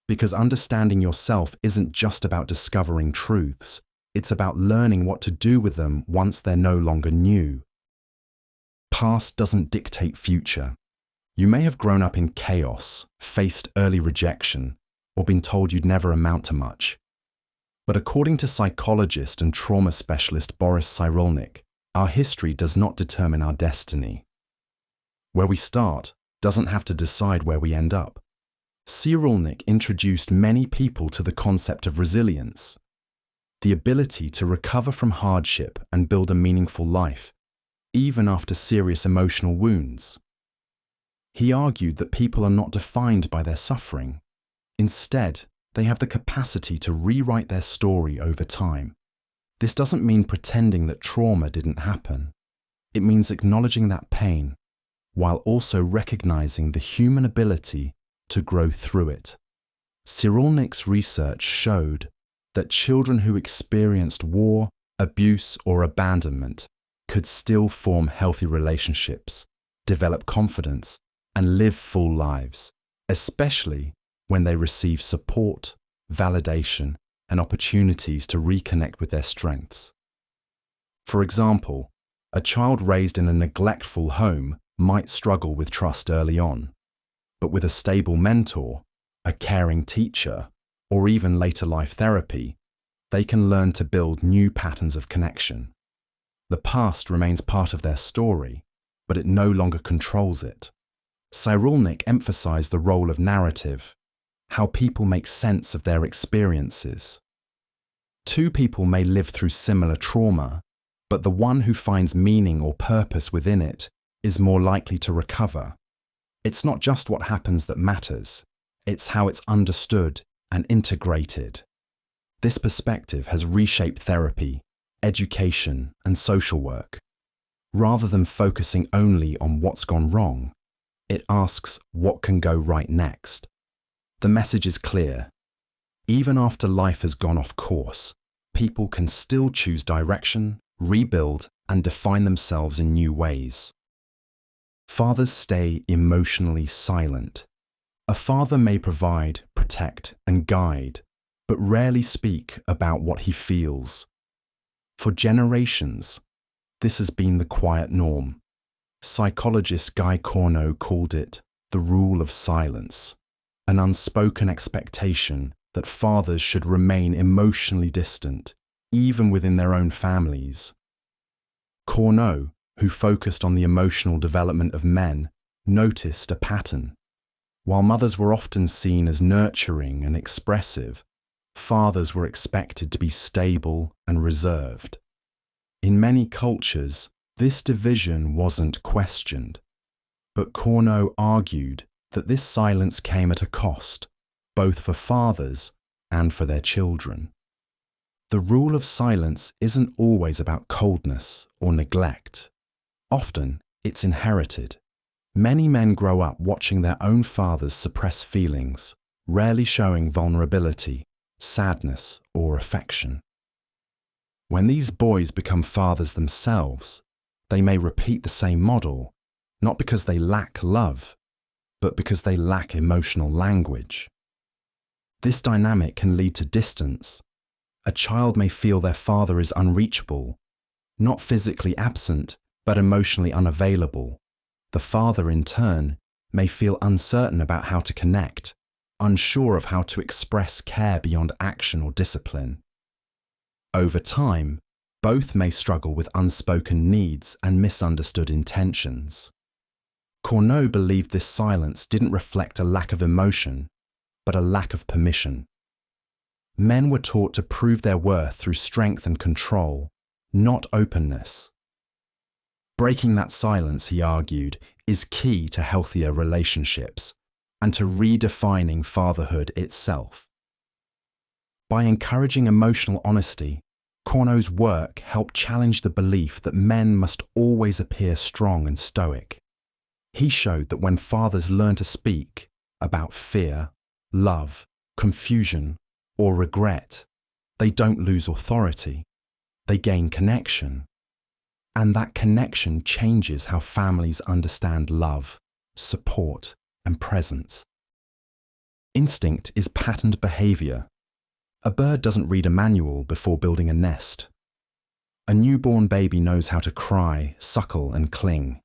because understanding yourself isn't just about discovering truths, it's about learning what to do with them once they're no longer new. Past doesn't dictate future. You may have grown up in chaos, faced early rejection, or been told you'd never amount to much. But according to psychologist and trauma specialist Boris Cyrulnik, our history does not determine our destiny. Where we start doesn't have to decide where we end up. Cyrulnik introduced many people to the concept of resilience, the ability to recover from hardship and build a meaningful life, even after serious emotional wounds. He argued that people are not defined by their suffering. Instead, they have the capacity to rewrite their story over time. This doesn't mean pretending that trauma didn't happen. It means acknowledging that pain, while also recognizing the human ability to grow through it. Cyrulnik's research showed that children who experienced war, abuse, or abandonment could still form healthy relationships, develop confidence, and live full lives, especially when they receive support, validation, and opportunities to reconnect with their strengths. For example, a child raised in a neglectful home might struggle with trust early on, but with a stable mentor, a caring teacher, or even later life therapy, they can learn to build new patterns of connection. The past remains part of their story, but it no longer controls it. Cyrulnik emphasized the role of narrative, how people make sense of their experiences. Two people may live through similar trauma, but the one who finds meaning or purpose within it is more likely to recover. It's not just what happens that matters, it's how it's understood and integrated. This perspective has reshaped therapy, education, and social work. Rather than focusing only on what's gone wrong, it asks what can go right next. The message is clear. Even after life has gone off course, people can still choose direction, rebuild, and define themselves in new ways. Fathers stay emotionally silent. A father may provide, protect, and guide, but rarely speak about what he feels. For generations, this has been the quiet norm. Psychologist Guy Corneau called it the rule of silence, an unspoken expectation that fathers should remain emotionally distant, even within their own families. Corneau, who focused on the emotional development of men, noticed a pattern. While mothers were often seen as nurturing and expressive, fathers were expected to be stable and reserved. In many cultures, this division wasn't questioned, but Corneau argued that this silence came at a cost, both for fathers and for their children. The rule of silence isn't always about coldness or neglect. Often, it's inherited. Many men grow up watching their own fathers suppress feelings, rarely showing vulnerability, sadness, or affection. When these boys become fathers themselves, they may repeat the same model, not because they lack love, but because they lack emotional language. This dynamic can lead to distance. A child may feel their father is unreachable, not physically absent, but emotionally unavailable. The father, in turn, may feel uncertain about how to connect, unsure of how to express care beyond action or discipline. Over time, both may struggle with unspoken needs and misunderstood intentions. Corneau believed this silence didn't reflect a lack of emotion, but a lack of permission. Men were taught to prove their worth through strength and control, not openness. Breaking that silence, he argued, is key to healthier relationships and to redefining fatherhood itself. By encouraging emotional honesty, Corno's work helped challenge the belief that men must always appear strong and stoic. He showed that when fathers learn to speak about fear, love, confusion, or regret, they don't lose authority, they gain connection. And that connection changes how families understand love, support, and presence. Instinct is patterned behaviour. A bird doesn't read a manual before building a nest. A newborn baby knows how to cry, suckle, and cling.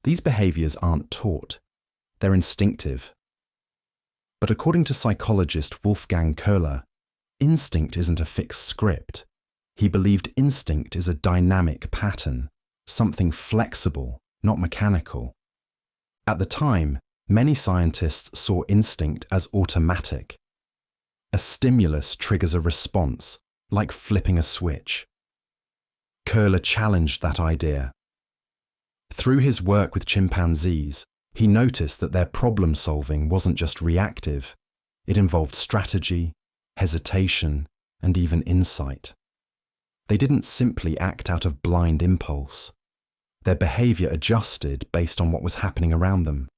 These behaviours aren't taught. They're instinctive. But according to psychologist Wolfgang Köhler, instinct isn't a fixed script. He believed instinct is a dynamic pattern, something flexible, not mechanical. At the time, many scientists saw instinct as automatic. A stimulus triggers a response, like flipping a switch. Köhler challenged that idea. Through his work with chimpanzees, he noticed that their problem-solving wasn't just reactive. It involved strategy, hesitation, and even insight. They didn't simply act out of blind impulse. Their behaviour adjusted based on what was happening around them.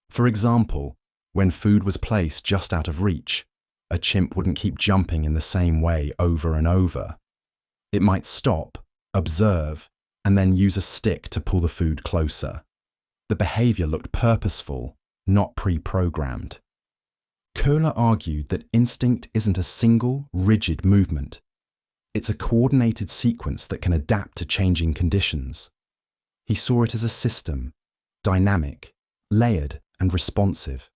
For example, when food was placed just out of reach, a chimp wouldn't keep jumping in the same way over and over. It might stop, observe, and then use a stick to pull the food closer. The behaviour looked purposeful, not pre-programmed. Köhler argued that instinct isn't a single, rigid movement. It's a coordinated sequence that can adapt to changing conditions. He saw it as a system, dynamic, layered, and responsive.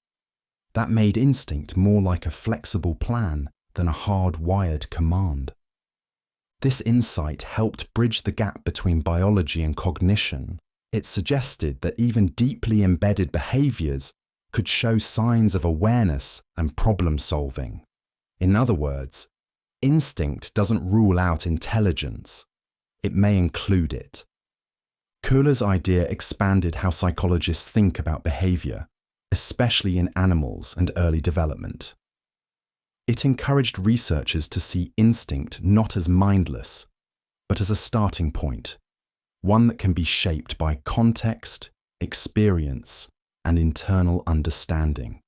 That made instinct more like a flexible plan than a hard-wired command. This insight helped bridge the gap between biology and cognition. It suggested that even deeply embedded behaviours could show signs of awareness and problem-solving. In other words, instinct doesn't rule out intelligence. It may include it. Köhler's idea expanded how psychologists think about behaviour, especially in animals and early development. It encouraged researchers to see instinct not as mindless, but as a starting point, one that can be shaped by context, experience, and internal understanding.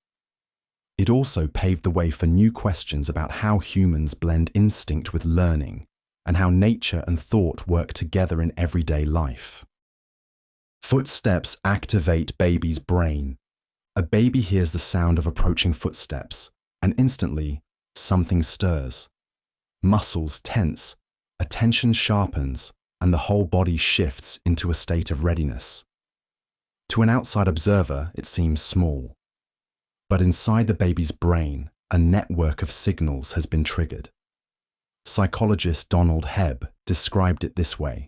It also paved the way for new questions about how humans blend instinct with learning and how nature and thought work together in everyday life. Footsteps activate baby's brain. A baby hears the sound of approaching footsteps, and instantly, something stirs. Muscles tense, attention sharpens, and the whole body shifts into a state of readiness. To an outside observer, it seems small. But inside the baby's brain, a network of signals has been triggered. Psychologist Donald Hebb described it this way.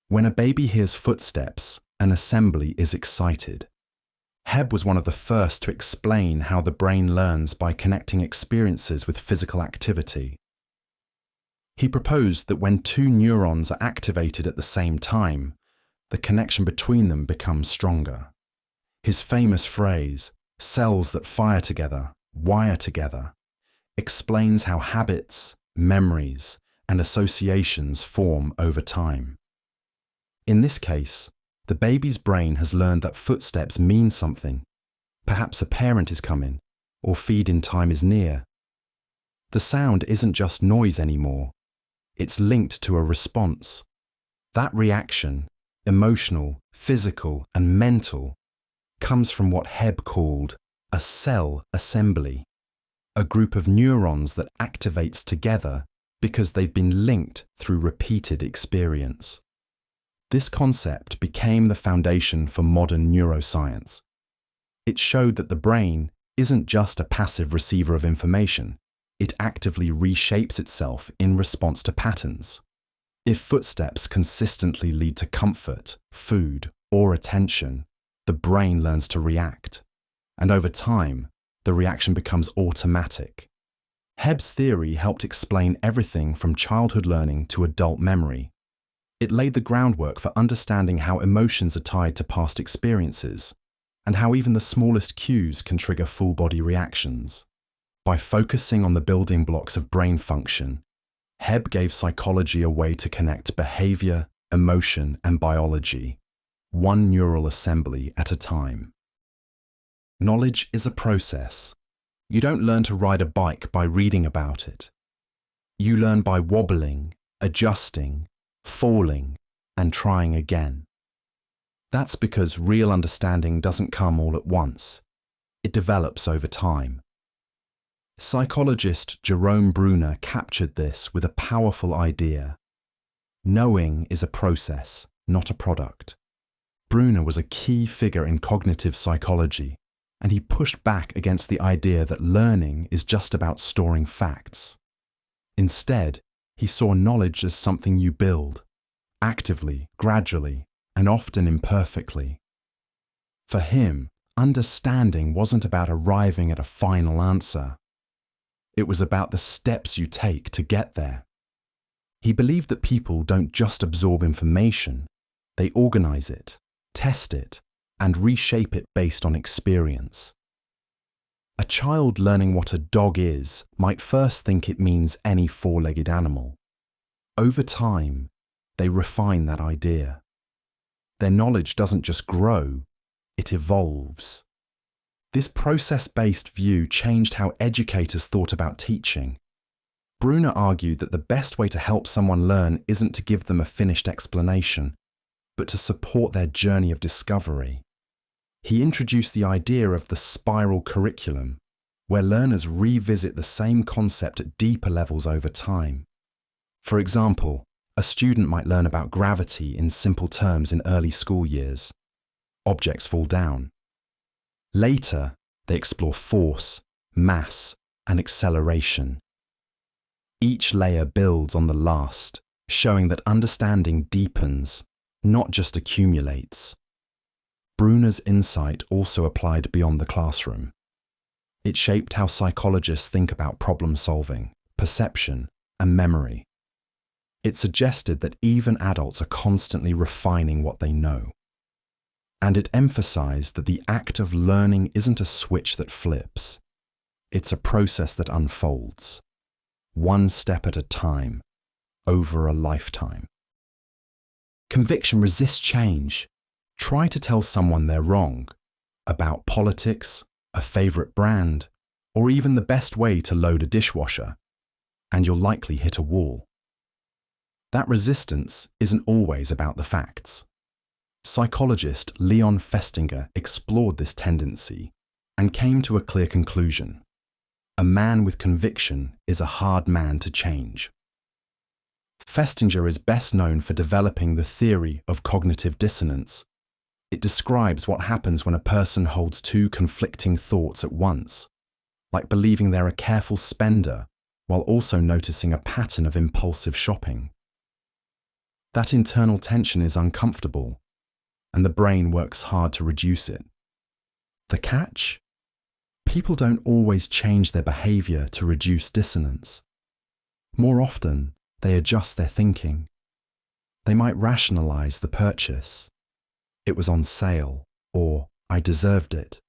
When a baby hears footsteps, an assembly is excited. Hebb was one of the first to explain how the brain learns by connecting experiences with physical activity. He proposed that when two neurons are activated at the same time, the connection between them becomes stronger. His famous phrase, "cells that fire together, wire together," explains how habits, memories, and associations form over time. In this case, the baby's brain has learned that footsteps mean something. Perhaps a parent is coming, or feed-in time is near. The sound isn't just noise anymore. It's linked to a response. That reaction, emotional, physical, and mental, comes from what Hebb called a cell assembly, a group of neurons that activates together because they've been linked through repeated experience. This concept became the foundation for modern neuroscience. It showed that the brain isn't just a passive receiver of information, it actively reshapes itself in response to patterns. If footsteps consistently lead to comfort, food, or attention, the brain learns to react. And over time, the reaction becomes automatic. Hebb's theory helped explain everything from childhood learning to adult memory. It laid the groundwork for understanding how emotions are tied to past experiences, and how even the smallest cues can trigger full-body reactions. By focusing on the building blocks of brain function, Hebb gave psychology a way to connect behaviour, emotion, and biology, one neural assembly at a time. Knowledge is a process. You don't learn to ride a bike by reading about it. You learn by wobbling, adjusting, falling, and trying again. That's because real understanding doesn't come all at once. It develops over time. Psychologist Jerome Bruner captured this with a powerful idea. Knowing is a process, not a product. Bruner was a key figure in cognitive psychology, and he pushed back against the idea that learning is just about storing facts. Instead, he saw knowledge as something you build, actively, gradually, and often imperfectly. For him, understanding wasn't about arriving at a final answer. It was about the steps you take to get there. He believed that people don't just absorb information, they organize it, test it, and reshape it based on experience. A child learning what a dog is might first think it means any four-legged animal. Over time, they refine that idea. Their knowledge doesn't just grow, it evolves. This process-based view changed how educators thought about teaching. Bruner argued that the best way to help someone learn isn't to give them a finished explanation, but to support their journey of discovery. He introduced the idea of the spiral curriculum, where learners revisit the same concept at deeper levels over time. For example, a student might learn about gravity in simple terms in early school years. Objects fall down. Later, they explore force, mass, and acceleration. Each layer builds on the last, showing that understanding deepens, not just accumulates. Bruner's insight also applied beyond the classroom. It shaped how psychologists think about problem solving, perception, and memory. It suggested that even adults are constantly refining what they know. And it emphasized that the act of learning isn't a switch that flips. It's a process that unfolds, one step at a time, over a lifetime. Conviction resists change. Try to tell someone they're wrong about politics, a favorite brand, or even the best way to load a dishwasher, and you'll likely hit a wall. That resistance isn't always about the facts. Psychologist Leon Festinger explored this tendency and came to a clear conclusion. A man with conviction is a hard man to change. Festinger is best known for developing the theory of cognitive dissonance. It describes what happens when a person holds two conflicting thoughts at once, like believing they're a careful spender while also noticing a pattern of impulsive shopping. That internal tension is uncomfortable, and the brain works hard to reduce it. The catch? People don't always change their behaviour to reduce dissonance. More often, they adjust their thinking. They might rationalise the purchase. It was on sale, or I deserved it,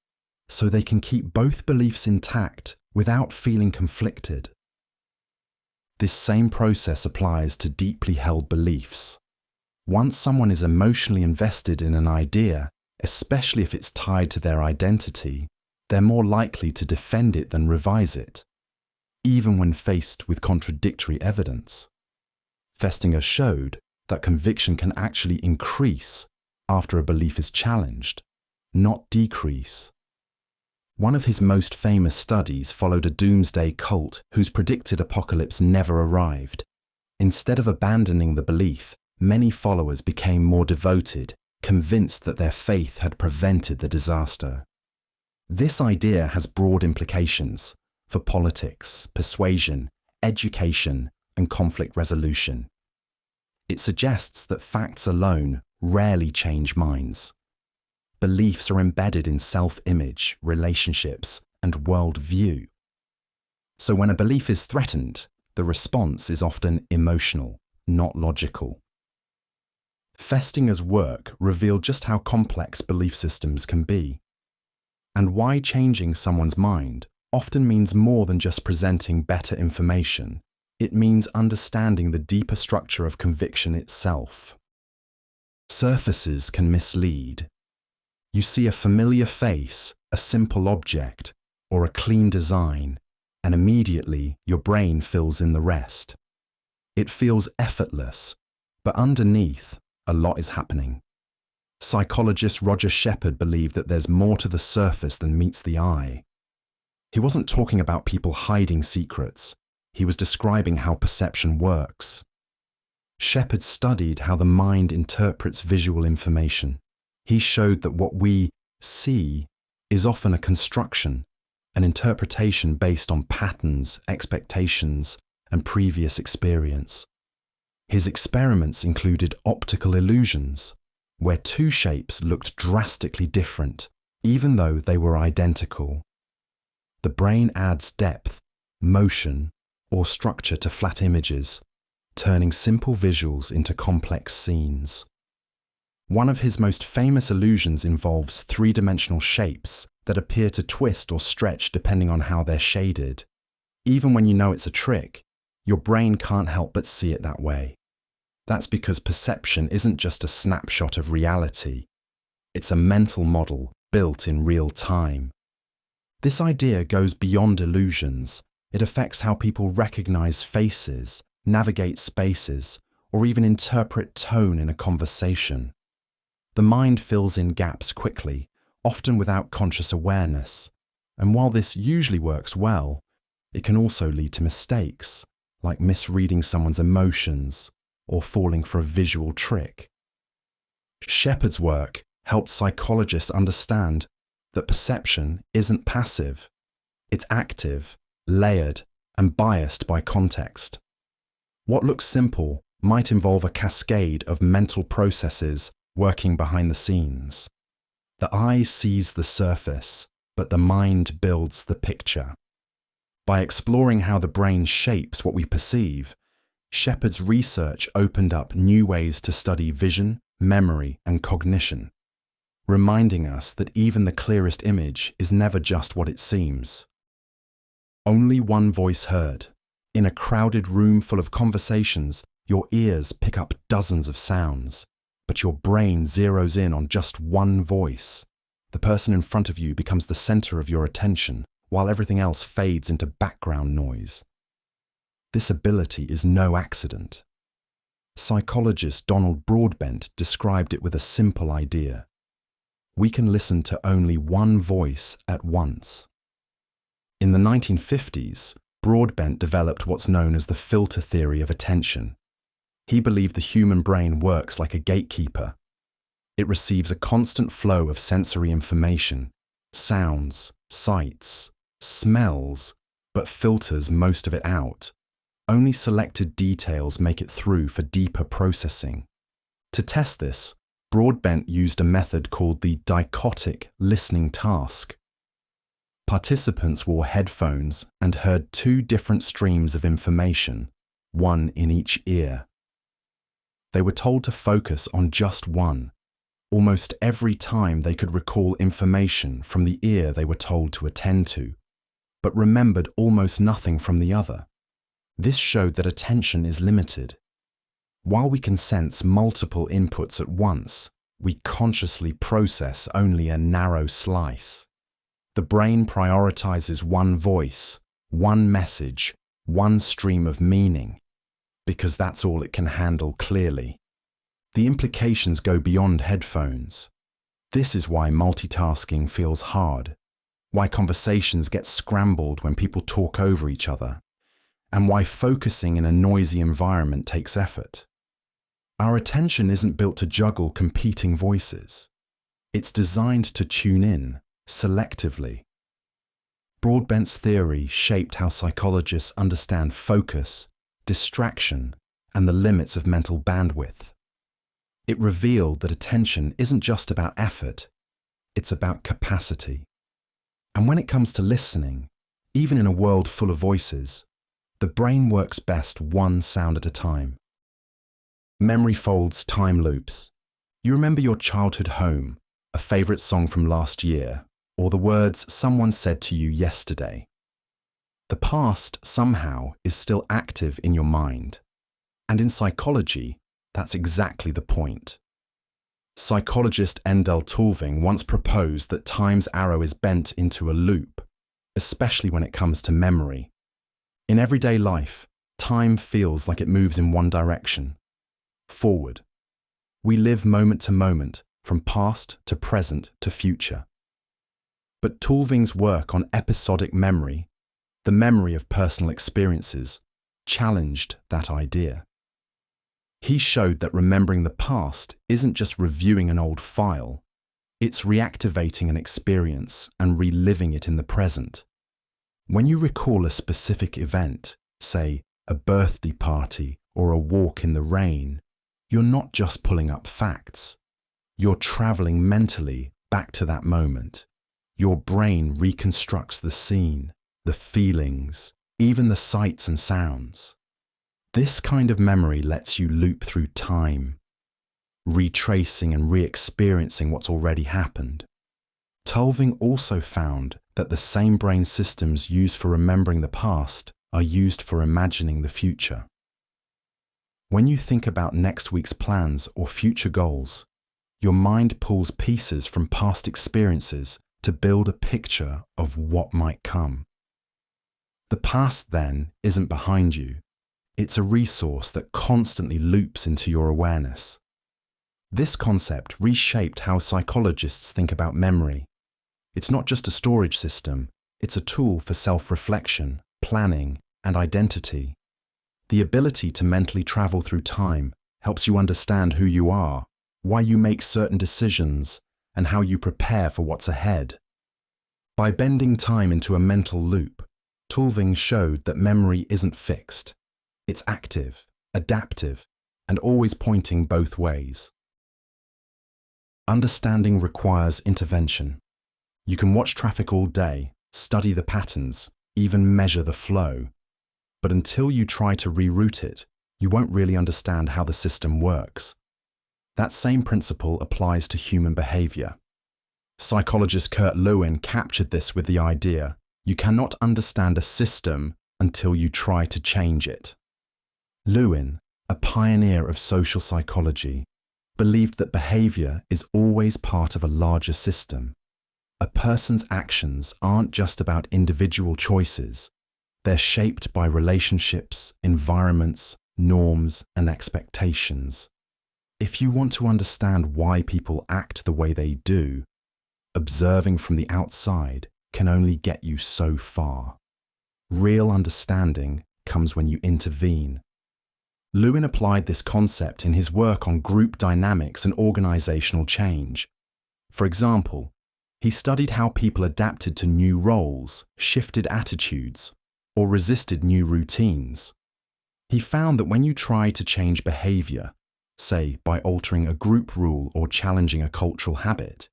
so they can keep both beliefs intact without feeling conflicted. This same process applies to deeply held beliefs. Once someone is emotionally invested in an idea, especially if it's tied to their identity, they're more likely to defend it than revise it, even when faced with contradictory evidence. Festinger showed that conviction can actually increase after a belief is challenged, not decrease. One of his most famous studies followed a doomsday cult whose predicted apocalypse never arrived. Instead of abandoning the belief, many followers became more devoted, convinced that their faith had prevented the disaster. This idea has broad implications for politics, persuasion, education, and conflict resolution. It suggests that facts alone rarely change minds. Beliefs are embedded in self-image, relationships, and worldview. So when a belief is threatened, the response is often emotional, not logical. Festinger's work revealed just how complex belief systems can be, and why changing someone's mind often means more than just presenting better information. It means understanding the deeper structure of conviction itself. Surfaces can mislead. You see a familiar face, a simple object, or a clean design, and immediately your brain fills in the rest. It feels effortless, but underneath, a lot is happening. Psychologist Roger Shepard believed that there's more to the surface than meets the eye. He wasn't talking about people hiding secrets. He was describing how perception works. Shepard studied how the mind interprets visual information. He showed that what we see is often a construction, an interpretation based on patterns, expectations, and previous experience. His experiments included optical illusions, where two shapes looked drastically different, even though they were identical. The brain adds depth, motion, or structure to flat images, turning simple visuals into complex scenes. One of his most famous illusions involves three-dimensional shapes that appear to twist or stretch depending on how they're shaded. Even when you know it's a trick, your brain can't help but see it that way. That's because perception isn't just a snapshot of reality. It's a mental model built in real time. This idea goes beyond illusions. It affects how people recognize faces, navigate spaces, or even interpret tone in a conversation. The mind fills in gaps quickly, often without conscious awareness. And while this usually works well, it can also lead to mistakes, like misreading someone's emotions or falling for a visual trick. Shepard's work helped psychologists understand that perception isn't passive. It's active, layered, and biased by context. What looks simple might involve a cascade of mental processes working behind the scenes. The eye sees the surface, but the mind builds the picture. By exploring how the brain shapes what we perceive, Shepard's research opened up new ways to study vision, memory, and cognition, reminding us that even the clearest image is never just what it seems. Only one voice heard. In a crowded room full of conversations, your ears pick up dozens of sounds, but your brain zeroes in on just one voice. The person in front of you becomes the center of your attention, while everything else fades into background noise. This ability is no accident. Psychologist Donald Broadbent described it with a simple idea. We can listen to only one voice at once. In the 1950s, Broadbent developed what's known as the filter theory of attention. He believed the human brain works like a gatekeeper. It receives a constant flow of sensory information, sounds, sights, smells, but filters most of it out. Only selected details make it through for deeper processing. To test this, Broadbent used a method called the dichotic listening task. Participants wore headphones and heard two different streams of information, one in each ear. They were told to focus on just one. Almost every time they could recall information from the ear they were told to attend to, but remembered almost nothing from the other. This showed that attention is limited. While we can sense multiple inputs at once, we consciously process only a narrow slice. The brain prioritizes one voice, one message, one stream of meaning, because that's all it can handle clearly. The implications go beyond headphones. This is why multitasking feels hard, why conversations get scrambled when people talk over each other, and why focusing in a noisy environment takes effort. Our attention isn't built to juggle competing voices. It's designed to tune in, selectively. Broadbent's theory shaped how psychologists understand focus, distraction, and the limits of mental bandwidth. It revealed that attention isn't just about effort, it's about capacity. And when it comes to listening, even in a world full of voices, the brain works best one sound at a time. Memory folds time loops. You remember your childhood home, a favorite song from last year, or the words someone said to you yesterday. The past, somehow, is still active in your mind. And in psychology, that's exactly the point. Psychologist Endel Tulving once proposed that time's arrow is bent into a loop, especially when it comes to memory. In everyday life, time feels like it moves in one direction, forward. We live moment to moment, from past to present to future. But Tulving's work on episodic memory, the memory of personal experiences, challenged that idea. He showed that remembering the past isn't just reviewing an old file, it's reactivating an experience and reliving it in the present. When you recall a specific event, say a birthday party or a walk in the rain, you're not just pulling up facts. You're traveling mentally back to that moment. Your brain reconstructs the scene, the feelings, even the sights and sounds. This kind of memory lets you loop through time, retracing and re-experiencing what's already happened. Tulving also found that the same brain systems used for remembering the past are used for imagining the future. When you think about next week's plans or future goals, your mind pulls pieces from past experiences to build a picture of what might come. The past, then, isn't behind you. It's a resource that constantly loops into your awareness. This concept reshaped how psychologists think about memory. It's not just a storage system, it's a tool for self-reflection, planning, and identity. The ability to mentally travel through time helps you understand who you are, why you make certain decisions, and how you prepare for what's ahead. By bending time into a mental loop, Tulving showed that memory isn't fixed. It's active, adaptive, and always pointing both ways. Understanding requires intervention. You can watch traffic all day, study the patterns, even measure the flow. But until you try to reroute it, you won't really understand how the system works. That same principle applies to human behavior. Psychologist Kurt Lewin captured this with the idea, you cannot understand a system until you try to change it. Lewin, a pioneer of social psychology, believed that behavior is always part of a larger system. A person's actions aren't just about individual choices. They're shaped by relationships, environments, norms, and expectations. If you want to understand why people act the way they do, observing from the outside can only get you so far. Real understanding comes when you intervene. Lewin applied this concept in his work on group dynamics and organizational change. For example, he studied how people adapted to new roles, shifted attitudes, or resisted new routines. He found that when you try to change behavior, say by altering a group rule or challenging a cultural habit,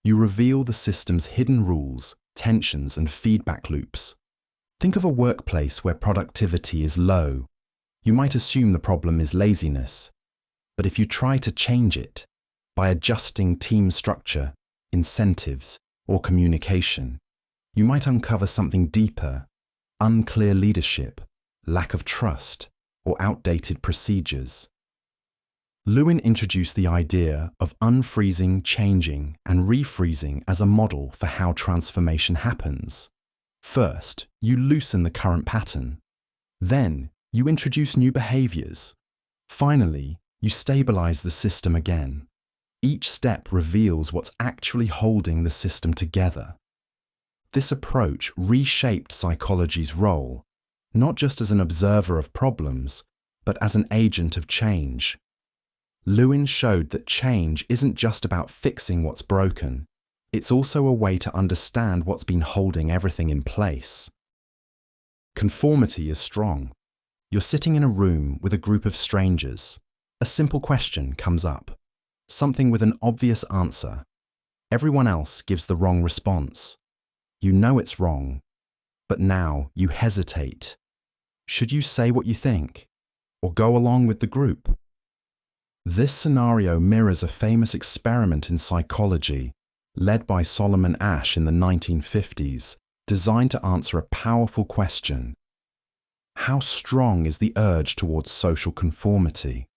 you reveal the system's hidden rules, tensions, and feedback loops. Think of a workplace where productivity is low. You might assume the problem is laziness, but if you try to change it by adjusting team structure, incentives, or communication, you might uncover something deeper: unclear leadership, lack of trust, or outdated procedures. Lewin introduced the idea of unfreezing, changing, and refreezing as a model for how transformation happens. First, you loosen the current pattern. Then, you introduce new behaviors. Finally, you stabilize the system again. Each step reveals what's actually holding the system together. This approach reshaped psychology's role, not just as an observer of problems, but as an agent of change. Lewin showed that change isn't just about fixing what's broken. It's also a way to understand what's been holding everything in place. Conformity is strong. You're sitting in a room with a group of strangers. A simple question comes up, something with an obvious answer. Everyone else gives the wrong response. You know it's wrong, but now you hesitate. Should you say what you think, or go along with the group? This scenario mirrors a famous experiment in psychology led by Solomon Asch in the 1950s, designed to answer a powerful question: how strong is the urge towards social conformity?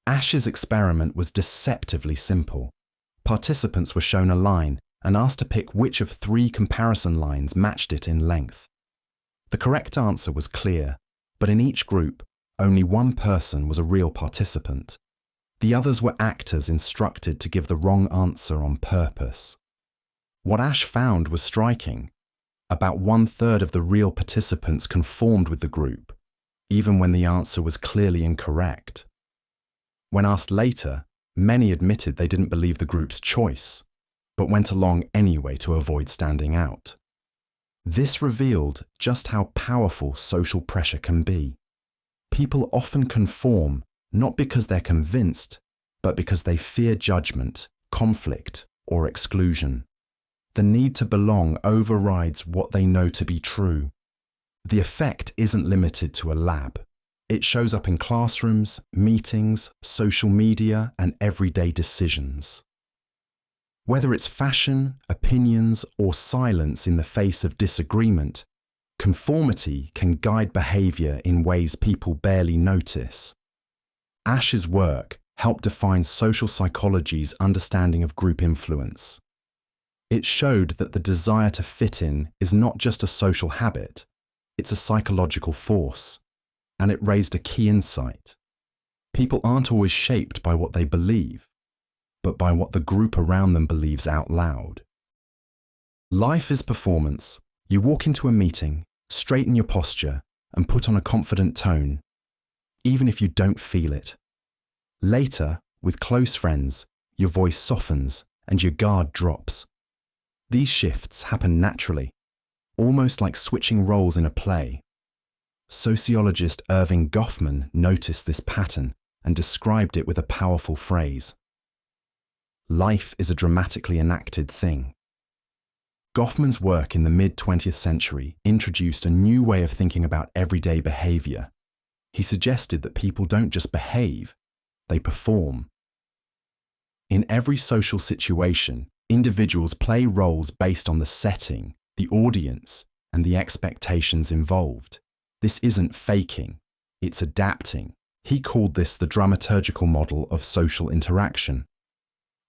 Asch's experiment was deceptively simple. Participants were shown a line and asked to pick which of 3 comparison lines matched it in length. The correct answer was clear, but in each group, only one person was a real participant. The others were actors instructed to give the wrong answer on purpose. What Asch found was striking. About 1/3 of the real participants conformed with the group, even when the answer was clearly incorrect. When asked later, many admitted they didn't believe the group's choice, but went along anyway to avoid standing out. This revealed just how powerful social pressure can be. People often conform not because they're convinced, but because they fear judgment, conflict, or exclusion. The need to belong overrides what they know to be true. The effect isn't limited to a lab. It shows up in classrooms, meetings, social media, and everyday decisions. Whether it's fashion, opinions, or silence in the face of disagreement, conformity can guide behaviour in ways people barely notice. Asch's work helped define social psychology's understanding of group influence. It showed that the desire to fit in is not just a social habit, it's a psychological force, and it raised a key insight. People aren't always shaped by what they believe, but by what the group around them believes out loud. Life is performance. You walk into a meeting, straighten your posture, and put on a confident tone, even if you don't feel it. Later, with close friends, your voice softens and your guard drops. These shifts happen naturally, almost like switching roles in a play. Sociologist Erving Goffman noticed this pattern and described it with a powerful phrase: life is a dramatically enacted thing. Goffman's work in the mid-20th century introduced a new way of thinking about everyday behaviour. He suggested that people don't just behave, they perform. In every social situation, individuals play roles based on the setting, the audience, and the expectations involved. This isn't faking, it's adapting. He called this the dramaturgical model of social interaction.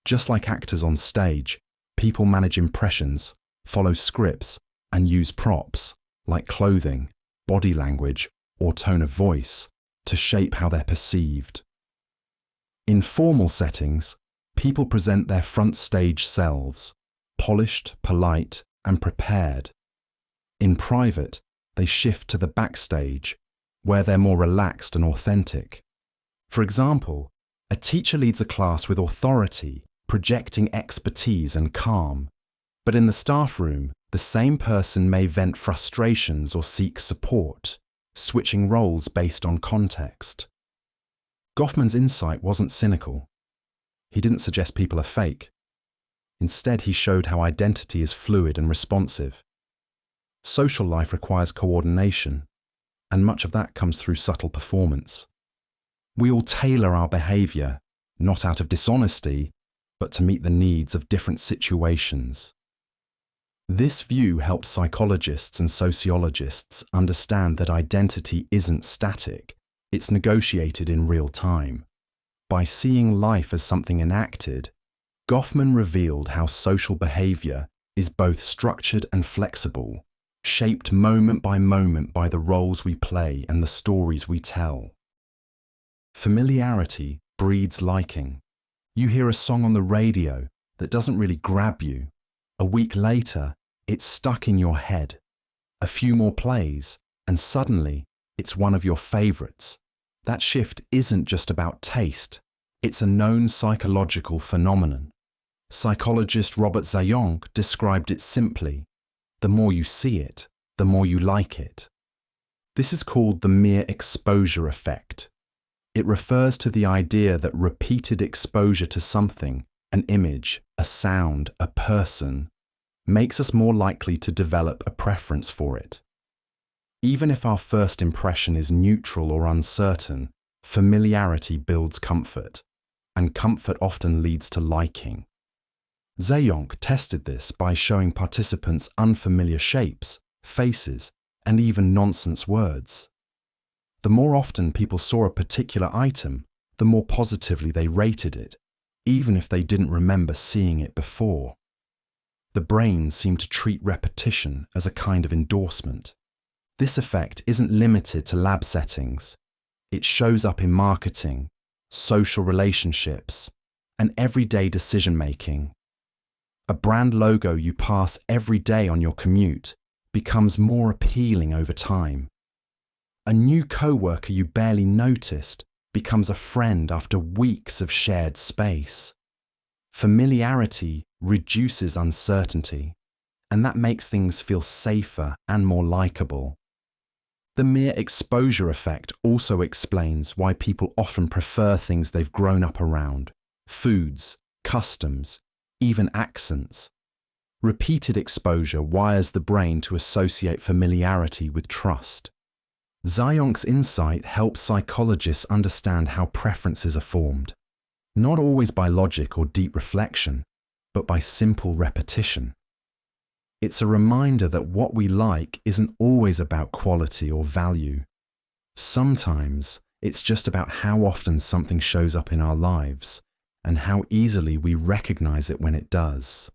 Just like actors on stage, people manage impressions, follow scripts, and use props, like clothing, body language, or tone of voice, to shape how they're perceived. In formal settings, people present their front stage selves, polished, polite, and prepared. In private, they shift to the backstage, where they're more relaxed and authentic. For example, a teacher leads a class with authority, projecting expertise and calm. But in the staff room, the same person may vent frustrations or seek support, switching roles based on context. Goffman's insight wasn't cynical. He didn't suggest people are fake. Instead, he showed how identity is fluid and responsive. Social life requires coordination, and much of that comes through subtle performance. We all tailor our behaviour, not out of dishonesty, but to meet the needs of different situations. This view helped psychologists and sociologists understand that identity isn't static, it's negotiated in real time. By seeing life as something enacted, Goffman revealed how social behaviour is both structured and flexible, shaped moment by the roles we play and the stories we tell. Familiarity breeds liking. You hear a song on the radio that doesn't really grab you. A week later, it's stuck in your head. A few more plays, and suddenly, it's one of your favourites. That shift isn't just about taste. It's a known psychological phenomenon. Psychologist Robert Zayonk described it simply: the more you see it, the more you like it. This is called the mere exposure effect. It refers to the idea that repeated exposure to something, an image, a sound, a person, makes us more likely to develop a preference for it. Even if our first impression is neutral or uncertain, familiarity builds comfort, and comfort often leads to liking. Zayonk tested this by showing participants unfamiliar shapes, faces, and even nonsense words. The more often people saw a particular item, the more positively they rated it, even if they didn't remember seeing it before. The brain seemed to treat repetition as a kind of endorsement. This effect isn't limited to lab settings. It shows up in marketing, social relationships, and everyday decision-making. A brand logo you pass every day on your commute becomes more appealing over time. A new coworker you barely noticed becomes a friend after weeks of shared space. Familiarity reduces uncertainty, and that makes things feel safer and more likable. The mere exposure effect also explains why people often prefer things they've grown up around: foods, customs, even accents. Repeated exposure wires the brain to associate familiarity with trust. Zayonk's insight helps psychologists understand how preferences are formed, not always by logic or deep reflection, but by simple repetition. It's a reminder that what we like isn't always about quality or value. Sometimes it's just about how often something shows up in our lives and how easily we recognize it when it does.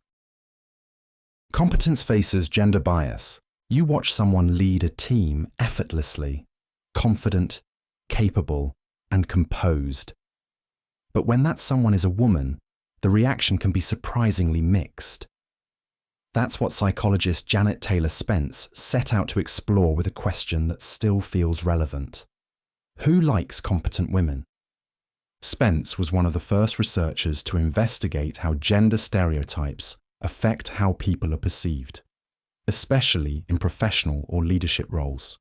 Competence faces gender bias. You watch someone lead a team effortlessly, confident, capable, and composed. But when that someone is a woman, the reaction can be surprisingly mixed. That's what psychologist Janet Taylor Spence set out to explore with a question that still feels relevant. Who likes competent women? Spence was one of the first researchers to investigate how gender stereotypes affect how people are perceived, especially in professional or leadership roles.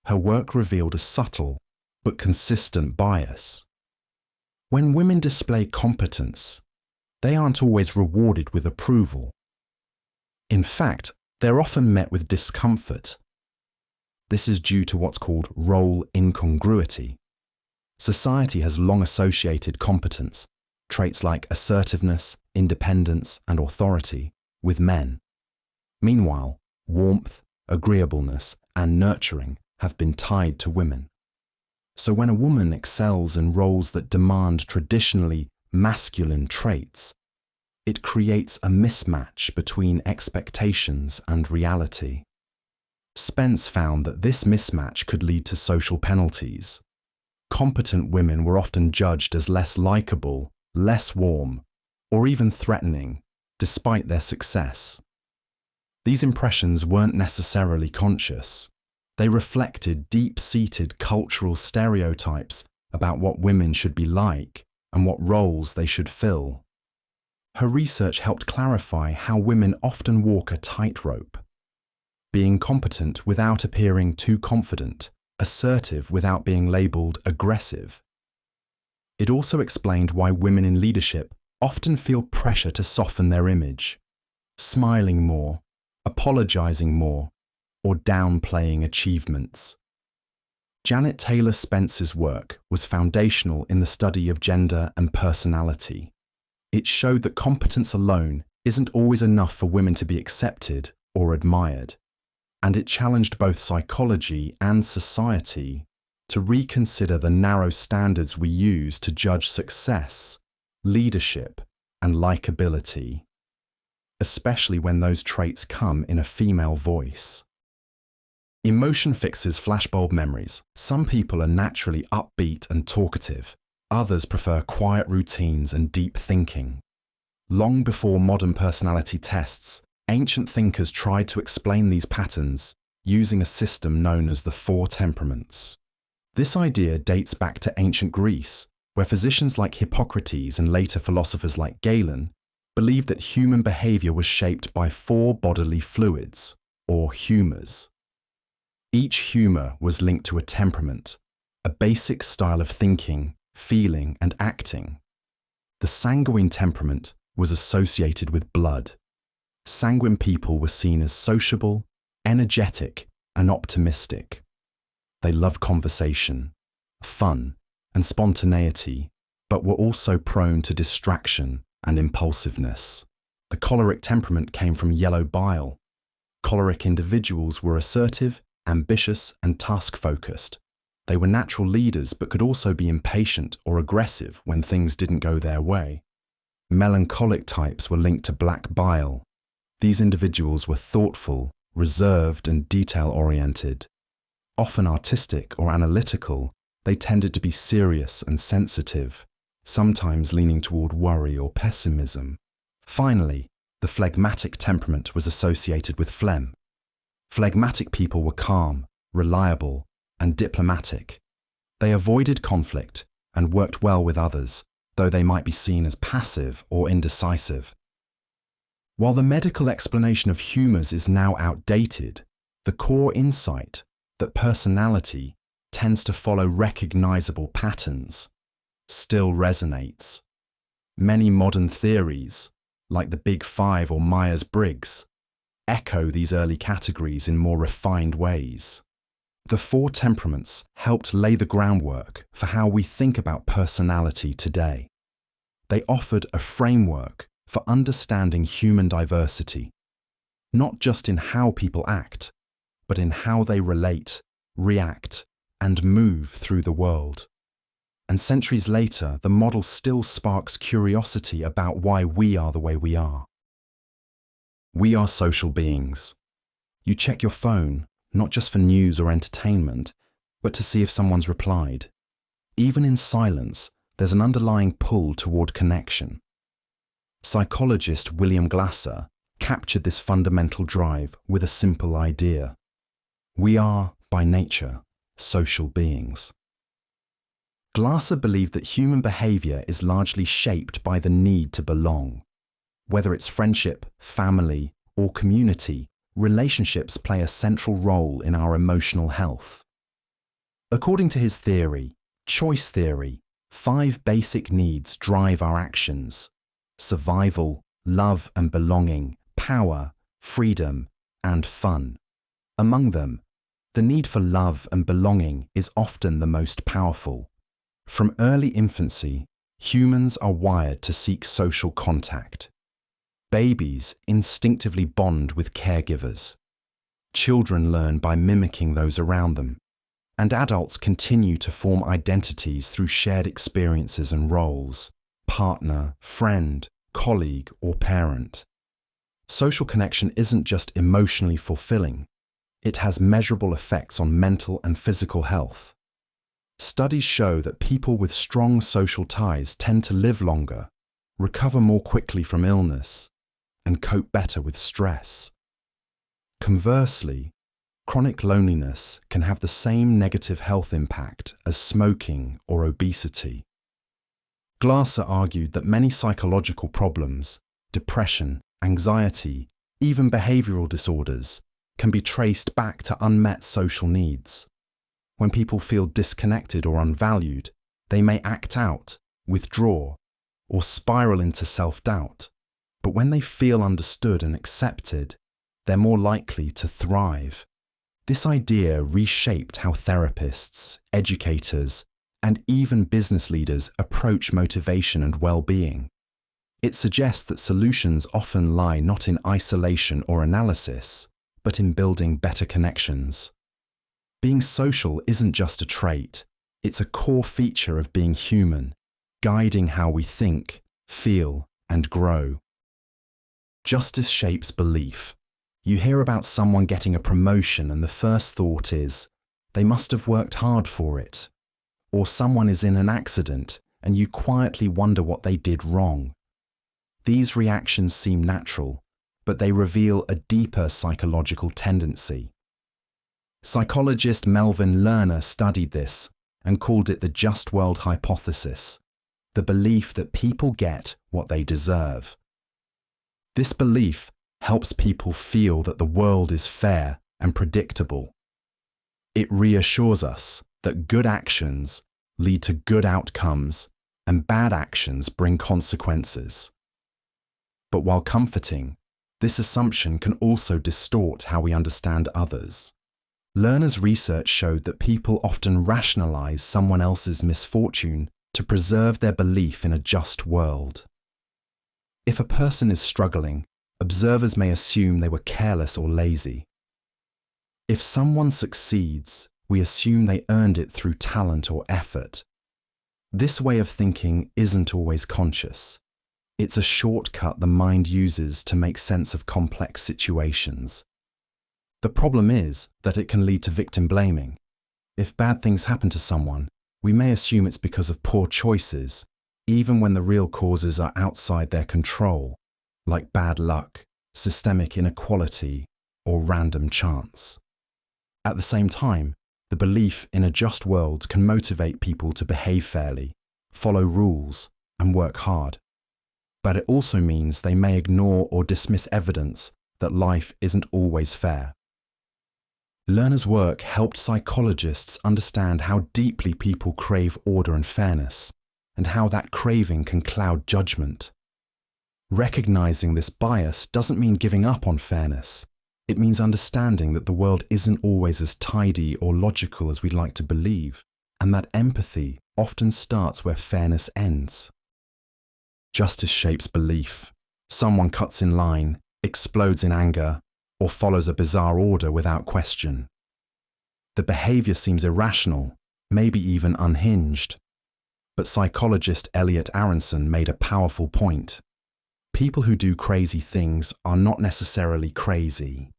Her work revealed a subtle but consistent bias. When women display competence, they aren't always rewarded with approval. In fact, they're often met with discomfort. This is due to what's called role incongruity. Society has long associated competence, traits like assertiveness, independence, and authority, with men. Meanwhile, warmth, agreeableness, and nurturing have been tied to women. So when a woman excels in roles that demand traditionally masculine traits, it creates a mismatch between expectations and reality. Spence found that this mismatch could lead to social penalties. Competent women were often judged as less likable, less warm, or even threatening, despite their success. These impressions weren't necessarily conscious. They reflected deep-seated cultural stereotypes about what women should be like and what roles they should fill. Her research helped clarify how women often walk a tightrope, being competent without appearing too confident, assertive without being labelled aggressive. It also explained why women in leadership often feel pressure to soften their image, smiling more, apologising more, or downplaying achievements. Janet Taylor Spence's work was foundational in the study of gender and personality. It showed that competence alone isn't always enough for women to be accepted or admired, and it challenged both psychology and society to reconsider the narrow standards we use to judge success, leadership, and likability, especially when those traits come in a female voice. Emotion fixes flashbulb memories. Some people are naturally upbeat and talkative. Others prefer quiet routines and deep thinking. Long before modern personality tests, ancient thinkers tried to explain these patterns using a system known as the four temperaments. This idea dates back to ancient Greece, where physicians like Hippocrates and later philosophers like Galen believed that human behaviour was shaped by four bodily fluids, or humours. Each humour was linked to a temperament, a basic style of thinking, feeling, and acting. The sanguine temperament was associated with blood. Sanguine people were seen as sociable, energetic, and optimistic. They loved conversation, fun, and spontaneity, but were also prone to distraction and impulsiveness. The choleric temperament came from yellow bile. Choleric individuals were assertive, ambitious, and task-focused. They were natural leaders but could also be impatient or aggressive when things didn't go their way. Melancholic types were linked to black bile. These individuals were thoughtful, reserved, and detail-oriented. Often artistic or analytical, they tended to be serious and sensitive, sometimes leaning toward worry or pessimism. Finally, the phlegmatic temperament was associated with phlegm. Phlegmatic people were calm, reliable, and diplomatic. They avoided conflict and worked well with others, though they might be seen as passive or indecisive. While the medical explanation of humours is now outdated, the core insight that personality tends to follow recognizable patterns still resonates. Many modern theories, like the Big Five or Myers-Briggs, echo these early categories in more refined ways. The four temperaments helped lay the groundwork for how we think about personality today. They offered a framework for understanding human diversity, not just in how people act, but in how they relate, react, and move through the world. And centuries later, the model still sparks curiosity about why we are the way we are. We are social beings. You check your phone, not just for news or entertainment, but to see if someone's replied. Even in silence, there's an underlying pull toward connection. Psychologist William Glasser captured this fundamental drive with a simple idea. We are, by nature, social beings. Glasser believed that human behaviour is largely shaped by the need to belong. Whether it's friendship, family, or community, relationships play a central role in our emotional health. According to his theory, choice theory, 5 basic needs drive our actions: survival, love and belonging, power, freedom, and fun. Among them, the need for love and belonging is often the most powerful. From early infancy, humans are wired to seek social contact. Babies instinctively bond with caregivers. Children learn by mimicking those around them, and adults continue to form identities through shared experiences and roles: partner, friend, colleague, or parent. Social connection isn't just emotionally fulfilling, it has measurable effects on mental and physical health. Studies show that people with strong social ties tend to live longer, recover more quickly from illness, and cope better with stress. Conversely, chronic loneliness can have the same negative health impact as smoking or obesity. Glasser argued that many psychological problems, depression, anxiety, even behavioural disorders, can be traced back to unmet social needs. When people feel disconnected or unvalued, they may act out, withdraw, or spiral into self-doubt. But when they feel understood and accepted, they're more likely to thrive. This idea reshaped how therapists, educators, and even business leaders approach motivation and well-being. It suggests that solutions often lie not in isolation or analysis, but in building better connections. Being social isn't just a trait, it's a core feature of being human, guiding how we think, feel, and grow. Justice shapes belief. You hear about someone getting a promotion and the first thought is, they must have worked hard for it. Or someone is in an accident and you quietly wonder what they did wrong. These reactions seem natural, but they reveal a deeper psychological tendency. Psychologist Melvin Lerner studied this and called it the just world hypothesis, the belief that people get what they deserve. This belief helps people feel that the world is fair and predictable. It reassures us that good actions lead to good outcomes and bad actions bring consequences. But while comforting, this assumption can also distort how we understand others. Learners' research showed that people often rationalize someone else's misfortune to preserve their belief in a just world. If a person is struggling, observers may assume they were careless or lazy. If someone succeeds, we assume they earned it through talent or effort. This way of thinking isn't always conscious. It's a shortcut the mind uses to make sense of complex situations. The problem is that it can lead to victim blaming. If bad things happen to someone, we may assume it's because of poor choices, even when the real causes are outside their control, like bad luck, systemic inequality, or random chance. At the same time, the belief in a just world can motivate people to behave fairly, follow rules, and work hard. But it also means they may ignore or dismiss evidence that life isn't always fair. Learners' work helped psychologists understand how deeply people crave order and fairness, and how that craving can cloud judgment. Recognizing this bias doesn't mean giving up on fairness. It means understanding that the world isn't always as tidy or logical as we'd like to believe, and that empathy often starts where fairness ends. Justice shapes belief. Someone cuts in line, explodes in anger, or follows a bizarre order without question. The behavior seems irrational, maybe even unhinged. But psychologist Elliot Aronson made a powerful point. People who do crazy things are not necessarily crazy.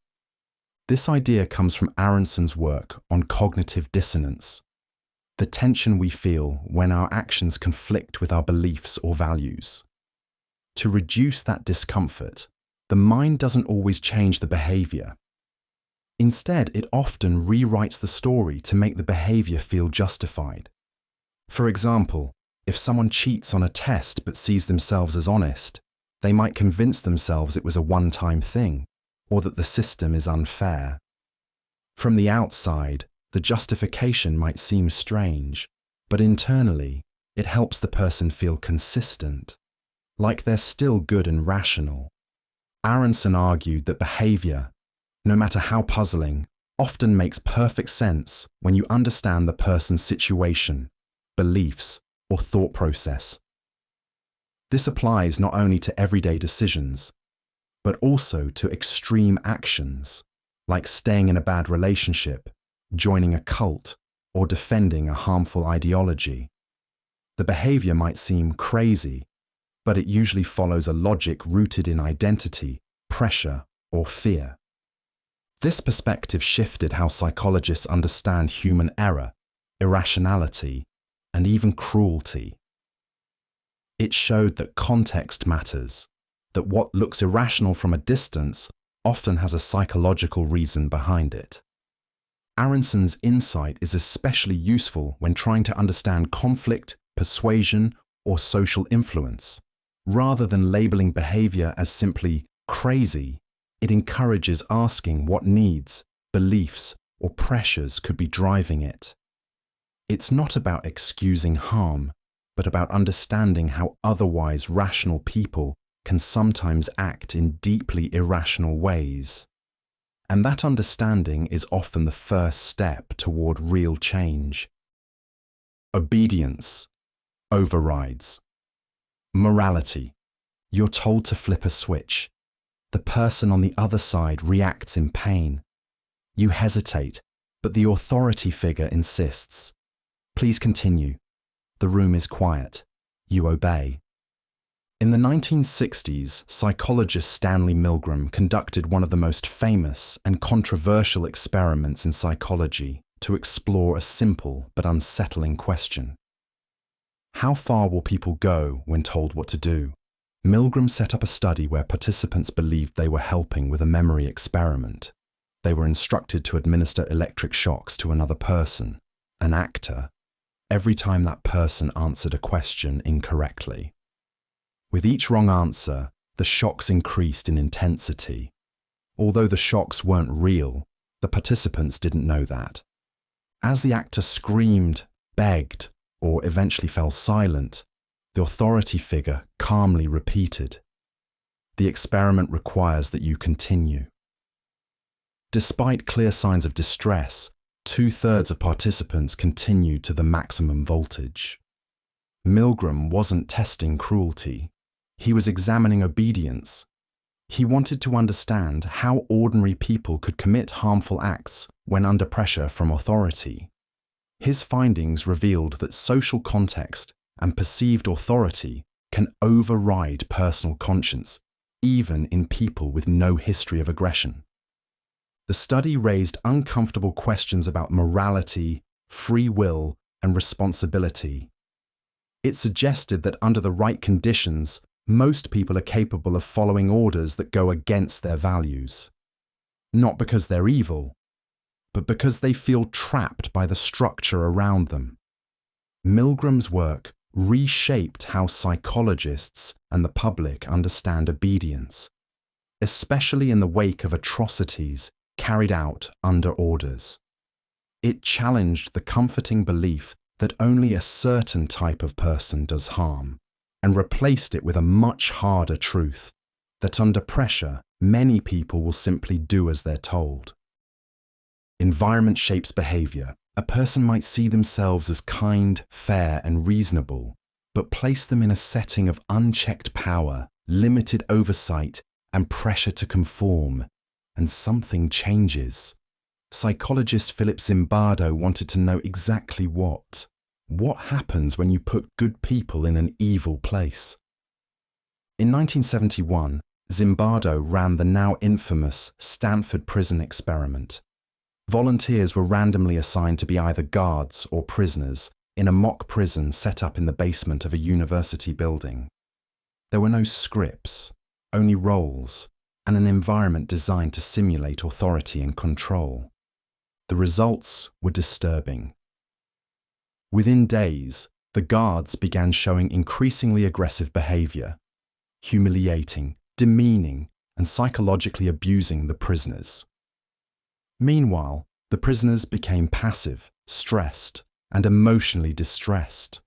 This idea comes from Aronson's work on cognitive dissonance, the tension we feel when our actions conflict with our beliefs or values. To reduce that discomfort, the mind doesn't always change the behavior. Instead, it often rewrites the story to make the behavior feel justified. For example, if someone cheats on a test but sees themselves as honest, they might convince themselves it was a one-time thing, or that the system is unfair. From the outside, the justification might seem strange, but internally, it helps the person feel consistent, like they're still good and rational. Aronson argued that behavior, no matter how puzzling, often makes perfect sense when you understand the person's situation, beliefs, or thought process. This applies not only to everyday decisions, but also to extreme actions, like staying in a bad relationship, joining a cult, or defending a harmful ideology. The behavior might seem crazy, but it usually follows a logic rooted in identity, pressure, or fear. This perspective shifted how psychologists understand human error, irrationality, and even cruelty. It showed that context matters, that what looks irrational from a distance often has a psychological reason behind it. Aronson's insight is especially useful when trying to understand conflict, persuasion, or social influence. Rather than labeling behavior as simply crazy, it encourages asking what needs, beliefs, or pressures could be driving it. It's not about excusing harm, but about understanding how otherwise rational people can sometimes act in deeply irrational ways. And that understanding is often the first step toward real change. Obedience overrides. Morality. You're told to flip a switch. The person on the other side reacts in pain. You hesitate, but the authority figure insists. Please continue. The room is quiet. You obey. In the 1960s, psychologist Stanley Milgram conducted one of the most famous and controversial experiments in psychology to explore a simple but unsettling question. How far will people go when told what to do? Milgram set up a study where participants believed they were helping with a memory experiment. They were instructed to administer electric shocks to another person, an actor, every time that person answered a question incorrectly. With each wrong answer, the shocks increased in intensity. Although the shocks weren't real, the participants didn't know that. As the actor screamed, begged, or eventually fell silent, the authority figure calmly repeated, "The experiment requires that you continue." Despite clear signs of distress, 2/3 of participants continued to the maximum voltage. Milgram wasn't testing cruelty. He was examining obedience. He wanted to understand how ordinary people could commit harmful acts when under pressure from authority. His findings revealed that social context and perceived authority can override personal conscience, even in people with no history of aggression. The study raised uncomfortable questions about morality, free will, and responsibility. It suggested that under the right conditions, most people are capable of following orders that go against their values. Not because they're evil, but because they feel trapped by the structure around them. Milgram's work reshaped how psychologists and the public understand obedience, especially in the wake of atrocities carried out under orders. It challenged the comforting belief that only a certain type of person does harm, and replaced it with a much harder truth, that under pressure, many people will simply do as they're told. Environment shapes behaviour. A person might see themselves as kind, fair, and reasonable, but place them in a setting of unchecked power, limited oversight, and pressure to conform, and something changes. Psychologist Philip Zimbardo wanted to know exactly what. What happens when you put good people in an evil place? In 1971, Zimbardo ran the now infamous Stanford prison experiment. Volunteers were randomly assigned to be either guards or prisoners in a mock prison set up in the basement of a university building. There were no scripts, only roles, and an environment designed to simulate authority and control. The results were disturbing. Within days, the guards began showing increasingly aggressive behaviour, humiliating, demeaning, and psychologically abusing the prisoners. Meanwhile, the prisoners became passive, stressed, and emotionally distressed.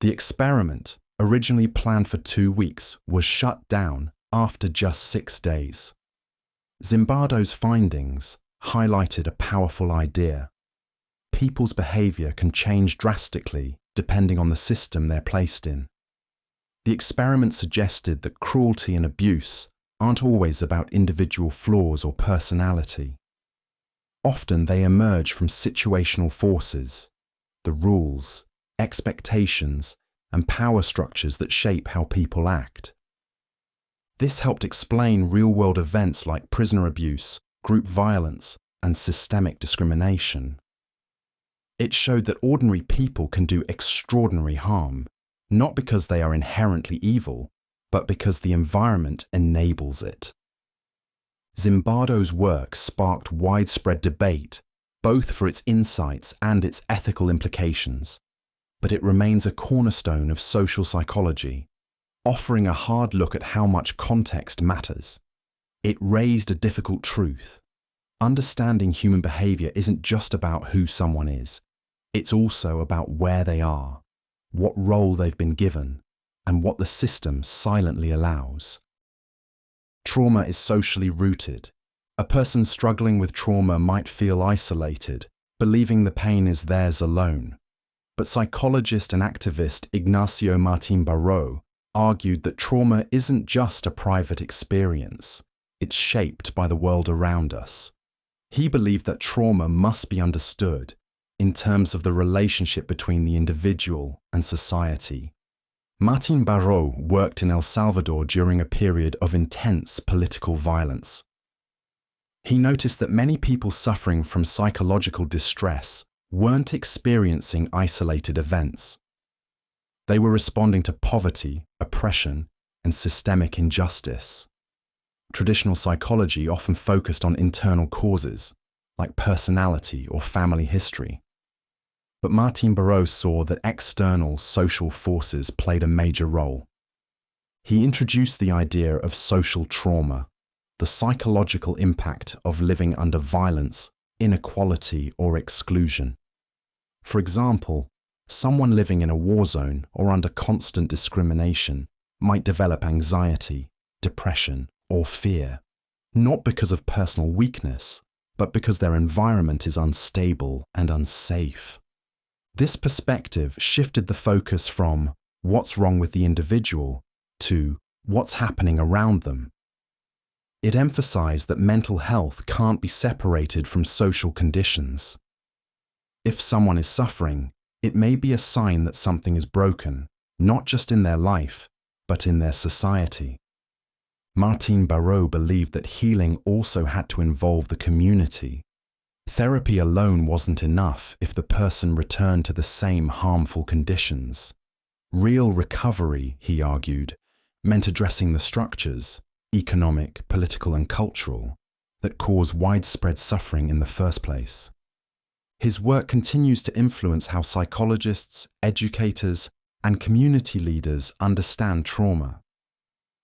The experiment, originally planned for 2 weeks, was shut down after just 6 days. Zimbardo's findings highlighted a powerful idea. People's behaviour can change drastically depending on the system they're placed in. The experiment suggested that cruelty and abuse aren't always about individual flaws or personality. Often they emerge from situational forces, the rules, expectations, and power structures that shape how people act. This helped explain real-world events like prisoner abuse, group violence, and systemic discrimination. It showed that ordinary people can do extraordinary harm, not because they are inherently evil, but because the environment enables it. Zimbardo's work sparked widespread debate, both for its insights and its ethical implications, but it remains a cornerstone of social psychology, offering a hard look at how much context matters. It raised a difficult truth. Understanding human behaviour isn't just about who someone is, it's also about where they are, what role they've been given, and what the system silently allows. Trauma is socially rooted. A person struggling with trauma might feel isolated, believing the pain is theirs alone. But psychologist and activist Ignacio Martín Baró argued that trauma isn't just a private experience, it's shaped by the world around us. He believed that trauma must be understood in terms of the relationship between the individual and society. Martín Baró worked in El Salvador during a period of intense political violence. He noticed that many people suffering from psychological distress weren't experiencing isolated events. They were responding to poverty, oppression, and systemic injustice. Traditional psychology often focused on internal causes, like personality or family history. But Martín Baró saw that external social forces played a major role. He introduced the idea of social trauma, the psychological impact of living under violence, inequality, or exclusion. For example, someone living in a war zone or under constant discrimination might develop anxiety, depression, or fear, not because of personal weakness, but because their environment is unstable and unsafe. This perspective shifted the focus from what's wrong with the individual to what's happening around them. It emphasized that mental health can't be separated from social conditions. If someone is suffering, it may be a sign that something is broken, not just in their life, but in their society. Martine Barreau believed that healing also had to involve the community. Therapy alone wasn't enough if the person returned to the same harmful conditions. Real recovery, he argued, meant addressing the structures, economic, political, and cultural, that cause widespread suffering in the first place. His work continues to influence how psychologists, educators, and community leaders understand trauma.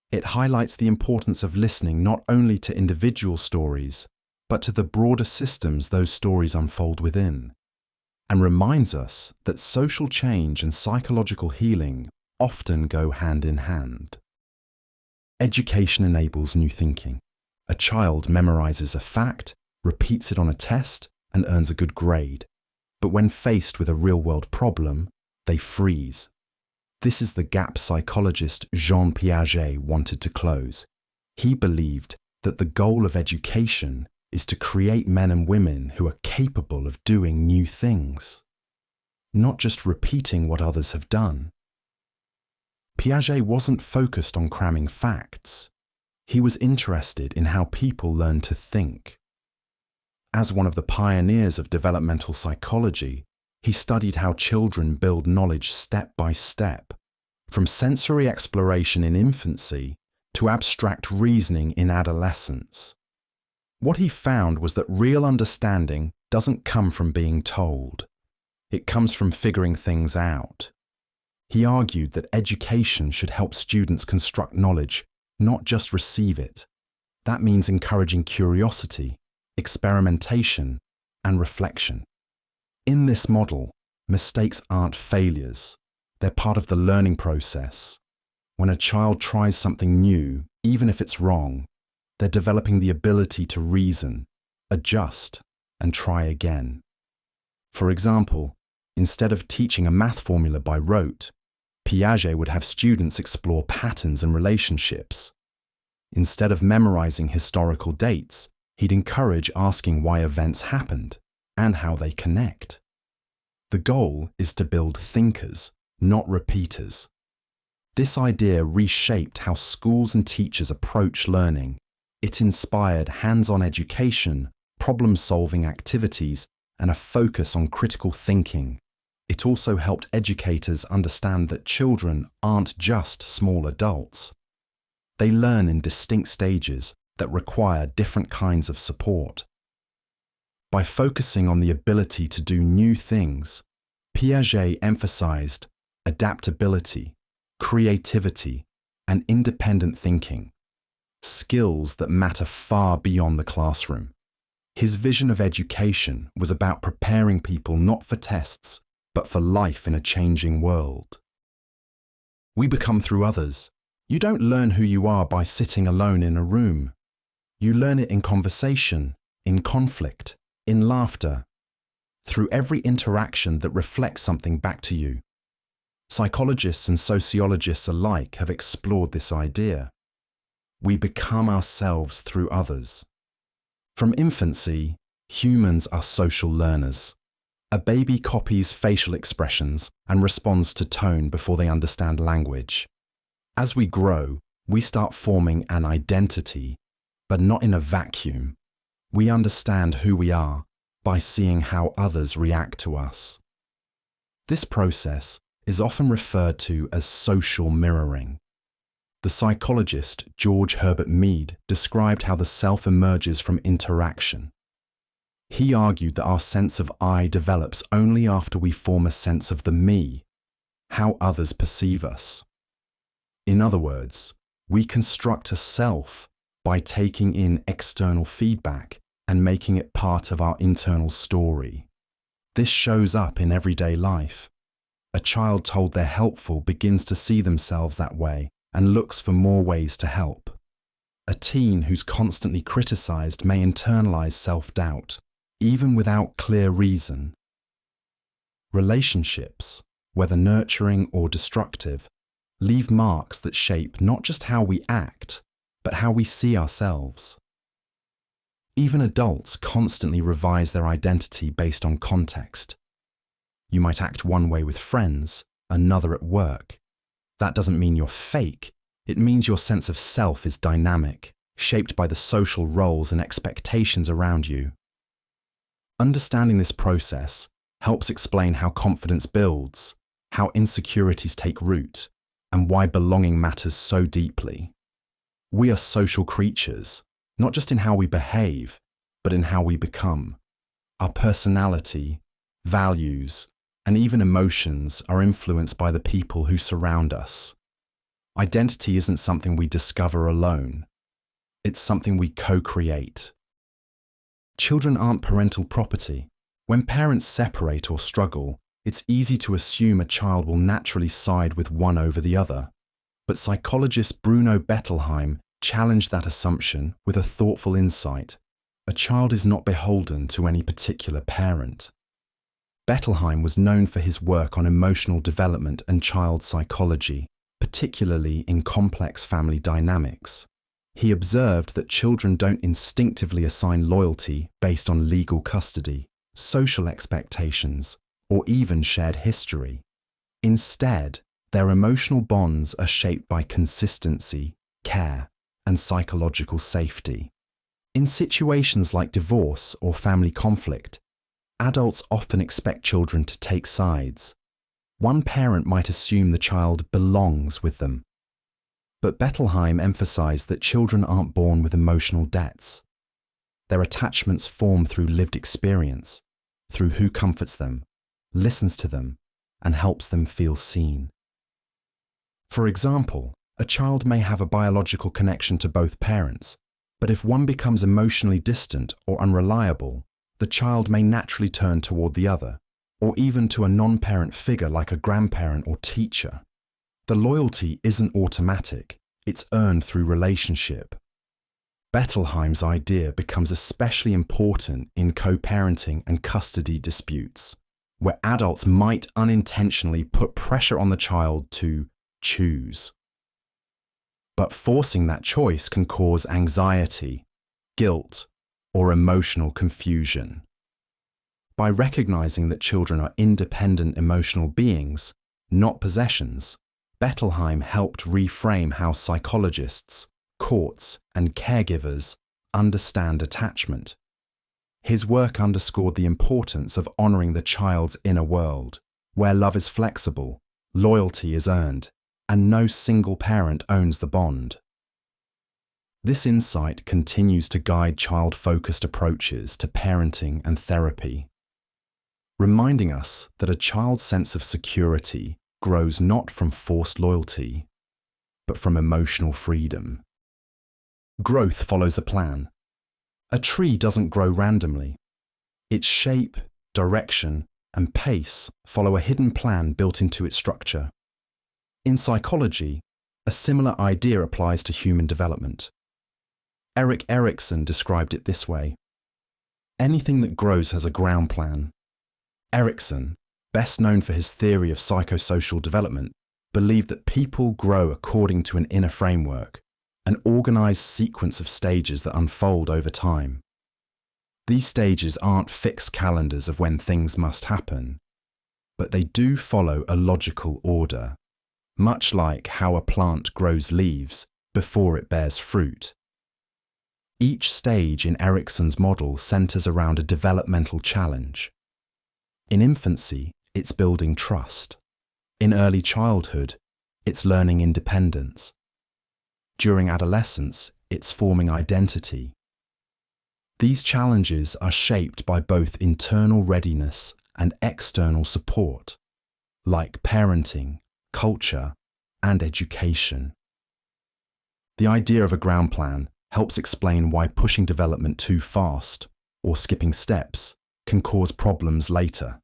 It highlights the importance of listening not only to individual stories, but to the broader systems those stories unfold within, and reminds us that social change and psychological healing often go hand in hand. Education enables new thinking. A child memorizes a fact, repeats it on a test, and earns a good grade. But when faced with a real-world problem, they freeze. This is the gap psychologist Jean Piaget wanted to close. He believed that the goal of education is to create men and women who are capable of doing new things, not just repeating what others have done. Piaget wasn't focused on cramming facts. He was interested in how people learn to think. As one of the pioneers of developmental psychology, he studied how children build knowledge step by step, from sensory exploration in infancy to abstract reasoning in adolescence. What he found was that real understanding doesn't come from being told. It comes from figuring things out. He argued that education should help students construct knowledge, not just receive it. That means encouraging curiosity, experimentation, and reflection. In this model, mistakes aren't failures. They're part of the learning process. When a child tries something new, even if it's wrong, they're developing the ability to reason, adjust, and try again. For example, instead of teaching a math formula by rote, Piaget would have students explore patterns and relationships. Instead of memorizing historical dates, he'd encourage asking why events happened and how they connect. The goal is to build thinkers, not repeaters. This idea reshaped how schools and teachers approach learning. It inspired hands-on education, problem-solving activities, and a focus on critical thinking. It also helped educators understand that children aren't just small adults. They learn in distinct stages that require different kinds of support. By focusing on the ability to do new things, Piaget emphasized adaptability, creativity, and independent thinking, skills that matter far beyond the classroom. His vision of education was about preparing people not for tests, but for life in a changing world. We become through others. You don't learn who you are by sitting alone in a room. You learn it in conversation, in conflict, in laughter, through every interaction that reflects something back to you. Psychologists and sociologists alike have explored this idea. We become ourselves through others. From infancy, humans are social learners. A baby copies facial expressions and responds to tone before they understand language. As we grow, we start forming an identity, but not in a vacuum. We understand who we are by seeing how others react to us. This process is often referred to as social mirroring. The psychologist George Herbert Mead described how the self emerges from interaction. He argued that our sense of I develops only after we form a sense of the me, how others perceive us. In other words, we construct a self by taking in external feedback and making it part of our internal story. This shows up in everyday life. A child told they're helpful begins to see themselves that way and looks for more ways to help. A teen who's constantly criticized may internalize self-doubt, even without clear reason. Relationships, whether nurturing or destructive, leave marks that shape not just how we act, but how we see ourselves. Even adults constantly revise their identity based on context. You might act one way with friends, another at work. That doesn't mean you're fake. It means your sense of self is dynamic, shaped by the social roles and expectations around you. Understanding this process helps explain how confidence builds, how insecurities take root, and why belonging matters so deeply. We are social creatures, not just in how we behave, but in how we become. Our personality, values, and even emotions are influenced by the people who surround us. Identity isn't something we discover alone. It's something we co-create. Children aren't parental property. When parents separate or struggle, it's easy to assume a child will naturally side with one over the other. But psychologist Bruno Bettelheim challenged that assumption with a thoughtful insight. A child is not beholden to any particular parent. Bettelheim was known for his work on emotional development and child psychology, particularly in complex family dynamics. He observed that children don't instinctively assign loyalty based on legal custody, social expectations, or even shared history. Instead, their emotional bonds are shaped by consistency, care, and psychological safety. In situations like divorce or family conflict, adults often expect children to take sides. One parent might assume the child belongs with them. But Bettelheim emphasized that children aren't born with emotional debts. Their attachments form through lived experience, through who comforts them, listens to them, and helps them feel seen. For example, a child may have a biological connection to both parents, but if one becomes emotionally distant or unreliable, the child may naturally turn toward the other, or even to a non-parent figure like a grandparent or teacher. The loyalty isn't automatic, it's earned through relationship. Bettelheim's idea becomes especially important in co-parenting and custody disputes, where adults might unintentionally put pressure on the child to choose. But forcing that choice can cause anxiety, guilt, or emotional confusion. By recognizing that children are independent emotional beings, not possessions, Bettelheim helped reframe how psychologists, courts, and caregivers understand attachment. His work underscored the importance of honoring the child's inner world, where love is flexible, loyalty is earned, and no single parent owns the bond. This insight continues to guide child-focused approaches to parenting and therapy, reminding us that a child's sense of security grows not from forced loyalty, but from emotional freedom. Growth follows a plan. A tree doesn't grow randomly. Its shape, direction, and pace follow a hidden plan built into its structure. In psychology, a similar idea applies to human development. Erik Erikson described it this way: anything that grows has a ground plan. Erikson, best known for his theory of psychosocial development, believed that people grow according to an inner framework, an organized sequence of stages that unfold over time. These stages aren't fixed calendars of when things must happen, but they do follow a logical order, much like how a plant grows leaves before it bears fruit. Each stage in Erikson's model centers around a developmental challenge. In infancy, it's building trust. In early childhood, it's learning independence. During adolescence, it's forming identity. These challenges are shaped by both internal readiness and external support, like parenting, culture, and education. The idea of a ground plan helps explain why pushing development too fast, or skipping steps, can cause problems later.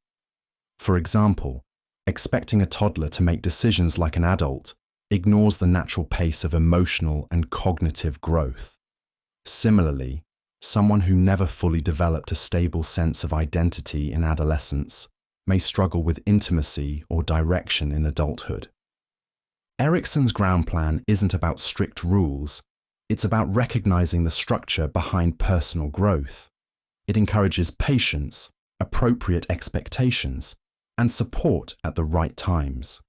For example, expecting a toddler to make decisions like an adult ignores the natural pace of emotional and cognitive growth. Similarly, someone who never fully developed a stable sense of identity in adolescence may struggle with intimacy or direction in adulthood. Erikson's ground plan isn't about strict rules, it's about recognizing the structure behind personal growth. It encourages patience, appropriate expectations, and support at the right times.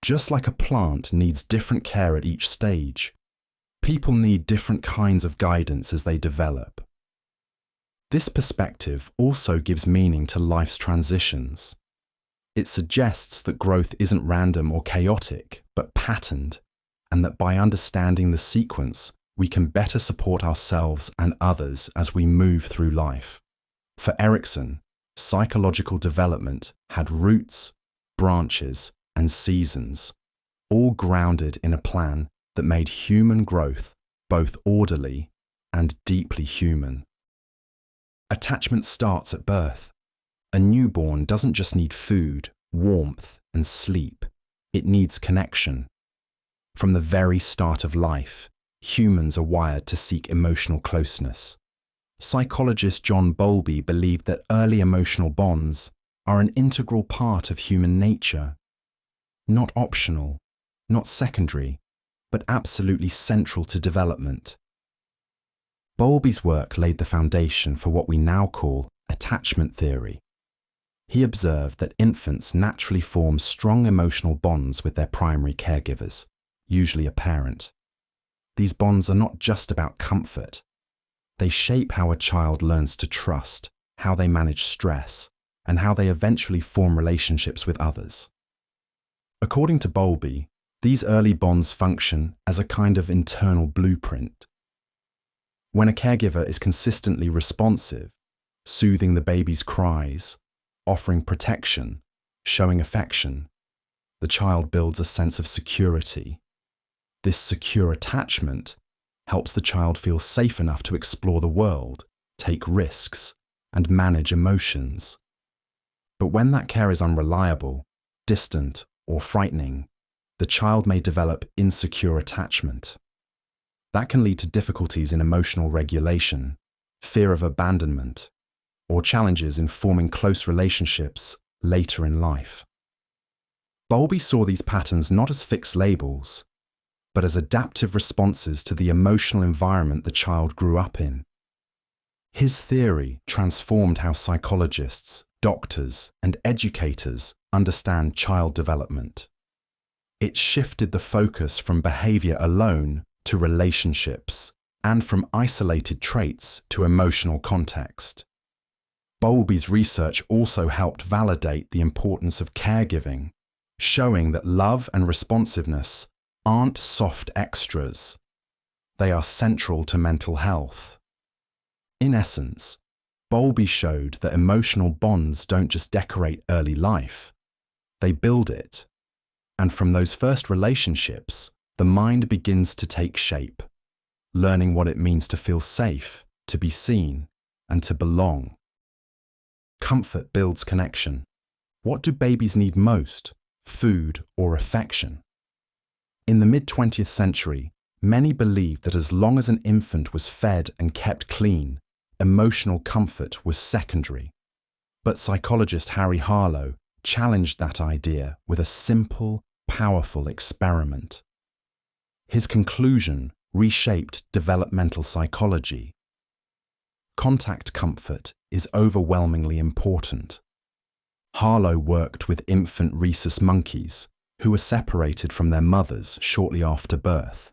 Just like a plant needs different care at each stage, people need different kinds of guidance as they develop. This perspective also gives meaning to life's transitions. It suggests that growth isn't random or chaotic, but patterned, and that by understanding the sequence, we can better support ourselves and others as we move through life. For Erikson, psychological development had roots, branches, and seasons, all grounded in a plan that made human growth both orderly and deeply human. Attachment starts at birth. A newborn doesn't just need food, warmth, and sleep. It needs connection. From the very start of life, humans are wired to seek emotional closeness. Psychologist John Bowlby believed that early emotional bonds are an integral part of human nature. Not optional, not secondary, but absolutely central to development. Bowlby's work laid the foundation for what we now call attachment theory. He observed that infants naturally form strong emotional bonds with their primary caregivers, usually a parent. These bonds are not just about comfort. They shape how a child learns to trust, how they manage stress, and how they eventually form relationships with others. According to Bowlby, these early bonds function as a kind of internal blueprint. When a caregiver is consistently responsive, soothing the baby's cries, offering protection, showing affection, the child builds a sense of security. This secure attachment helps the child feel safe enough to explore the world, take risks, and manage emotions. But when that care is unreliable, distant, or frightening, the child may develop insecure attachment. That can lead to difficulties in emotional regulation, fear of abandonment, or challenges in forming close relationships later in life. Bowlby saw these patterns not as fixed labels, but as adaptive responses to the emotional environment the child grew up in. His theory transformed how psychologists, doctors, and educators understand child development. It shifted the focus from behaviour alone to relationships, and from isolated traits to emotional context. Bowlby's research also helped validate the importance of caregiving, showing that love and responsiveness aren't soft extras. They are central to mental health. In essence, Bowlby showed that emotional bonds don't just decorate early life, they build it. And from those first relationships, the mind begins to take shape, learning what it means to feel safe, to be seen, and to belong. Comfort builds connection. What do babies need most, food or affection? In the mid-20th century, many believed that as long as an infant was fed and kept clean, emotional comfort was secondary. But psychologist Harry Harlow challenged that idea with a simple, powerful experiment. His conclusion reshaped developmental psychology. Contact comfort is overwhelmingly important. Harlow worked with infant rhesus monkeys who were separated from their mothers shortly after birth.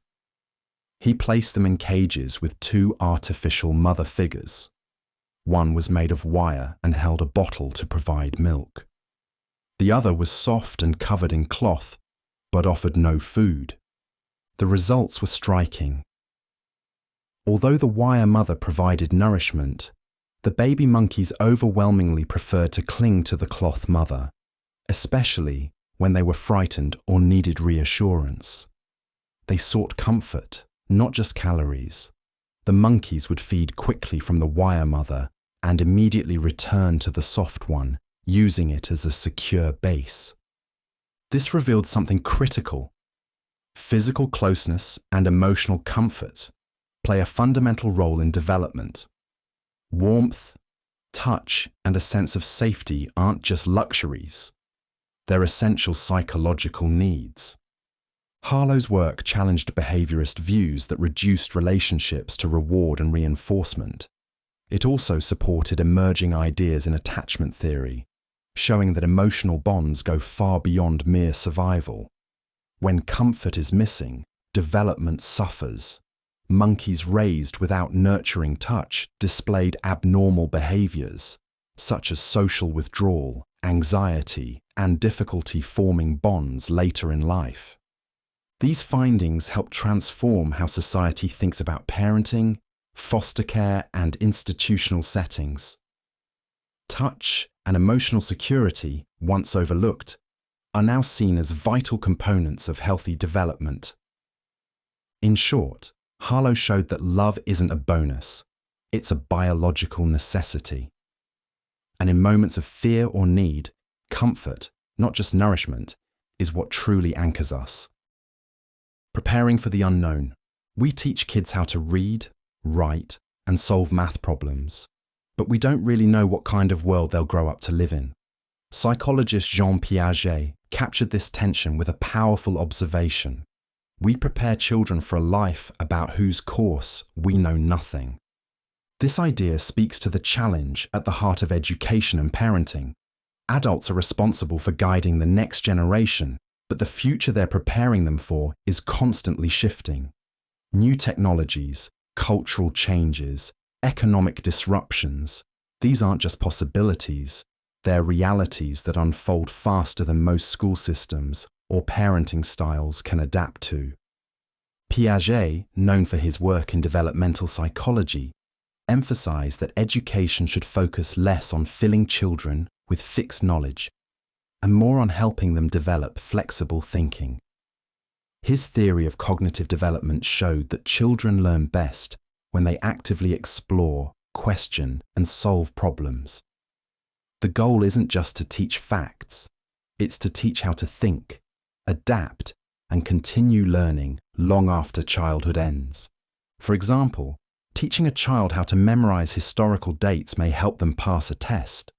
He placed them in cages with two artificial mother figures. One was made of wire and held a bottle to provide milk. The other was soft and covered in cloth, but offered no food. The results were striking. Although the wire mother provided nourishment, the baby monkeys overwhelmingly preferred to cling to the cloth mother, especially when they were frightened or needed reassurance. They sought comfort, not just calories. The monkeys would feed quickly from the wire mother and immediately return to the soft one, using it as a secure base. This revealed something critical. Physical closeness and emotional comfort play a fundamental role in development. Warmth, touch, and a sense of safety aren't just luxuries. They're essential psychological needs. Harlow's work challenged behaviorist views that reduced relationships to reward and reinforcement. It also supported emerging ideas in attachment theory, showing that emotional bonds go far beyond mere survival. When comfort is missing, development suffers. Monkeys raised without nurturing touch displayed abnormal behaviors, such as social withdrawal, anxiety, and difficulty forming bonds later in life. These findings help transform how society thinks about parenting, foster care, and institutional settings. Touch and emotional security, once overlooked, are now seen as vital components of healthy development. In short, Harlow showed that love isn't a bonus, it's a biological necessity. And in moments of fear or need, comfort, not just nourishment, is what truly anchors us. Preparing for the unknown. We teach kids how to read, write, and solve math problems, but we don't really know what kind of world they'll grow up to live in. Psychologist Jean Piaget captured this tension with a powerful observation. We prepare children for a life about whose course we know nothing. This idea speaks to the challenge at the heart of education and parenting. Adults are responsible for guiding the next generation, but the future they're preparing them for is constantly shifting. New technologies, cultural changes, economic disruptions, these aren't just possibilities, they're realities that unfold faster than most school systems or parenting styles can adapt to. Piaget, known for his work in developmental psychology, emphasized that education should focus less on filling children with fixed knowledge and more on helping them develop flexible thinking. His theory of cognitive development showed that children learn best when they actively explore, question, and solve problems. The goal isn't just to teach facts, it's to teach how to think, adapt, and continue learning long after childhood ends. For example, teaching a child how to memorize historical dates may help them pass a test,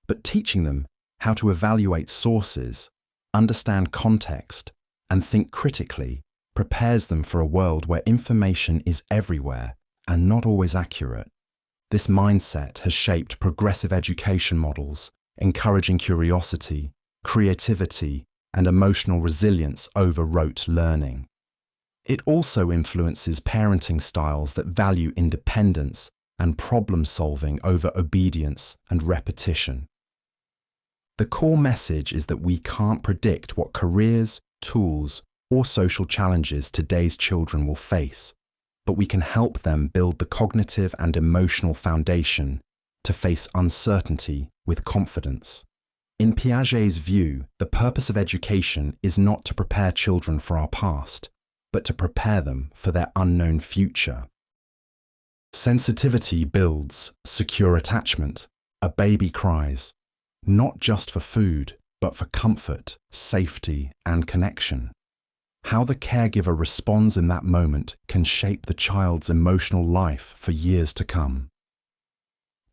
but teaching them how to evaluate sources, understand context, and think critically prepares them for a world where information is everywhere and not always accurate. This mindset has shaped progressive education models, encouraging curiosity, creativity, and emotional resilience over rote learning. It also influences parenting styles that value independence and problem-solving over obedience and repetition. The core message is that we can't predict what careers, tools, or social challenges today's children will face, but we can help them build the cognitive and emotional foundation to face uncertainty with confidence. In Piaget's view, the purpose of education is not to prepare children for our past, but to prepare them for their unknown future. Sensitivity builds secure attachment. A baby cries, not just for food, but for comfort, safety, and connection. How the caregiver responds in that moment can shape the child's emotional life for years to come.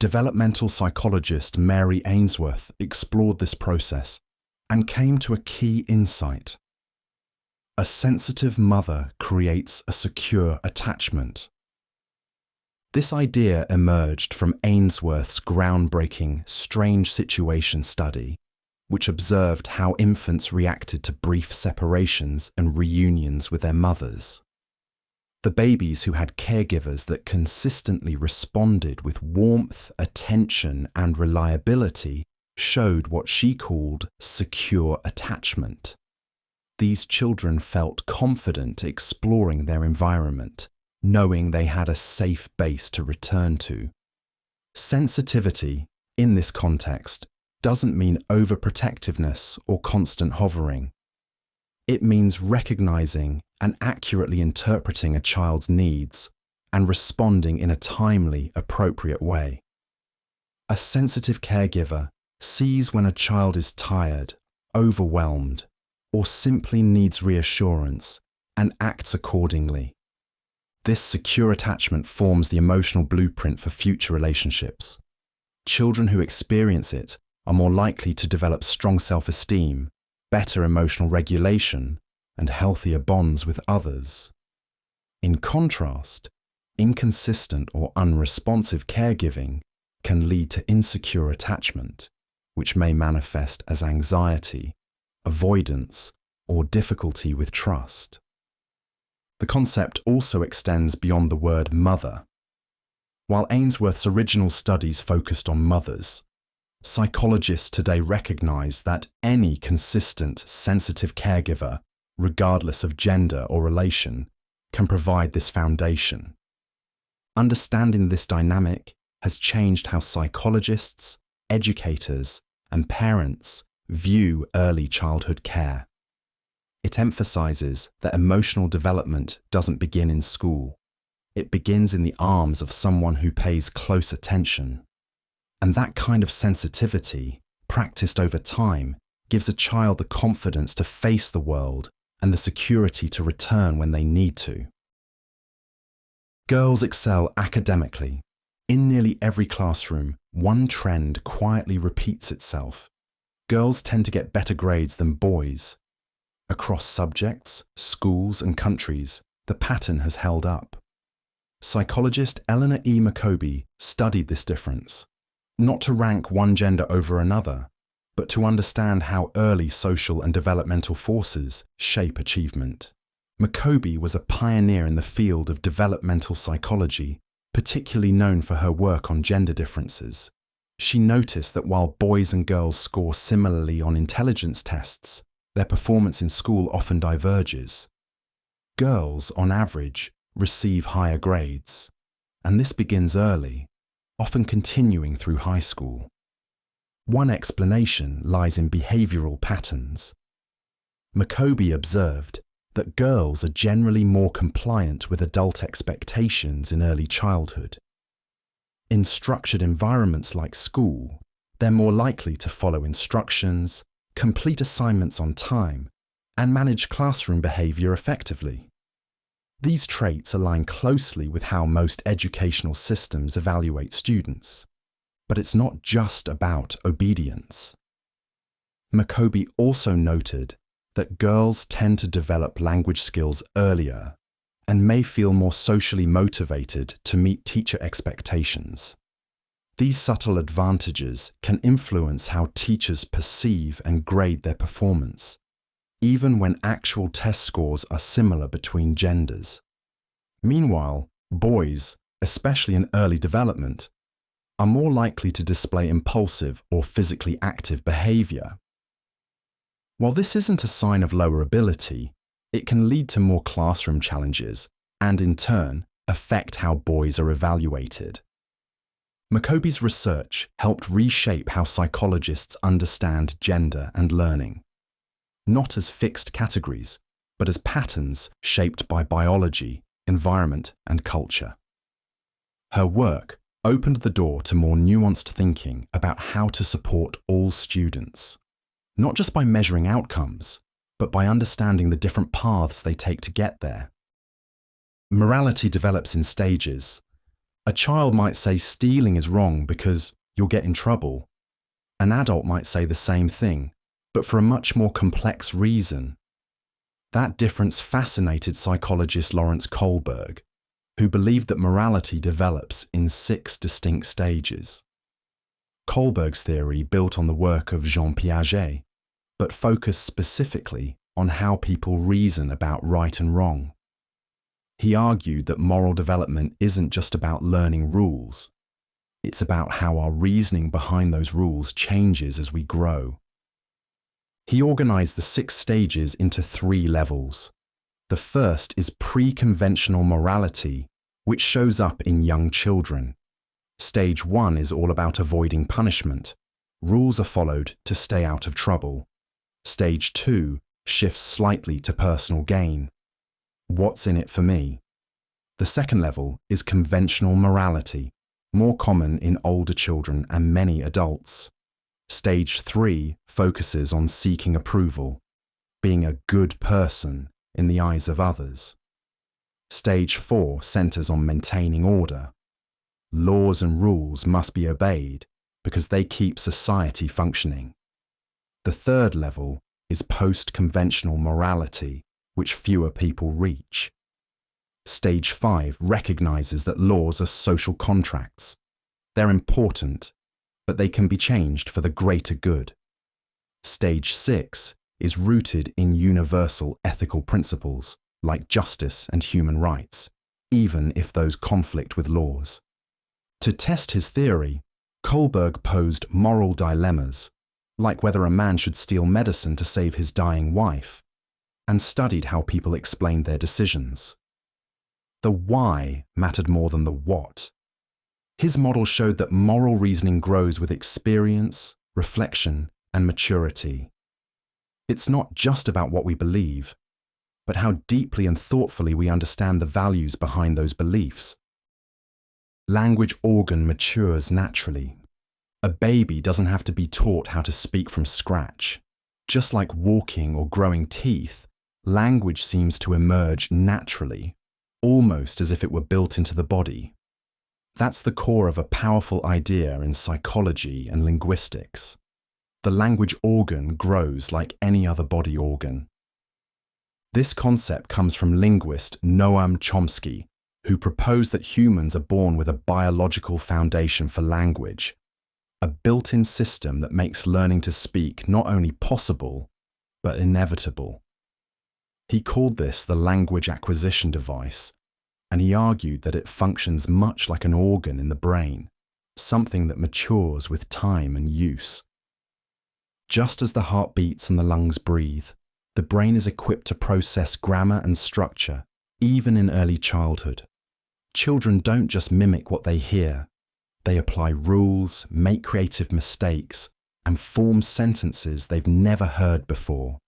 Developmental psychologist Mary Ainsworth explored this process and came to a key insight. A sensitive mother creates a secure attachment. This idea emerged from Ainsworth's groundbreaking Strange Situation study, which observed how infants reacted to brief separations and reunions with their mothers. The babies who had caregivers that consistently responded with warmth, attention, and reliability showed what she called secure attachment. These children felt confident exploring their environment, knowing they had a safe base to return to. Sensitivity, in this context, doesn't mean overprotectiveness or constant hovering. It means recognizing and accurately interpreting a child's needs and responding in a timely, appropriate way. A sensitive caregiver sees when a child is tired, overwhelmed, or simply needs reassurance and acts accordingly. This secure attachment forms the emotional blueprint for future relationships. Children who experience it are more likely to develop strong self-esteem, better emotional regulation, and healthier bonds with others. In contrast, inconsistent or unresponsive caregiving can lead to insecure attachment, which may manifest as anxiety, avoidance, or difficulty with trust. The concept also extends beyond the word mother. While Ainsworth's original studies focused on mothers, psychologists today recognize that any consistent, sensitive caregiver, regardless of gender or relation, can provide this foundation. Understanding this dynamic has changed how psychologists, educators, and parents view early childhood care. It emphasizes that emotional development doesn't begin in school. It begins in the arms of someone who pays close attention. And that kind of sensitivity, practiced over time, gives a child the confidence to face the world and the security to return when they need to. Girls excel academically. In nearly every classroom, one trend quietly repeats itself. Girls tend to get better grades than boys. Across subjects, schools, and countries, the pattern has held up. Psychologist Eleanor E. McCoby studied this difference, not to rank one gender over another, but to understand how early social and developmental forces shape achievement. McCoby was a pioneer in the field of developmental psychology, particularly known for her work on gender differences. She noticed that while boys and girls score similarly on intelligence tests, their performance in school often diverges. Girls, on average, receive higher grades, and this begins early, often continuing through high school. One explanation lies in behavioral patterns. McCoby observed that girls are generally more compliant with adult expectations in early childhood. In structured environments like school, they're more likely to follow instructions, complete assignments on time, and manage classroom behavior effectively. These traits align closely with how most educational systems evaluate students. But it's not just about obedience. McCoby also noted that girls tend to develop language skills earlier and may feel more socially motivated to meet teacher expectations. These subtle advantages can influence how teachers perceive and grade their performance, even when actual test scores are similar between genders. Meanwhile, boys, especially in early development, are more likely to display impulsive or physically active behavior. While this isn't a sign of lower ability, it can lead to more classroom challenges and, in turn, affect how boys are evaluated. McCoby's research helped reshape how psychologists understand gender and learning, not as fixed categories, but as patterns shaped by biology, environment, and culture. Her work opened the door to more nuanced thinking about how to support all students, not just by measuring outcomes, but by understanding the different paths they take to get there. Morality develops in stages. A child might say stealing is wrong because you'll get in trouble. An adult might say the same thing, but for a much more complex reason. That difference fascinated psychologist Lawrence Kohlberg, who believed that morality develops in 6 distinct stages. Kohlberg's theory built on the work of Jean Piaget, but focused specifically on how people reason about right and wrong. He argued that moral development isn't just about learning rules. It's about how our reasoning behind those rules changes as we grow. He organized the 6 stages into 3 levels. The first is pre-conventional morality, which shows up in young children. Stage 1 is all about avoiding punishment. Rules are followed to stay out of trouble. Stage 2 shifts slightly to personal gain. What's in it for me? The second level is conventional morality, more common in older children and many adults. Stage 3 focuses on seeking approval, being a good person, in the eyes of others. Stage 4 centers on maintaining order. Laws and rules must be obeyed because they keep society functioning. The third level is post-conventional morality, which fewer people reach. Stage 5 recognizes that laws are social contracts. They're important, but they can be changed for the greater good. Stage 6 is rooted in universal ethical principles like justice and human rights, even if those conflict with laws. To test his theory, Kohlberg posed moral dilemmas, like whether a man should steal medicine to save his dying wife, and studied how people explained their decisions. The why mattered more than the what. His model showed that moral reasoning grows with experience, reflection, and maturity. It's not just about what we believe, but how deeply and thoughtfully we understand the values behind those beliefs. Language organ matures naturally. A baby doesn't have to be taught how to speak from scratch. Just like walking or growing teeth, language seems to emerge naturally, almost as if it were built into the body. That's the core of a powerful idea in psychology and linguistics. The language organ grows like any other body organ. This concept comes from linguist Noam Chomsky, who proposed that humans are born with a biological foundation for language, a built-in system that makes learning to speak not only possible, but inevitable. He called this the language acquisition device, and he argued that it functions much like an organ in the brain, something that matures with time and use. Just as the heart beats and the lungs breathe, the brain is equipped to process grammar and structure, even in early childhood. Children don't just mimic what they hear. They apply rules, make creative mistakes, and form sentences they've never heard before.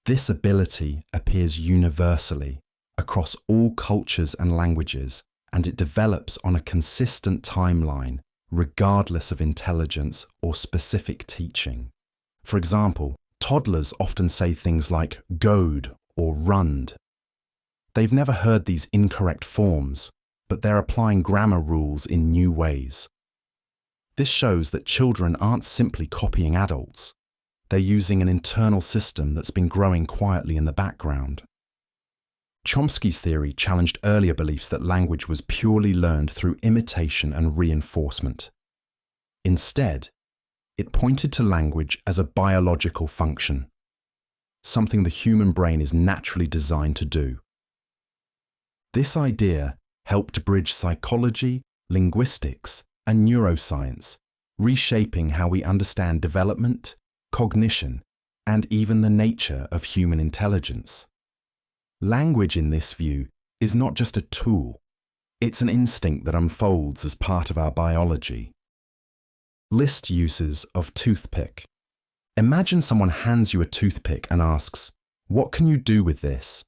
This ability appears universally across all cultures and languages, and it develops on a consistent timeline, regardless of intelligence or specific teaching. For example, toddlers often say things like goad or runned. They've never heard these incorrect forms, but they're applying grammar rules in new ways. This shows that children aren't simply copying adults. They're using an internal system that's been growing quietly in the background. Chomsky's theory challenged earlier beliefs that language was purely learned through imitation and reinforcement. Instead, it pointed to language as a biological function, something the human brain is naturally designed to do. This idea helped bridge psychology, linguistics, and neuroscience, reshaping how we understand development, cognition, and even the nature of human intelligence. Language in this view is not just a tool, it's an instinct that unfolds as part of our biology. List uses of toothpick. Imagine someone hands you a toothpick and asks, "What can you do with this?"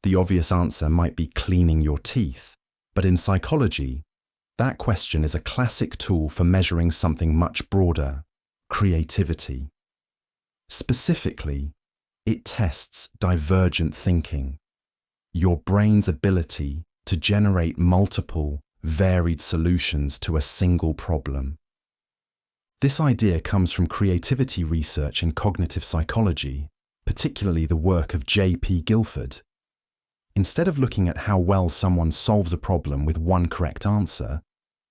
The obvious answer might be cleaning your teeth, but in psychology, that question is a classic tool for measuring something much broader: creativity. Specifically, it tests divergent thinking, your brain's ability to generate multiple, varied solutions to a single problem. This idea comes from creativity research in cognitive psychology, particularly the work of J.P. Guilford. Instead of looking at how well someone solves a problem with one correct answer,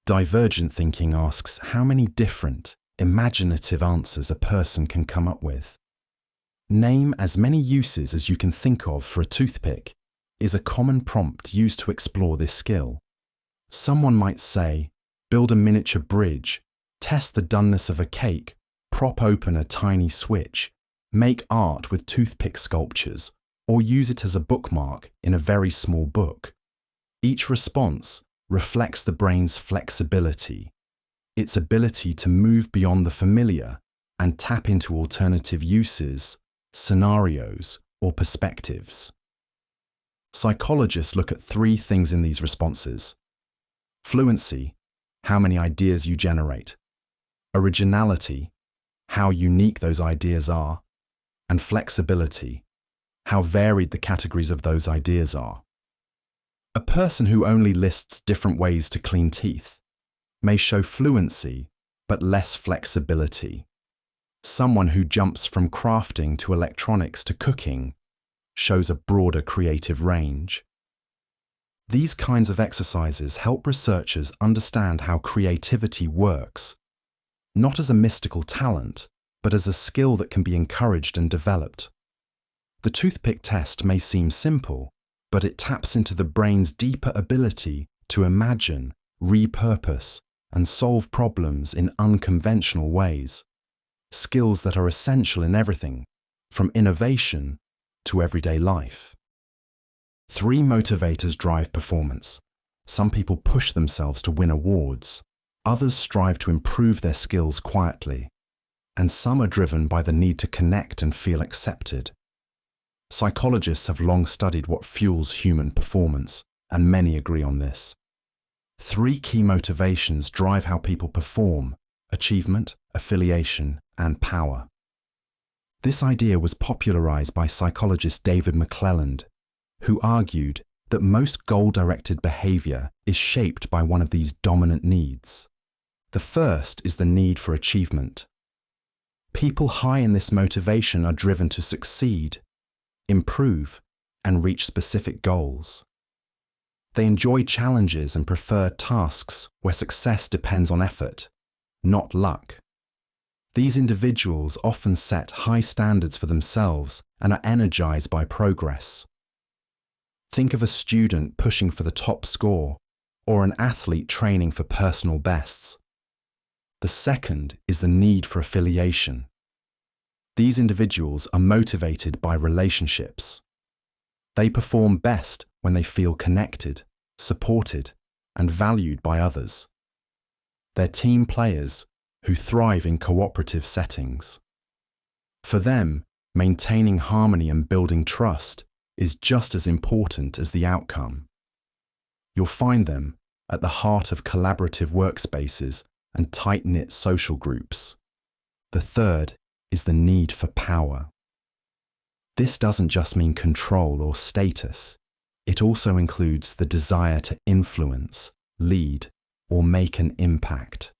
divergent thinking asks how many different, imaginative answers a person can come up with. Name as many uses as you can think of for a toothpick is a common prompt used to explore this skill. Someone might say, build a miniature bridge, test the doneness of a cake, prop open a tiny switch, make art with toothpick sculptures, or use it as a bookmark in a very small book. Each response reflects the brain's flexibility, its ability to move beyond the familiar and tap into alternative uses, scenarios, or perspectives. Psychologists look at three things in these responses: fluency, how many ideas you generate; originality, how unique those ideas are; and flexibility, how varied the categories of those ideas are. A person who only lists different ways to clean teeth may show fluency but less flexibility. Someone who jumps from crafting to electronics to cooking shows a broader creative range. These kinds of exercises help researchers understand how creativity works, not as a mystical talent, but as a skill that can be encouraged and developed. The toothpick test may seem simple, but it taps into the brain's deeper ability to imagine, repurpose, and solve problems in unconventional ways, skills that are essential in everything, from innovation to everyday life. 3 motivators drive performance. Some people push themselves to win awards, others strive to improve their skills quietly, and some are driven by the need to connect and feel accepted. Psychologists have long studied what fuels human performance, and many agree on this. 3 key motivations drive how people perform: achievement, affiliation, and power. This idea was popularized by psychologist David McClelland, who argued that most goal-directed behavior is shaped by one of these dominant needs. The first is the need for achievement. People high in this motivation are driven to succeed, improve, and reach specific goals. They enjoy challenges and prefer tasks where success depends on effort, not luck. These individuals often set high standards for themselves and are energized by progress. Think of a student pushing for the top score, or an athlete training for personal bests. The second is the need for affiliation. These individuals are motivated by relationships. They perform best when they feel connected, supported, and valued by others. They're team players who thrive in cooperative settings. For them, maintaining harmony and building trust is just as important as the outcome. You'll find them at the heart of collaborative workspaces and tight-knit social groups. The third is the need for power. This doesn't just mean control or status. It also includes the desire to influence, lead, or make an impact.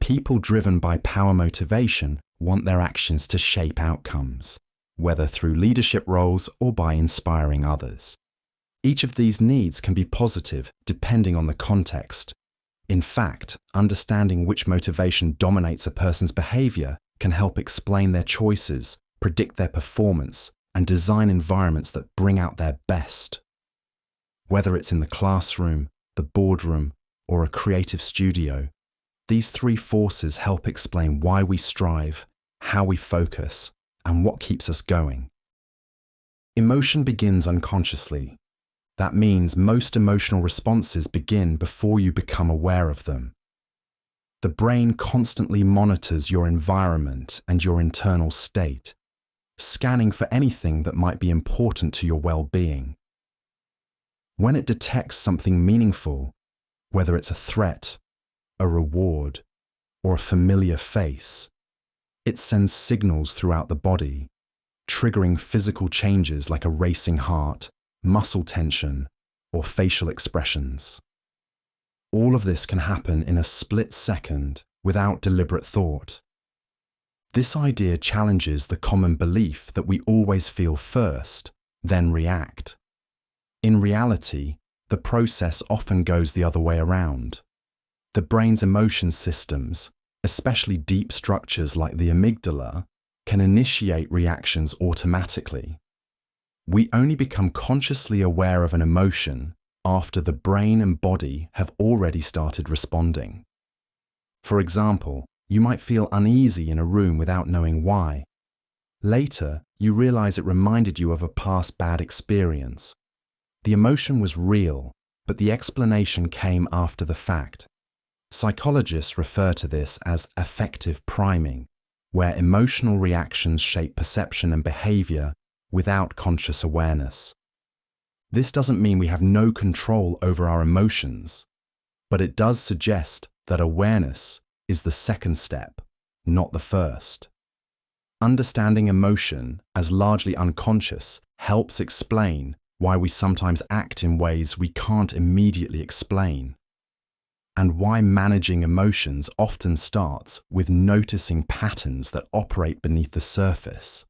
People driven by power motivation want their actions to shape outcomes, whether through leadership roles or by inspiring others. Each of these needs can be positive depending on the context. In fact, understanding which motivation dominates a person's behavior can help explain their choices, predict their performance, and design environments that bring out their best. Whether it's in the classroom, the boardroom, or a creative studio, these 3 forces help explain why we strive, how we focus, and what keeps us going. Emotion begins unconsciously. That means most emotional responses begin before you become aware of them. The brain constantly monitors your environment and your internal state, scanning for anything that might be important to your well-being. When it detects something meaningful, whether it's a threat, a reward, or a familiar face, it sends signals throughout the body, triggering physical changes like a racing heart, muscle tension, or facial expressions. All of this can happen in a split second without deliberate thought. This idea challenges the common belief that we always feel first, then react. In reality, the process often goes the other way around. The brain's emotion systems, especially deep structures like the amygdala, can initiate reactions automatically. We only become consciously aware of an emotion after the brain and body have already started responding. For example, you might feel uneasy in a room without knowing why. Later, you realize it reminded you of a past bad experience. The emotion was real, but the explanation came after the fact. Psychologists refer to this as affective priming, where emotional reactions shape perception and behavior without conscious awareness. This doesn't mean we have no control over our emotions, but it does suggest that awareness is the second step, not the first. Understanding emotion as largely unconscious helps explain why we sometimes act in ways we can't immediately explain, and why managing emotions often starts with noticing patterns that operate beneath the surface.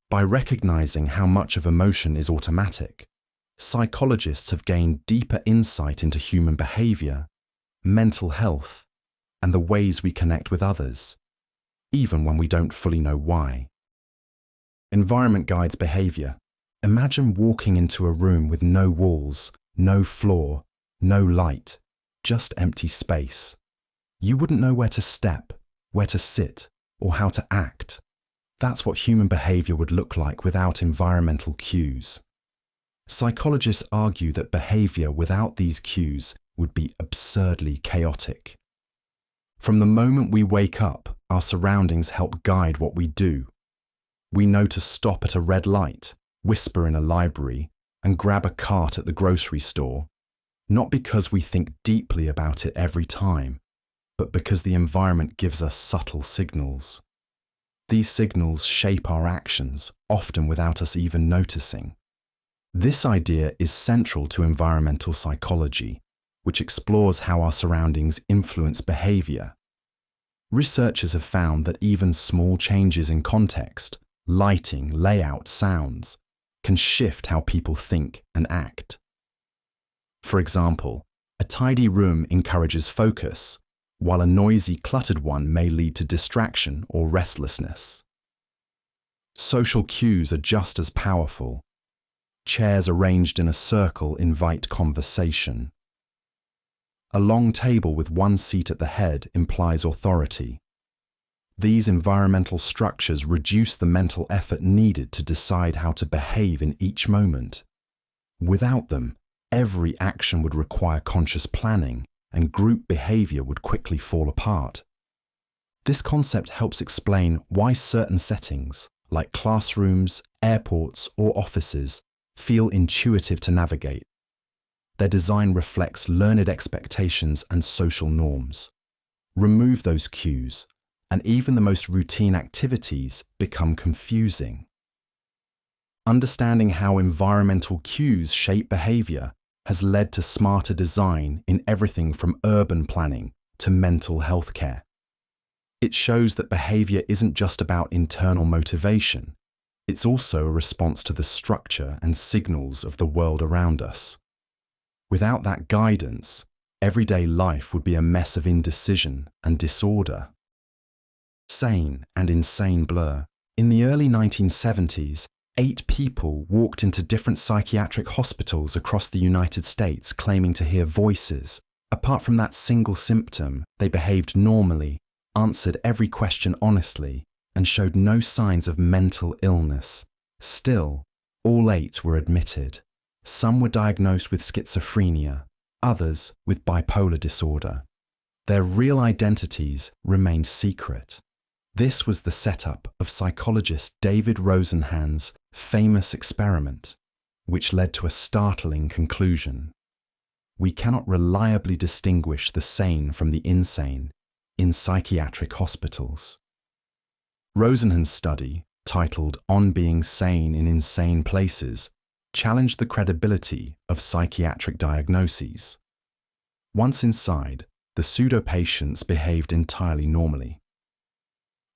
By recognizing how much of emotion is automatic, psychologists have gained deeper insight into human behavior, mental health, and the ways we connect with others, even when we don't fully know why. Environment guides behavior. Imagine walking into a room with no walls, no floor, no light, just empty space. You wouldn't know where to step, where to sit, or how to act. That's what human behavior would look like without environmental cues. Psychologists argue that behavior without these cues would be absurdly chaotic. From the moment we wake up, our surroundings help guide what we do. We know to stop at a red light, whisper in a library, and grab a cart at the grocery store, not because we think deeply about it every time, but because the environment gives us subtle signals. These signals shape our actions, often without us even noticing. This idea is central to environmental psychology, which explores how our surroundings influence behavior. Researchers have found that even small changes in context, lighting, layout, sounds, can shift how people think and act. For example, a tidy room encourages focus, while a noisy, cluttered one may lead to distraction or restlessness. Social cues are just as powerful. Chairs arranged in a circle invite conversation. A long table with one seat at the head implies authority. These environmental structures reduce the mental effort needed to decide how to behave in each moment. Without them, every action would require conscious planning, and group behavior would quickly fall apart. This concept helps explain why certain settings, like classrooms, airports, or offices, feel intuitive to navigate. Their design reflects learned expectations and social norms. Remove those cues, and even the most routine activities become confusing. Understanding how environmental cues shape behavior has led to smarter design in everything from urban planning to mental health care. It shows that behavior isn't just about internal motivation, it's also a response to the structure and signals of the world around us. Without that guidance, everyday life would be a mess of indecision and disorder. Sane and insane blur. In the early 1970s, 8 people walked into different psychiatric hospitals across the United States claiming to hear voices. Apart from that single symptom, they behaved normally, answered every question honestly, and showed no signs of mental illness. Still, all 8 were admitted. Some were diagnosed with schizophrenia, others with bipolar disorder. Their real identities remained secret. This was the setup of psychologist David Rosenhan's famous experiment, which led to a startling conclusion. We cannot reliably distinguish the sane from the insane in psychiatric hospitals. Rosenhan's study, titled On Being Sane in Insane Places, challenged the credibility of psychiatric diagnoses. Once inside, the pseudo-patients behaved entirely normally.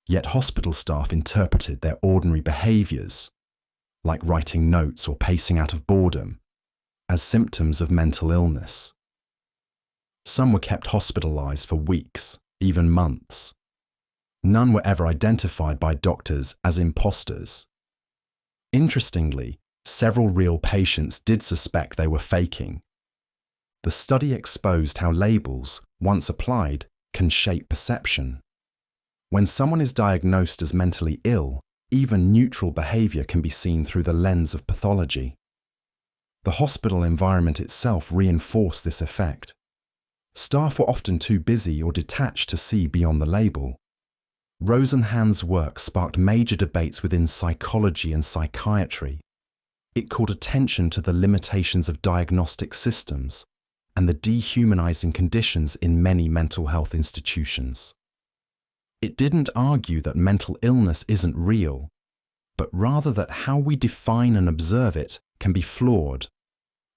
Yet hospital staff interpreted their ordinary behaviors, like writing notes or pacing out of boredom, as symptoms of mental illness. Some were kept hospitalized for weeks, even months. None were ever identified by doctors as imposters. Interestingly, several real patients did suspect they were faking. The study exposed how labels, once applied, can shape perception. When someone is diagnosed as mentally ill, even neutral behavior can be seen through the lens of pathology. The hospital environment itself reinforced this effect. Staff were often too busy or detached to see beyond the label. Rosenhan's work sparked major debates within psychology and psychiatry. It called attention to the limitations of diagnostic systems and the dehumanizing conditions in many mental health institutions. It didn't argue that mental illness isn't real, but rather that how we define and observe it can be flawed,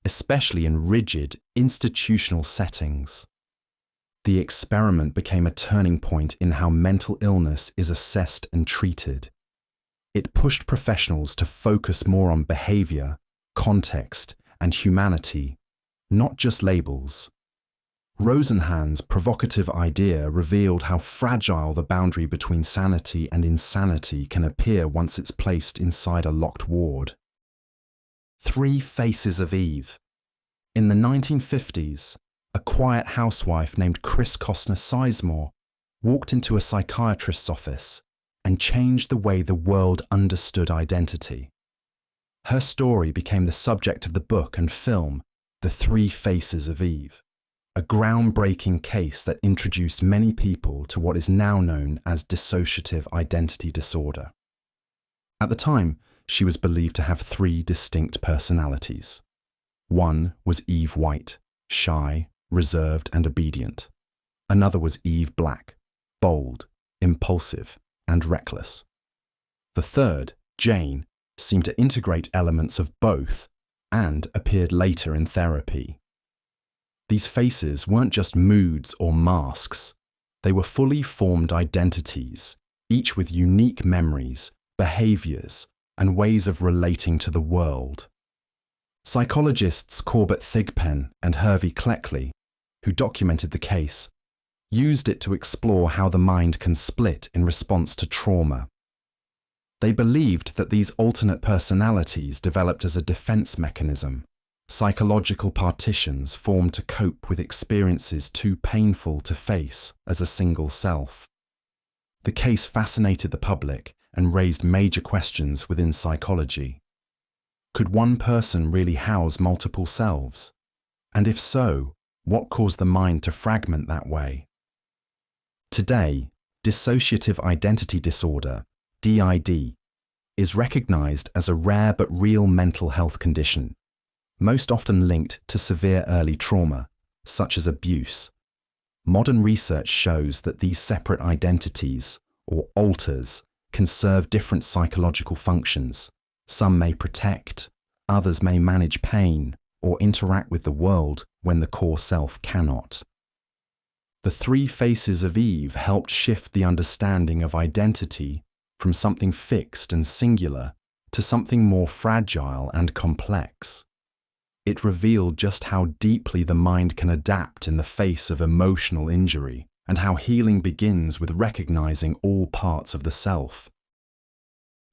especially in rigid, institutional settings. The experiment became a turning point in how mental illness is assessed and treated. It pushed professionals to focus more on behaviour, context, and humanity, not just labels. Rosenhan's provocative idea revealed how fragile the boundary between sanity and insanity can appear once it's placed inside a locked ward. 3 Faces of Eve. In the 1950s, a quiet housewife named Chris Costner Sizemore walked into a psychiatrist's office and changed the way the world understood identity. Her story became the subject of the book and film, The 3 Faces of Eve, a groundbreaking case that introduced many people to what is now known as dissociative identity disorder. At the time, she was believed to have 3 distinct personalities. One was Eve White, shy, reserved and obedient. Another was Eve Black, bold, impulsive, and reckless. The third, Jane, seemed to integrate elements of both and appeared later in therapy. These faces weren't just moods or masks. They were fully formed identities, each with unique memories, behaviours, and ways of relating to the world. Psychologists Corbett Thigpen and Hervey Cleckley, who documented the case, used it to explore how the mind can split in response to trauma. They believed that these alternate personalities developed as a defense mechanism, psychological partitions formed to cope with experiences too painful to face as a single self. The case fascinated the public and raised major questions within psychology. Could one person really house multiple selves? And if so, what caused the mind to fragment that way? Today, dissociative identity disorder, DID, is recognized as a rare but real mental health condition, most often linked to severe early trauma, such as abuse. Modern research shows that these separate identities, or alters, can serve different psychological functions. Some may protect, others may manage pain, or interact with the world when the core self cannot. The 3 Faces of Eve helped shift the understanding of identity from something fixed and singular to something more fragile and complex. It revealed just how deeply the mind can adapt in the face of emotional injury, and how healing begins with recognizing all parts of the self.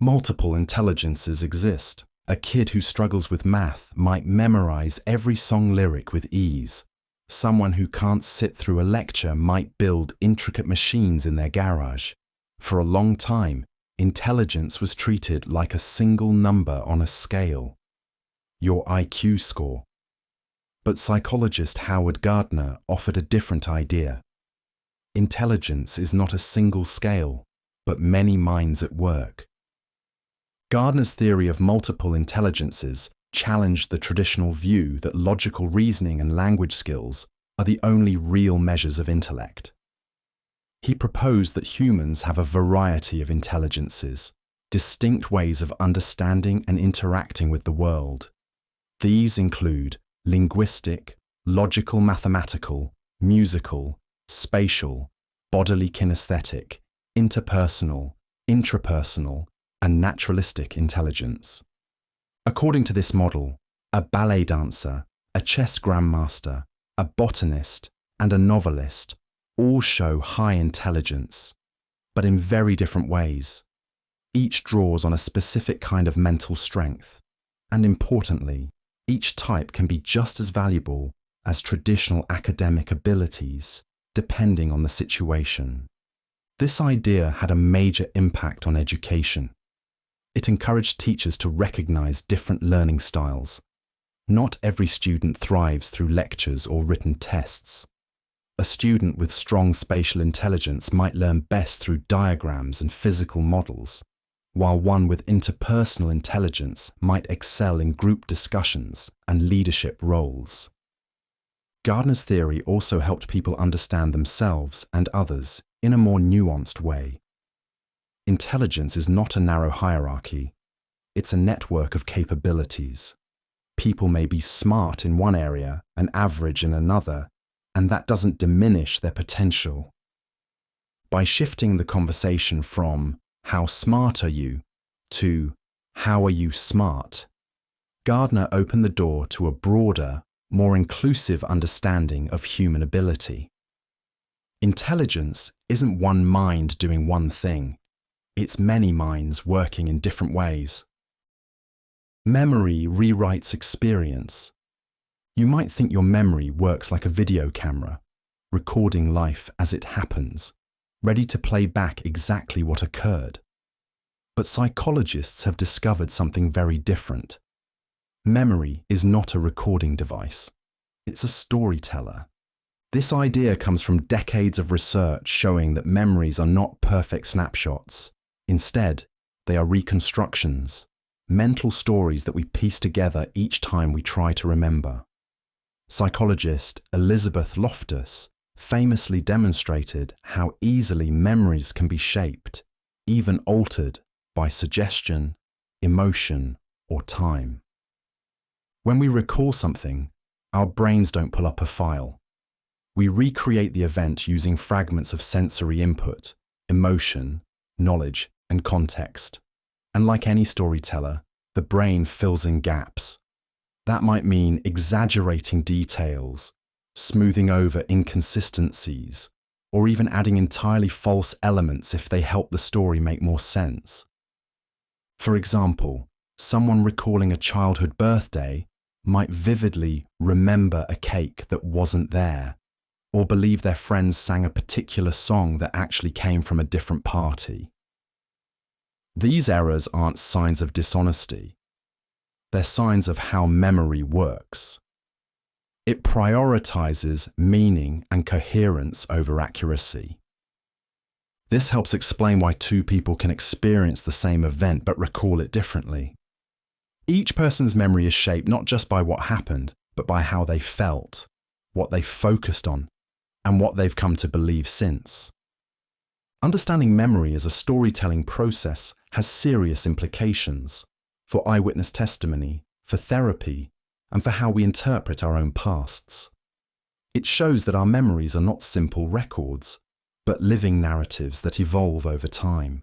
Multiple intelligences exist. A kid who struggles with math might memorize every song lyric with ease. Someone who can't sit through a lecture might build intricate machines in their garage. For a long time, intelligence was treated like a single number on a scale, your IQ score. But psychologist Howard Gardner offered a different idea. Intelligence is not a single scale, but many minds at work. Gardner's theory of multiple intelligences challenged the traditional view that logical reasoning and language skills are the only real measures of intellect. He proposed that humans have a variety of intelligences, distinct ways of understanding and interacting with the world. These include linguistic, logical mathematical, musical, spatial, bodily kinesthetic, interpersonal, intrapersonal, and naturalistic intelligence. According to this model, a ballet dancer, a chess grandmaster, a botanist, and a novelist all show high intelligence, but in very different ways. Each draws on a specific kind of mental strength, and importantly, each type can be just as valuable as traditional academic abilities, depending on the situation. This idea had a major impact on education. It encouraged teachers to recognize different learning styles. Not every student thrives through lectures or written tests. A student with strong spatial intelligence might learn best through diagrams and physical models, while one with interpersonal intelligence might excel in group discussions and leadership roles. Gardner's theory also helped people understand themselves and others in a more nuanced way. Intelligence is not a narrow hierarchy. It's a network of capabilities. People may be smart in one area and average in another, and that doesn't diminish their potential. By shifting the conversation from "how smart are you" to "how are you smart," Gardner opened the door to a broader, more inclusive understanding of human ability. Intelligence isn't one mind doing one thing. It's many minds working in different ways. Memory rewrites experience. You might think your memory works like a video camera, recording life as it happens, ready to play back exactly what occurred. But psychologists have discovered something very different. Memory is not a recording device. It's a storyteller. This idea comes from decades of research showing that memories are not perfect snapshots. Instead, they are reconstructions, mental stories that we piece together each time we try to remember. Psychologist Elizabeth Loftus famously demonstrated how easily memories can be shaped, even altered, by suggestion, emotion, or time. When we recall something, our brains don't pull up a file. We recreate the event using fragments of sensory input, emotion, knowledge, and context. And like any storyteller, the brain fills in gaps. That might mean exaggerating details, smoothing over inconsistencies, or even adding entirely false elements if they help the story make more sense. For example, someone recalling a childhood birthday might vividly remember a cake that wasn't there, or believe their friends sang a particular song that actually came from a different party. These errors aren't signs of dishonesty. They're signs of how memory works. It prioritizes meaning and coherence over accuracy. This helps explain why two people can experience the same event but recall it differently. Each person's memory is shaped not just by what happened, but by how they felt, what they focused on, and what they've come to believe since. Understanding memory as a storytelling process has serious implications for eyewitness testimony, for therapy, and for how we interpret our own pasts. It shows that our memories are not simple records, but living narratives that evolve over time.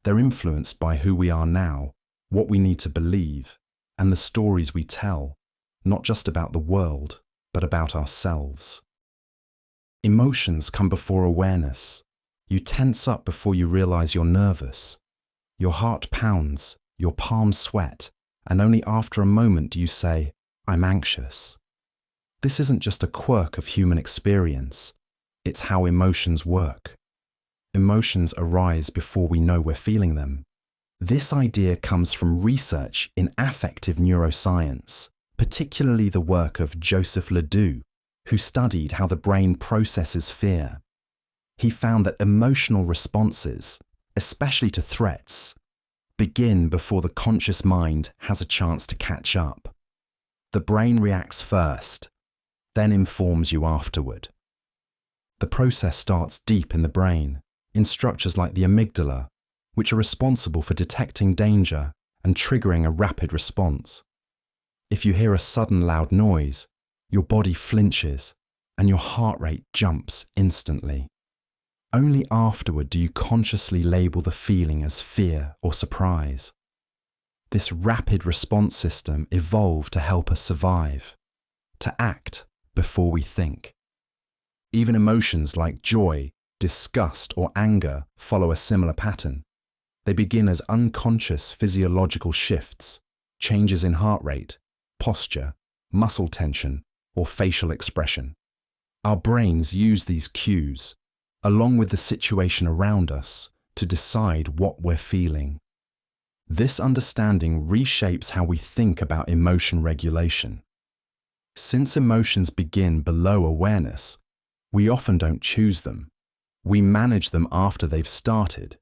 They're influenced by who we are now, what we need to believe, and the stories we tell, not just about the world, but about ourselves. Emotions come before awareness. You tense up before you realize you're nervous. Your heart pounds, your palms sweat, and only after a moment do you say, "I'm anxious." This isn't just a quirk of human experience. It's how emotions work. Emotions arise before we know we're feeling them. This idea comes from research in affective neuroscience, particularly the work of Joseph Ledoux, who studied how the brain processes fear. He found that emotional responses, especially to threats, begin before the conscious mind has a chance to catch up. The brain reacts first, then informs you afterward. The process starts deep in the brain, in structures like the amygdala, which are responsible for detecting danger and triggering a rapid response. If you hear a sudden loud noise, your body flinches and your heart rate jumps instantly. Only afterward do you consciously label the feeling as fear or surprise. This rapid response system evolved to help us survive, to act before we think. Even emotions like joy, disgust, or anger follow a similar pattern. They begin as unconscious physiological shifts, changes in heart rate, posture, muscle tension, or facial expression. Our brains use these cues, along with the situation around us, to decide what we're feeling. This understanding reshapes how we think about emotion regulation. Since emotions begin below awareness, we often don't choose them. We manage them after they've started.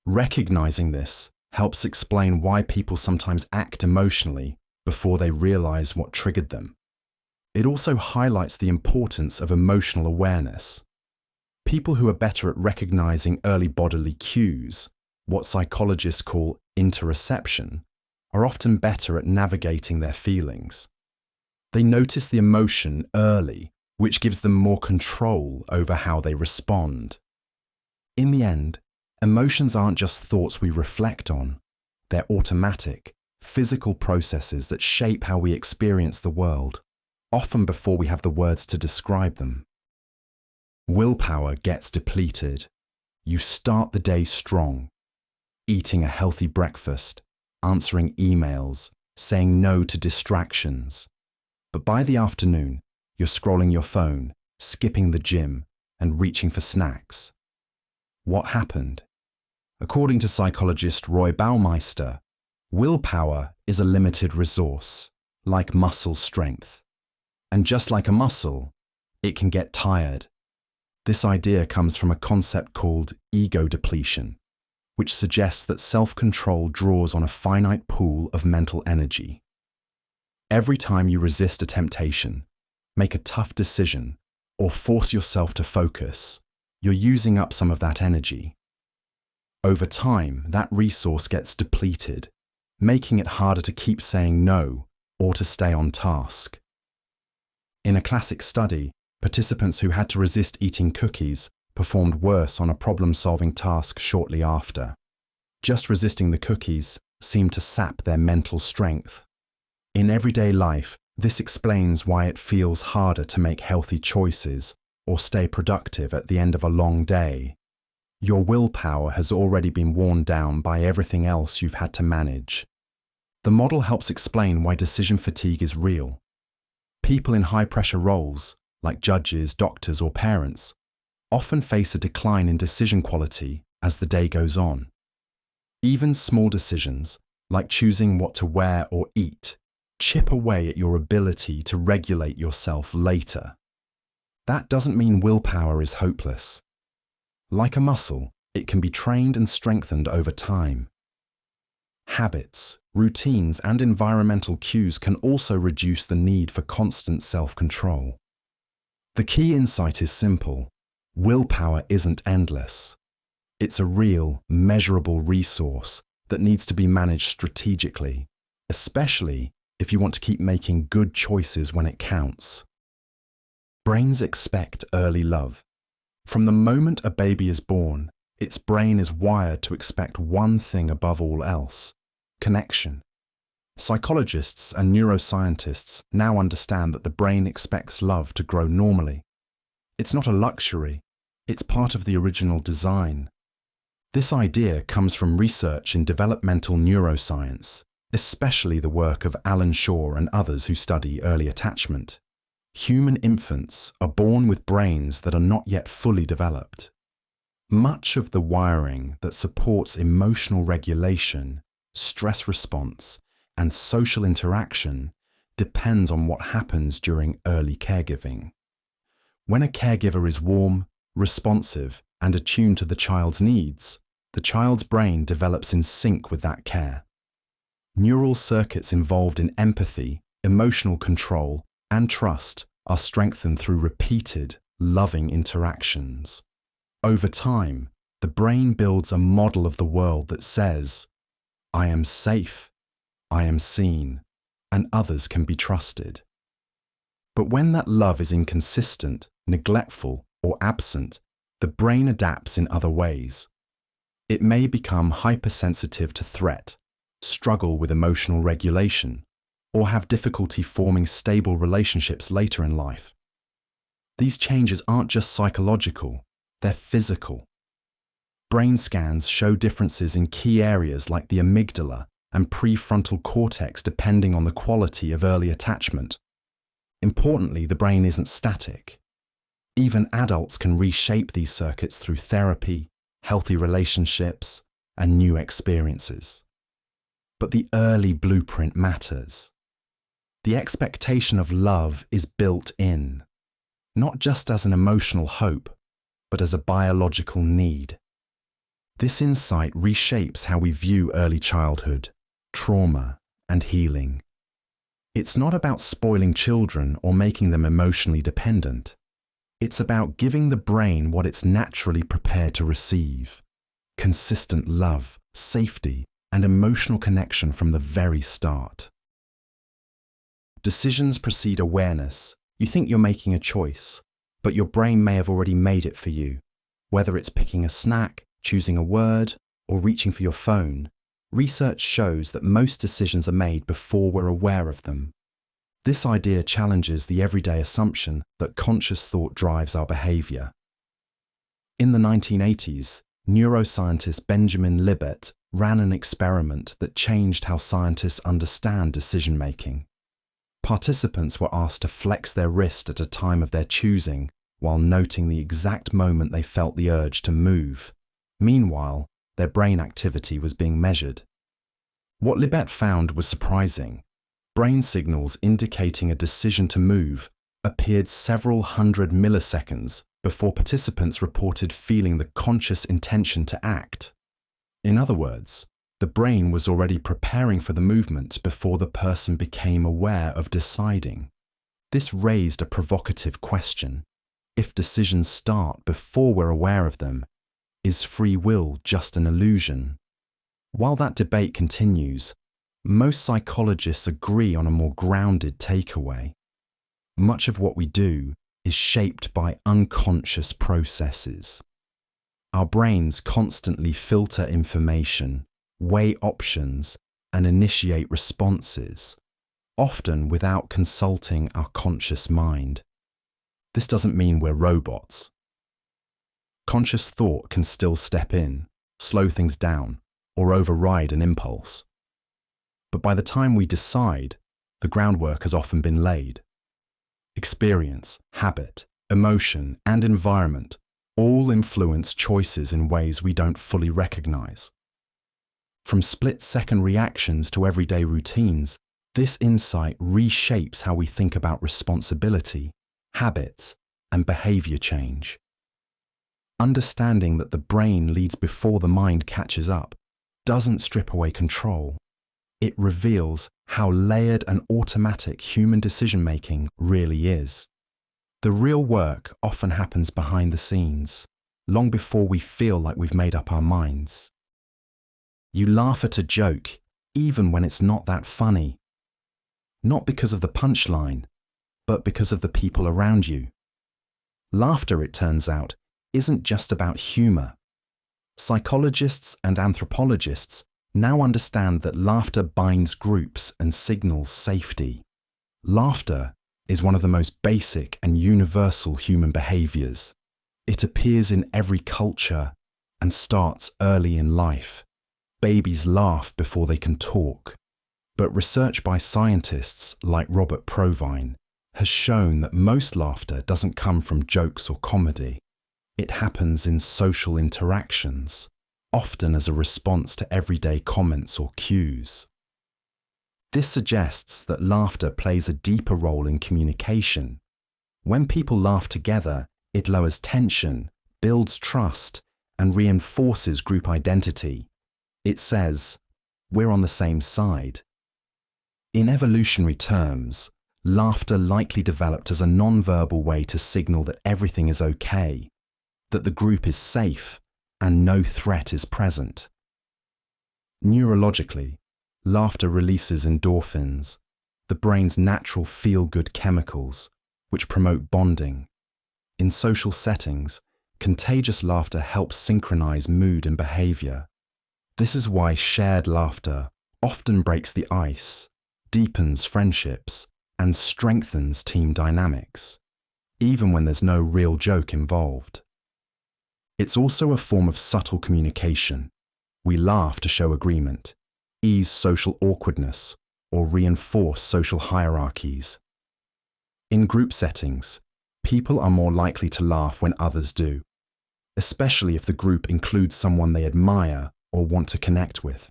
Recognizing this helps explain why people sometimes act emotionally before they realize what triggered them. It also highlights the importance of emotional awareness. People who are better at recognizing early bodily cues, what psychologists call interoception, are often better at navigating their feelings. They notice the emotion early, which gives them more control over how they respond. In the end, emotions aren't just thoughts we reflect on. They're automatic, physical processes that shape how we experience the world, often before we have the words to describe them. Willpower gets depleted. You start the day strong, eating a healthy breakfast, answering emails, saying no to distractions. But by the afternoon, you're scrolling your phone, skipping the gym, and reaching for snacks. What happened? According to psychologist Roy Baumeister, willpower is a limited resource, like muscle strength. And just like a muscle, it can get tired. This idea comes from a concept called ego depletion, which suggests that self-control draws on a finite pool of mental energy. Every time you resist a temptation, make a tough decision, or force yourself to focus, you're using up some of that energy. Over time, that resource gets depleted, making it harder to keep saying no or to stay on task. In a classic study, participants who had to resist eating cookies performed worse on a problem-solving task shortly after. Just resisting the cookies seemed to sap their mental strength. In everyday life, this explains why it feels harder to make healthy choices or stay productive at the end of a long day. Your willpower has already been worn down by everything else you've had to manage. The model helps explain why decision fatigue is real. People in high-pressure roles, like judges, doctors, or parents, often face a decline in decision quality as the day goes on. Even small decisions, like choosing what to wear or eat, chip away at your ability to regulate yourself later. That doesn't mean willpower is hopeless. Like a muscle, it can be trained and strengthened over time. Habits, routines, and environmental cues can also reduce the need for constant self-control. The key insight is simple. Willpower isn't endless. It's a real, measurable resource that needs to be managed strategically, especially if you want to keep making good choices when it counts. Brains expect early love. From the moment a baby is born, its brain is wired to expect one thing above all else: connection. Psychologists and neuroscientists now understand that the brain expects love to grow normally. It's not a luxury, it's part of the original design. This idea comes from research in developmental neuroscience, especially the work of Alan Shaw and others who study early attachment. Human infants are born with brains that are not yet fully developed. Much of the wiring that supports emotional regulation, stress response, and social interaction depends on what happens during early caregiving. When a caregiver is warm, responsive, and attuned to the child's needs, the child's brain develops in sync with that care. Neural circuits involved in empathy, emotional control, and trust are strengthened through repeated, loving interactions. Over time, the brain builds a model of the world that says, "I am safe, I am seen, and others can be trusted." But when that love is inconsistent, neglectful, or absent, the brain adapts in other ways. It may become hypersensitive to threat, struggle with emotional regulation, or have difficulty forming stable relationships later in life. These changes aren't just psychological, they're physical. Brain scans show differences in key areas like the amygdala and prefrontal cortex depending on the quality of early attachment. Importantly, the brain isn't static. Even adults can reshape these circuits through therapy, healthy relationships, and new experiences. But the early blueprint matters. The expectation of love is built in, not just as an emotional hope, but as a biological need. This insight reshapes how we view early childhood, trauma, and healing. It's not about spoiling children or making them emotionally dependent. It's about giving the brain what it's naturally prepared to receive: consistent love, safety, and emotional connection from the very start. Decisions precede awareness. You think you're making a choice, but your brain may have already made it for you. Whether it's picking a snack, choosing a word, or reaching for your phone, research shows that most decisions are made before we're aware of them. This idea challenges the everyday assumption that conscious thought drives our behaviour. In the 1980s, neuroscientist Benjamin Libet ran an experiment that changed how scientists understand decision-making. Participants were asked to flex their wrist at a time of their choosing while noting the exact moment they felt the urge to move. Meanwhile, their brain activity was being measured. What Libet found was surprising. Brain signals indicating a decision to move appeared several hundred milliseconds before participants reported feeling the conscious intention to act. In other words, the brain was already preparing for the movement before the person became aware of deciding. This raised a provocative question. If decisions start before we're aware of them, is free will just an illusion? While that debate continues, most psychologists agree on a more grounded takeaway. Much of what we do is shaped by unconscious processes. Our brains constantly filter information, weigh options, and initiate responses, often without consulting our conscious mind. This doesn't mean we're robots. Conscious thought can still step in, slow things down, or override an impulse. But by the time we decide, the groundwork has often been laid. Experience, habit, emotion, and environment all influence choices in ways we don't fully recognize. From split-second reactions to everyday routines, this insight reshapes how we think about responsibility, habits, and behavior change. Understanding that the brain leads before the mind catches up doesn't strip away control. It reveals how layered and automatic human decision-making really is. The real work often happens behind the scenes, long before we feel like we've made up our minds. You laugh at a joke, even when it's not that funny. Not because of the punchline, but because of the people around you. Laughter, it turns out, isn't just about humour. Psychologists and anthropologists now understand that laughter binds groups and signals safety. Laughter is one of the most basic and universal human behaviours. It appears in every culture and starts early in life. Babies laugh before they can talk. But research by scientists like Robert Provine has shown that most laughter doesn't come from jokes or comedy. It happens in social interactions, often as a response to everyday comments or cues. This suggests that laughter plays a deeper role in communication. When people laugh together, it lowers tension, builds trust, and reinforces group identity. It says, "We're on the same side." In evolutionary terms, laughter likely developed as a non-verbal way to signal that everything is okay, that the group is safe, and no threat is present. Neurologically, laughter releases endorphins, the brain's natural feel-good chemicals, which promote bonding. In social settings, contagious laughter helps synchronize mood and behavior. This is why shared laughter often breaks the ice, deepens friendships, and strengthens team dynamics, even when there's no real joke involved. It's also a form of subtle communication. We laugh to show agreement, ease social awkwardness, or reinforce social hierarchies. In group settings, people are more likely to laugh when others do, especially if the group includes someone they admire or want to connect with.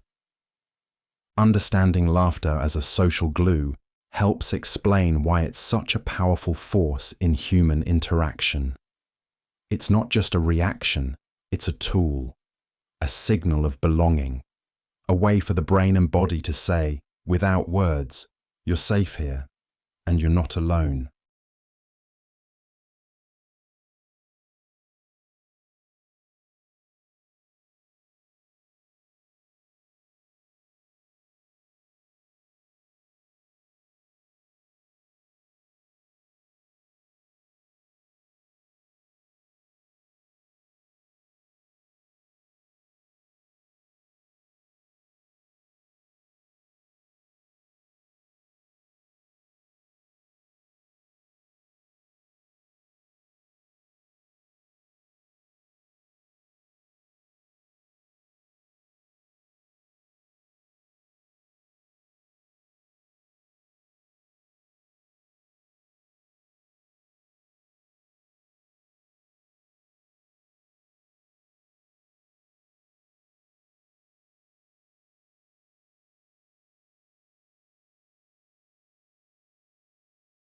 Understanding laughter as a social glue helps explain why it's such a powerful force in human interaction. It's not just a reaction, it's a tool, a signal of belonging, a way for the brain and body to say, without words, "You're safe here, and you're not alone."